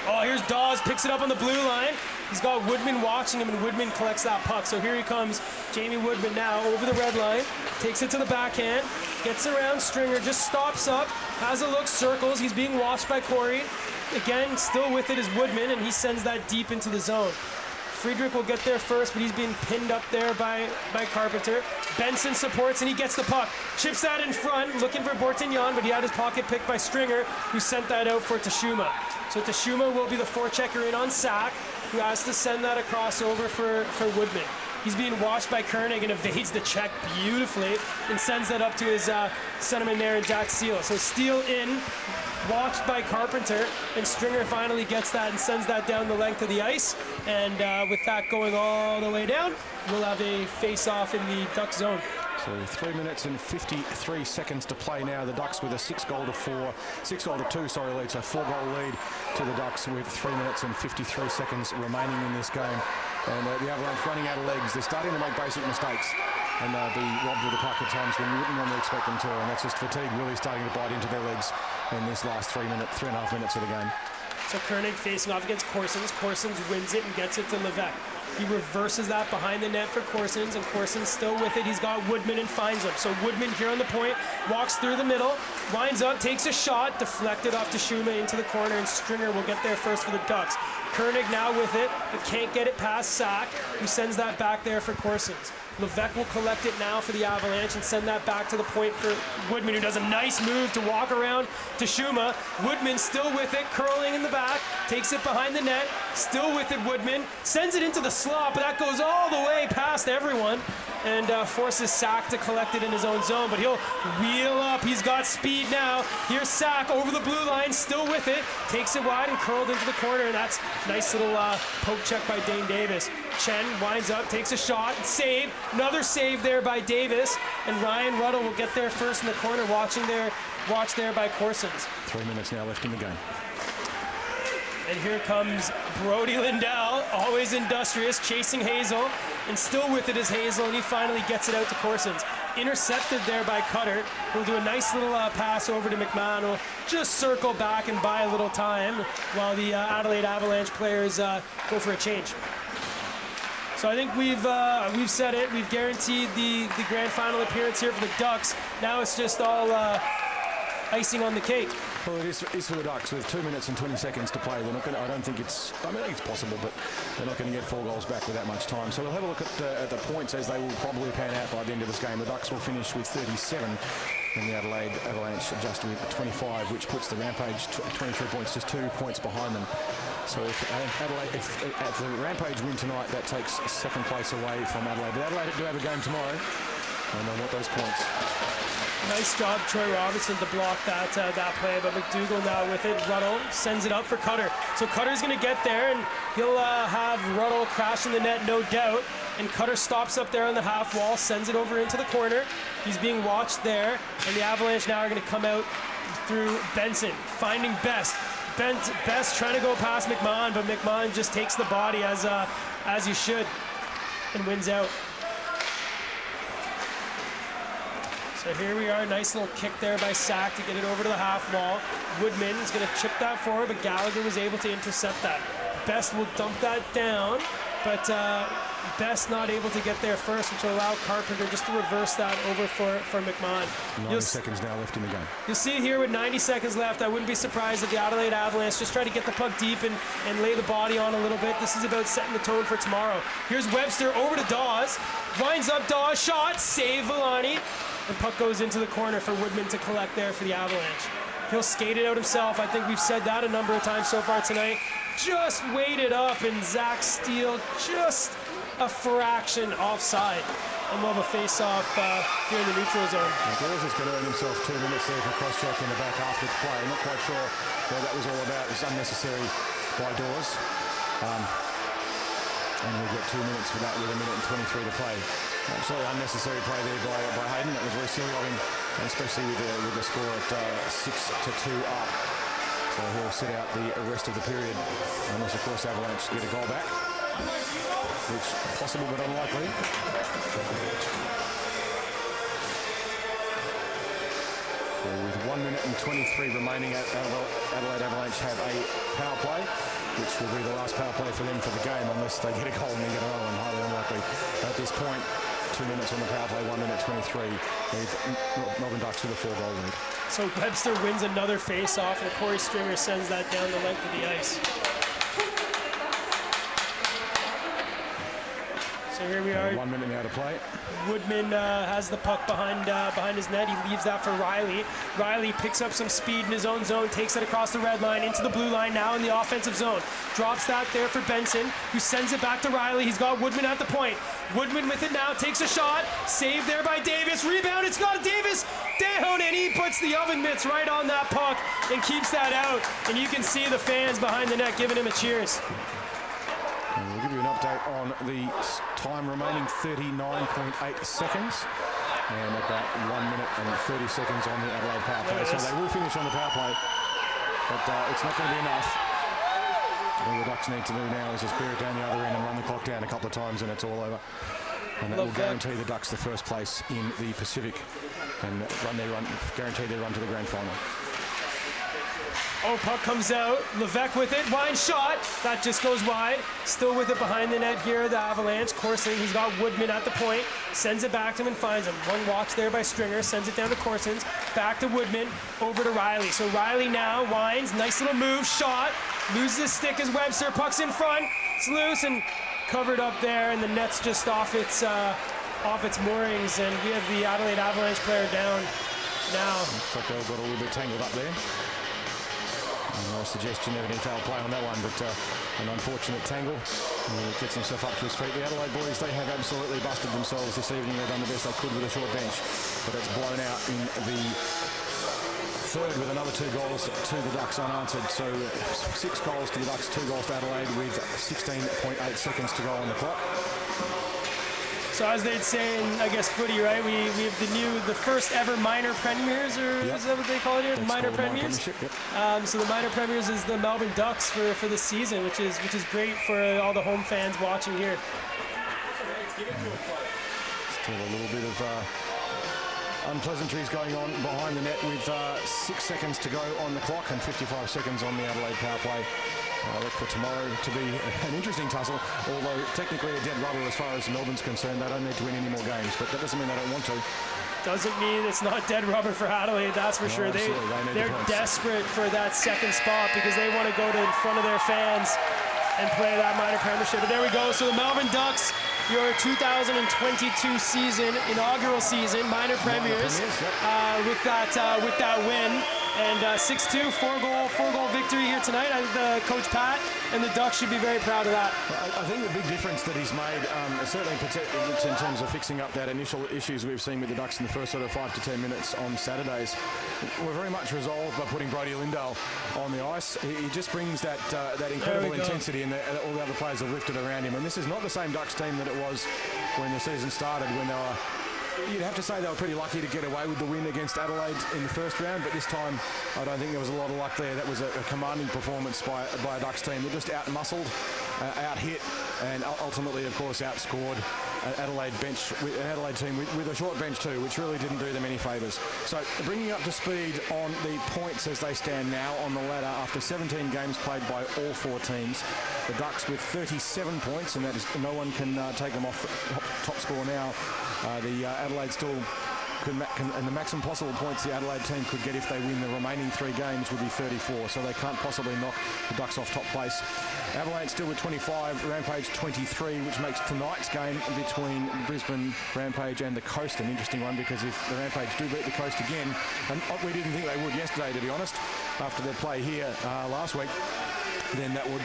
D: Oh, here's Dawes, picks it up on the blue line. He's got Woodman watching him, and Woodman collects that puck. So here he comes, Jamie Woodman now over the red line, takes it to the backhand, gets around Stringer, just stops up, has a look, circles. He's being watched by Corey. Again, still with it is Woodman, and he sends that deep into the zone. Friedrich will get there first, but he's being pinned up there by Carpenter. Benson supports, and he gets the puck. Chips that in front, looking for Bortignon, but he had his pocket picked by Stringer, who sent that out for Tashuma. So Tashuma will be the forechecker in on Sack, who has to send that across over for Woodman. He's being watched by Koenig and evades the check beautifully and sends that up to his centerman there, Jack Steele. So Steele in, watched by Carpenter, and Stringer finally gets that and sends that down the length of the ice. And with that going all the way down, we'll have a face-off in the Duck zone.
A: So 3 minutes and 53 seconds to play now. The Ducks with a 6-2 lead, so 4-goal lead to the Ducks with 3 minutes and 53 seconds remaining in this game. And the Avalanche running out of legs. They're starting to make basic mistakes and be robbed of the puck at times when you wouldn't normally expect them to. And that's just fatigue really starting to bite into their legs in this last 3.5 minutes of the game.
D: So Koenig facing off against Corsons. Corsons wins it and gets it to Levesque. He reverses that behind the net for Corsons, and Corsons still with it. He's got Woodman and finds him. So Woodman here on the point, walks through the middle, winds up, takes a shot, deflected off to Shuma into the corner, and Stringer will get there first for the Ducks. Koenig now with it, but can't get it past Sack, who sends that back there for Corsons. Levesque will collect it now for the Avalanche and send that back to the point for Woodman, who does a nice move to walk around to Shuma. Woodman still with it, curling in the back, takes it behind the net, still with it Woodman, sends it into the slot, but that goes all the way past everyone and forces Sack to collect it in his own zone, but he'll wheel up. He's got speed now. Here's Sack over the blue line, still with it, takes it wide and curled into the corner, and that's a nice little poke check by Dane Davis. Chen winds up, takes a shot, save, another save there by Davis, and Ryan Ruddle will get there first in the corner, watched there by Corsons.
A: 3 minutes now left in the game.
D: And here comes Brody Lindell, always industrious, chasing Hazel, and still with it is Hazel, and he finally gets it out to Corsons. Intercepted there by Cutter, who'll do a nice little pass over to McMahon, who'll just circle back and buy a little time while the Adelaide Avalanche players go for a change. So I think we've said it. We've guaranteed the grand final appearance here for the Ducks. Now it's just all icing on the cake.
A: Well, it is for the Ducks with 2 minutes and 20 seconds to play. They're not going to, I think it's possible, but they're not going to get 4 goals back with that much time. So we'll have a look at the points as they will probably pan out by the end of this game. The Ducks will finish with 37, and the Adelaide Avalanche just with 25, which puts the Rampage 23 points, just 2 points behind them. So if the Rampage win tonight, that takes second place away from Adelaide. But Adelaide do have a game tomorrow, and they want those points.
D: Nice job, Troy Robertson, to block that play, but McDougall now with it. Ruddle sends it up for Cutter. So Cutter's going to get there, and he'll have Ruddle crash in the net, no doubt. And Cutter stops up there on the half wall, sends it over into the corner. He's being watched there, and the Avalanche now are going to come out through Benson, finding Best. Best trying to go past McMahon, but McMahon just takes the body as he should and wins out. So here we are, nice little kick there by Sack to get it over to the half wall. Woodman is going to chip that forward, but Gallagher was able to intercept that. Best will dump that down, but Best not able to get there first, which will allow Carpenter just to reverse that over for McMahon.
A: 90 seconds now left in the game.
D: You'll see it here with 90 seconds left. I wouldn't be surprised if the Adelaide Avalanche just try to get the puck deep and lay the body on a little bit. This is about setting the tone for tomorrow. Here's Webster over to Dawes. Winds up Dawes, shot, save Villani. And puck goes into the corner for Woodman to collect there for the Avalanche. He'll skate it out himself. I think we've said that a number of times so far tonight. Just weighted up, and Zach Steele just a fraction offside. and we'll have a face-off here in the neutral zone.
A: Dawes is going to earn himself 2 minutes there for cross-check in the back after the play. Not quite sure what that was all about. It was unnecessary by Dawes. And we get 2 minutes for that with 1 minute and 23 to play. Absolutely unnecessary play there by Hayden. That was very silly of him, especially with the score at 6-2 up. So he'll sit out the rest of the period, unless of course Avalanche get a goal back, which is possible but unlikely. So with 1 minute and 23 remaining, Adelaide Avalanche have a power play, which will be the last power play for them for the game, unless they get a goal and they get another one. Highly unlikely at this point. 2 minutes on the power play, 1 minute 23. With Melbourne Ducks with a 4-goal lead.
D: So Webster wins another face-off, and Corey Stringer sends that down the length of the ice. So here we are.
A: 1 minute now to play.
D: Woodman has the puck behind his net. He leaves that for Riley. Riley picks up some speed in his own zone, takes it across the red line into the blue line, now in the offensive zone. Drops that there for Benson, who sends it back to Riley. He's got Woodman at the point. Woodman with it now, takes a shot. Saved there by Davis. Rebound, it's got Davis down, and he puts the oven mitts right on that puck and keeps that out. And you can see the fans behind the net giving him a cheers.
A: And we'll give you an update on the time remaining, 39.8 seconds. And about 1 minute and 30 seconds on the Adelaide power play. So they will finish on the power play, but it's not going to be enough. All the Ducks need to do now is just clear it down the other end and run the clock down a couple of times, and it's all over. And that will guarantee the Ducks the first place in the Pacific and guarantee their run to the grand final.
D: Oh, puck comes out. Levesque with it. Wide shot. That just goes wide. Still with it behind the net here, the Avalanche. Corsing, he's got Woodman at the point. Sends it back to him and finds him. One watch there by Stringer. Sends it down to Corsons. Back to Woodman. Over to Riley. So Riley now winds. Nice little move. Shot. Loses his stick as Webster. Puck's in front. It's loose and covered up there. And the net's just off its moorings. And we have the Adelaide Avalanche player down now.
A: Looks like they got a little bit tangled up there. No suggestion of any foul play on that one, but an unfortunate tangle. He gets himself up to his feet. The Adelaide boys, they have absolutely busted themselves this evening. They've done the best they could with a short bench, but it's blown out in the third with another 2 goals to the Ducks unanswered. So 6 goals to the Ducks, 2 goals to Adelaide with 16.8 seconds to go on the clock.
D: So as they'd say in, I guess, footy, right? We have the first ever minor premiers, or is that what they call it here? Minor premiers.
A: Yep.
D: So the minor premiers is the Melbourne Ducks for the season, which is great for all the home fans watching here.
A: Still a little bit of unpleasantries going on behind the net with 6 seconds to go on the clock and 55 seconds on the Adelaide power play. Look for tomorrow to be an interesting tussle, although technically a dead rubber as far as Melbourne's concerned. They don't need to win any more games, but that doesn't mean they don't want to.
D: Doesn't mean it's not dead rubber for Adelaide, that's for sure. They're desperate for that second spot because they want to go in front of their fans and play that minor premiership. But there we go. So the Melbourne Ducks, your 2022 season, inaugural season, minor premiers, with that win. And 6-2, 4-goal victory here tonight. I think Coach Pat and the Ducks should be very proud of that.
A: I think the big difference that he's made, certainly in terms of fixing up that initial issues we've seen with the Ducks in the first sort of 5 to 10 minutes on Saturdays, were very much resolved by putting Brody Lindale on the ice. He just brings that incredible intensity, and all the other players have lifted around him. And this is not the same Ducks team that it was when the season started, when they were... You'd have to say they were pretty lucky to get away with the win against Adelaide in the first round, but this time I don't think there was a lot of luck there. That was a commanding performance by a Ducks team that just out-muscled, out-hit, and ultimately, of course, outscored an Adelaide team with a short bench too, which really didn't do them any favours. So bringing up to speed on the points as they stand now on the ladder after 17 games played by all 4 teams. The Ducks with 37 points, and that is no one can take them off the top score now. The Adelaide still and the maximum possible points the Adelaide team could get if they win the remaining 3 games would be 34, so they can't possibly knock the Ducks off top place. Avalanche still with 25, Rampage 23, which makes tonight's game between Brisbane, Rampage and the Coast an interesting one, because if the Rampage do beat the Coast again, and we didn't think they would yesterday, to be honest, after their play here last week, then that would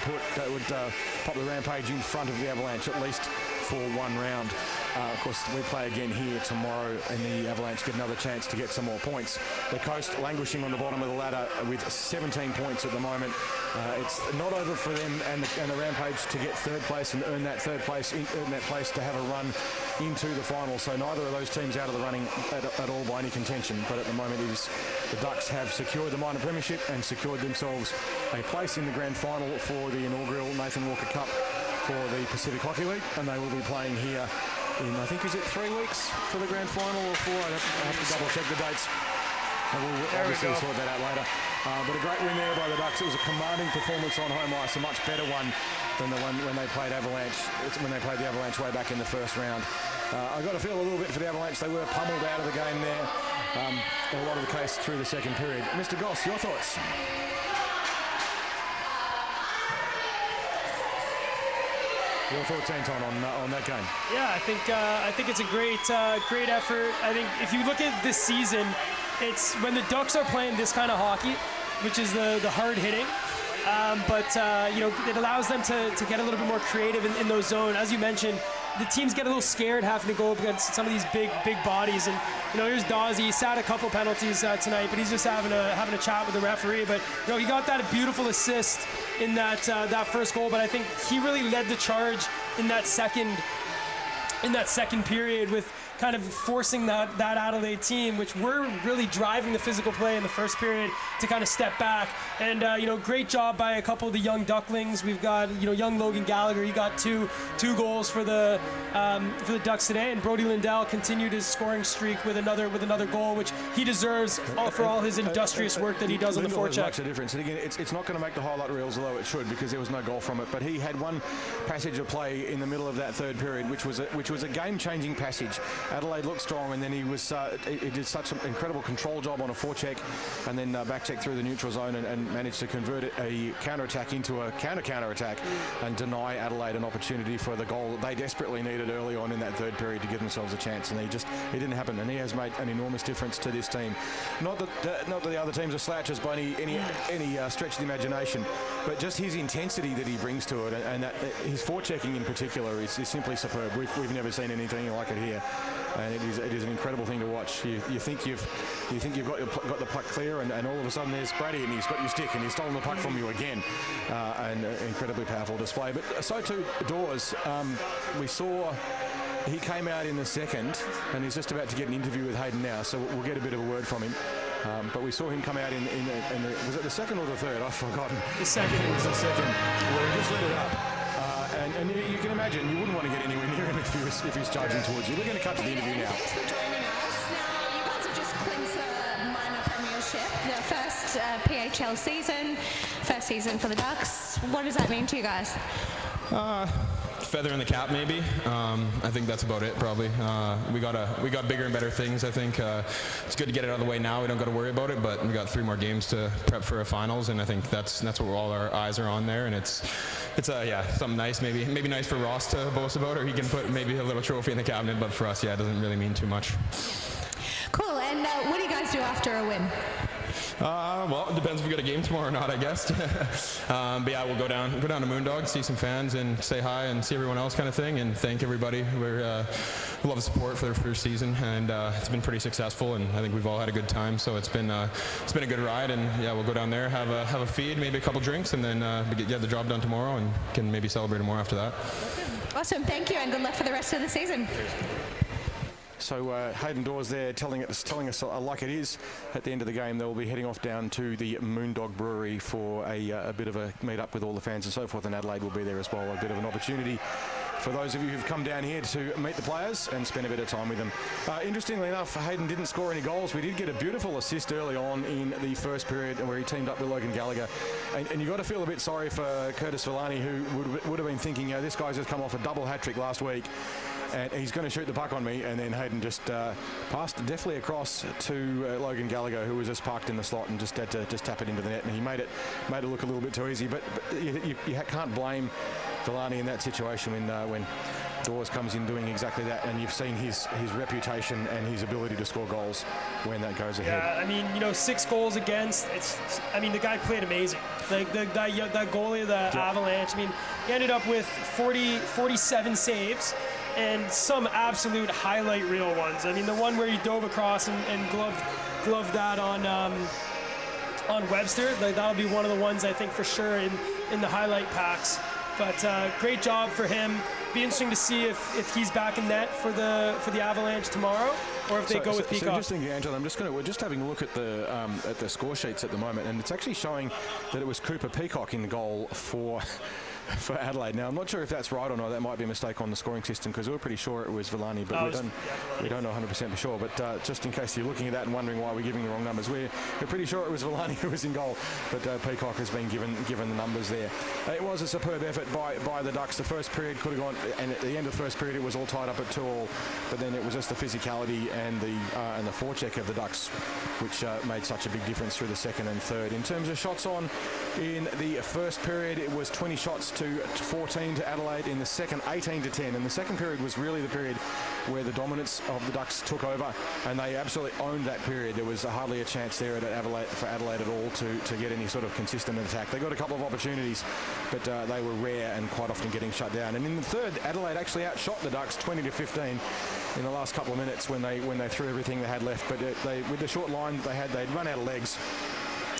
A: pop the Rampage in front of the Avalanche, at least for 1 round. Of course, we play again here tomorrow, and the Avalanche get another chance to get some more points. The Coast languishing on the bottom of the ladder with 17 points at the moment. It's not over for them and the Rampage to get third place and earn that place to have a run into the final. So neither of those teams out of the running at all by any contention. But at the moment, it is the Ducks have secured the minor premiership and secured themselves a place in the grand final for the inaugural Nathan Walker Cup for the Pacific Hockey League, and they will be playing here in, I think, is it 3 weeks for the grand final or 4? I have to double check the dates. And we'll obviously sort that out later. But a great win there by the Ducks. It was a commanding performance on home ice, a much better one than the one when they played Avalanche. When they played the Avalanche way back in the first round. I got to feel a little bit for the Avalanche. They were pummeled out of the game there. A lot of the case through the second period. Mr. Goss, your thoughts? Your thoughts, Anton, on that game?
B: Yeah, I think it's a great effort. I think if you look at this season, it's when the Ducks are playing this kind of hockey, which is the hard hitting. But it allows them to get a little bit more creative in those zones. As you mentioned, the teams get a little scared having to go up against some of these big bodies. And here's Dawsey. He sat a couple penalties tonight, but he's just having a chat with the referee. But he got that beautiful assist in that first goal. But I think he really led the charge in that second period with kind of forcing that Adelaide team, which were really driving the physical play in the first period, to kind of step back. And great job by a couple of the young Ducklings. We've got young Logan Gallagher. He got two goals for the Ducks today, and Brody Lindell continued his scoring streak with another goal, which he deserves for all his industrious work that he does on the forecheck.
A: Makes a difference. And again, it's not going to make the highlight reels, although it should, because there was no goal from it. But he had one passage of play in the middle of that third period, which was a game-changing passage. Adelaide looked strong, and then he did such an incredible control job on a forecheck, and then back check through the neutral zone and managed to convert a counter-attack into a counter-attack and deny Adelaide an opportunity for the goal that they desperately needed early on in that third period to give themselves a chance, and it didn't happen. And he has made an enormous difference to this team. Not that the other teams are slouches by any stretch of the imagination, but just his intensity that he brings to it, and that his forechecking in particular is simply superb. We've never seen anything like it here, and it is an incredible thing to watch. You think you've got the puck clear, and all of a sudden there's Brady, and he's got your stick, and he's stolen the puck from you again. And incredibly powerful display. But so too Dawes. We saw he came out in the second, and he's just about to get an interview with Hayden now, so we'll get a bit of a word from him. But we saw him come out in the was it the second or the third? I've forgotten.
B: The second.
A: It was the second. Well, he just let it up. And you can imagine you wouldn't want to get anywhere near him if he's charging towards you. We're going to cut to the interview now.
C: Thanks for joining us. Now, you guys have just clinched the minor premiership, the first PHL season, first season for the Ducks. What does that mean to you guys?
K: Feather in the cap, maybe. I think that's about it, probably. We got bigger and better things. I think it's good to get it out of the way now. We don't got to worry about it, but we got 3 more games to prep for a finals, and I think that's what all our eyes are on there. And it's something nice. Maybe nice for Ross to boast about, or he can put maybe a little trophy in the cabinet. But for us, it doesn't really mean too much.
C: Cool. And what do you guys do after a win?
K: Well, it depends if we got a game tomorrow or not, I guess. But yeah, we'll go down to Moondog, see some fans, and say hi and see everyone else, kind of thing, and thank everybody. We love the support for their first season, and it's been pretty successful, and I think we've all had a good time. So it's been a good ride, and yeah, we'll go down there, have a feed, maybe a couple drinks, and then get the job done tomorrow, and can maybe celebrate more after that.
C: Awesome. Thank you, and good luck for the rest of the season.
A: So Hayden Dawes there telling us like it is. At the end of the game, they will be heading off down to the Moondog Brewery for a bit of a meet-up with all the fans and so forth, and Adelaide will be there as well. A bit of an opportunity for those of you who've come down here to meet the players and spend a bit of time with them. Interestingly enough, Hayden didn't score any goals. We did get a beautiful assist early on in the first period where he teamed up with Logan Gallagher. And you've got to feel a bit sorry for Curtis Villani, who would have been thinking, this guy's just come off a double hat-trick last week, and he's going to shoot the puck on me. And then Hayden just passed deftly across to Logan Gallagher, who was just parked in the slot, and just had to tap it into the net. And he made it look a little bit too easy. But you can't blame Villani in that situation when Dawes comes in doing exactly that, and you've seen his reputation and his ability to score goals when that goes ahead.
B: Yeah, I mean, 6 goals against. The guy played amazing. Like that goalie of the Avalanche. I mean, he ended up with 47 saves. and some absolute highlight reel ones. I mean, the one where he dove across and gloved that on Webster, like, that'll be one of the ones I think for sure in the highlight packs. But great job for him. Be interesting to see if he's back in net for the Avalanche tomorrow, or if they go with Peacock.
A: So just thinking, Angela, we're just having a look at the score sheets at the moment, and it's actually showing that it was Cooper Peacock in the goal for Adelaide. Now, I'm not sure if that's right or not. That might be a mistake on the scoring system, because we were pretty sure it was Villani, but we don't know 100% for sure. But just in case you're looking at that and wondering why we're giving the wrong numbers, we're pretty sure it was Villani who was in goal, but Peacock has been given the numbers there. It was a superb effort by the Ducks. The first period could have gone, and at the end of the first period it was all tied up at 2-2, but then it was just the physicality and the forecheck of the Ducks which made such a big difference through the second and third. In terms of shots on, in the first period it was 20 shots to 14 to Adelaide. In the second, 18 to 10. And the second period was really the period where the dominance of the Ducks took over, and they absolutely owned that period. There was hardly a chance there for Adelaide at all to get any sort of consistent attack. They got a couple of opportunities, but they were rare and quite often getting shut down. And in the third, Adelaide actually outshot the Ducks 20 to 15 in the last couple of minutes when they threw everything they had left. But with the short line they had, they'd run out of legs,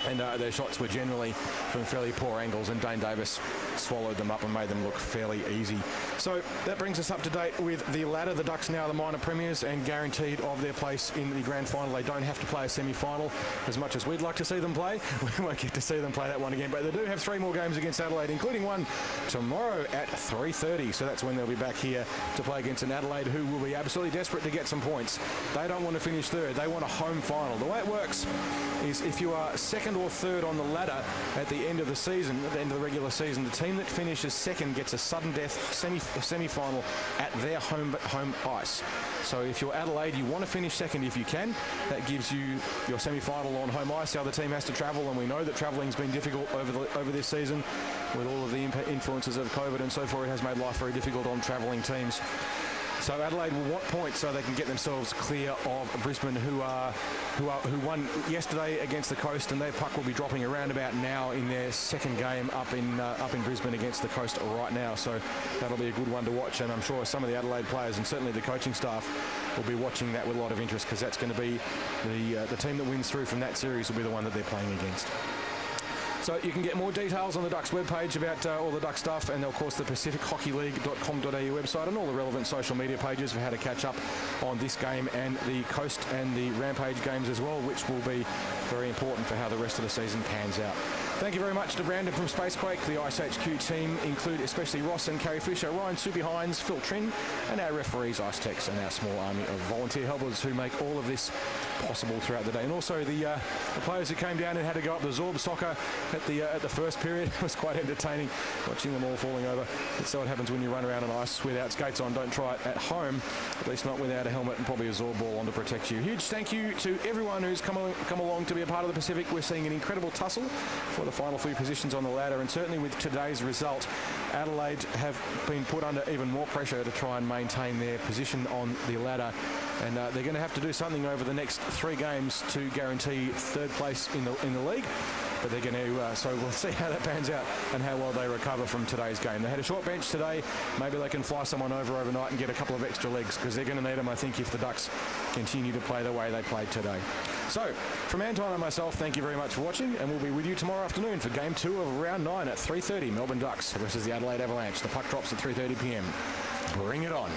A: and their shots were generally from fairly poor angles, and Dane Davis swallowed them up and made them look fairly easy. So that brings us up to date with the ladder. The Ducks now the minor premiers and guaranteed of their place in the grand final. They don't have to play a semi-final as much as we'd like to see them play. We won't get to see them play that one again, but they do have 3 more games against Adelaide, including one tomorrow at 3:30. So that's when they'll be back here to play against an Adelaide who will be absolutely desperate to get some points. They don't want to finish third. They want a home final. The way it works is if you are second or third on the ladder at the end of the season, at the end of the regular season, the team that finishes second gets a sudden death semi-final at their home ice. So if you're Adelaide, you want to finish second if you can. That gives you your semi-final on home ice. The other team has to travel, and we know that travelling's been difficult over this season with all of the influences of COVID and so forth. It has made life very difficult on travelling teams. So Adelaide will want points so they can get themselves clear of Brisbane, who won yesterday against the Coast, and their puck will be dropping around about now in their second game up in Brisbane against the Coast right now. So that'll be a good one to watch, and I'm sure some of the Adelaide players and certainly the coaching staff will be watching that with a lot of interest, because that's going to be the team that wins through from that series will be the one that they're playing against. So you can get more details on the Ducks webpage about all the Duck stuff, and of course the PacificHockeyLeague.com.au website, and all the relevant social media pages for how to catch up on this game and the Coast and the Rampage games as well, which will be very important for how the rest of the season pans out. Thank you very much to Brandon from Spacequake. The Ice HQ team include especially Ross and Carrie Fisher, Ryan Subi-Hines, Phil Trin, and our referees, Ice Techs, and our small army of volunteer helpers who make all of this possible throughout the day. And also the players who came down and had to go up the Zorb soccer at the first period. It was quite entertaining watching them all falling over. That's what happens when you run around on ice without skates on. Don't try it at home, at least not without a helmet and probably a Zorb ball on to protect you. Huge thank you to everyone who's come along to be a part of the Pacific. We're seeing an incredible tussle for the final few positions on the ladder, and certainly with today's result, Adelaide have been put under even more pressure to try and maintain their position on the ladder, and they're going to have to do something over the next 3 games to guarantee third place in the league. But they're going to, so we'll see how that pans out and how well they recover from today's game. They had a short bench today. Maybe they can fly someone over overnight and get a couple of extra legs, because they're going to need them, I think, if the Ducks continue to play the way they played today. So, from Anton and myself, thank you very much for watching, and we'll be with you tomorrow afternoon for Game 2 of Round 9 at 3:30, Melbourne Ducks versus the Adelaide Avalanche. The puck drops at 3:30 p.m. Bring it on.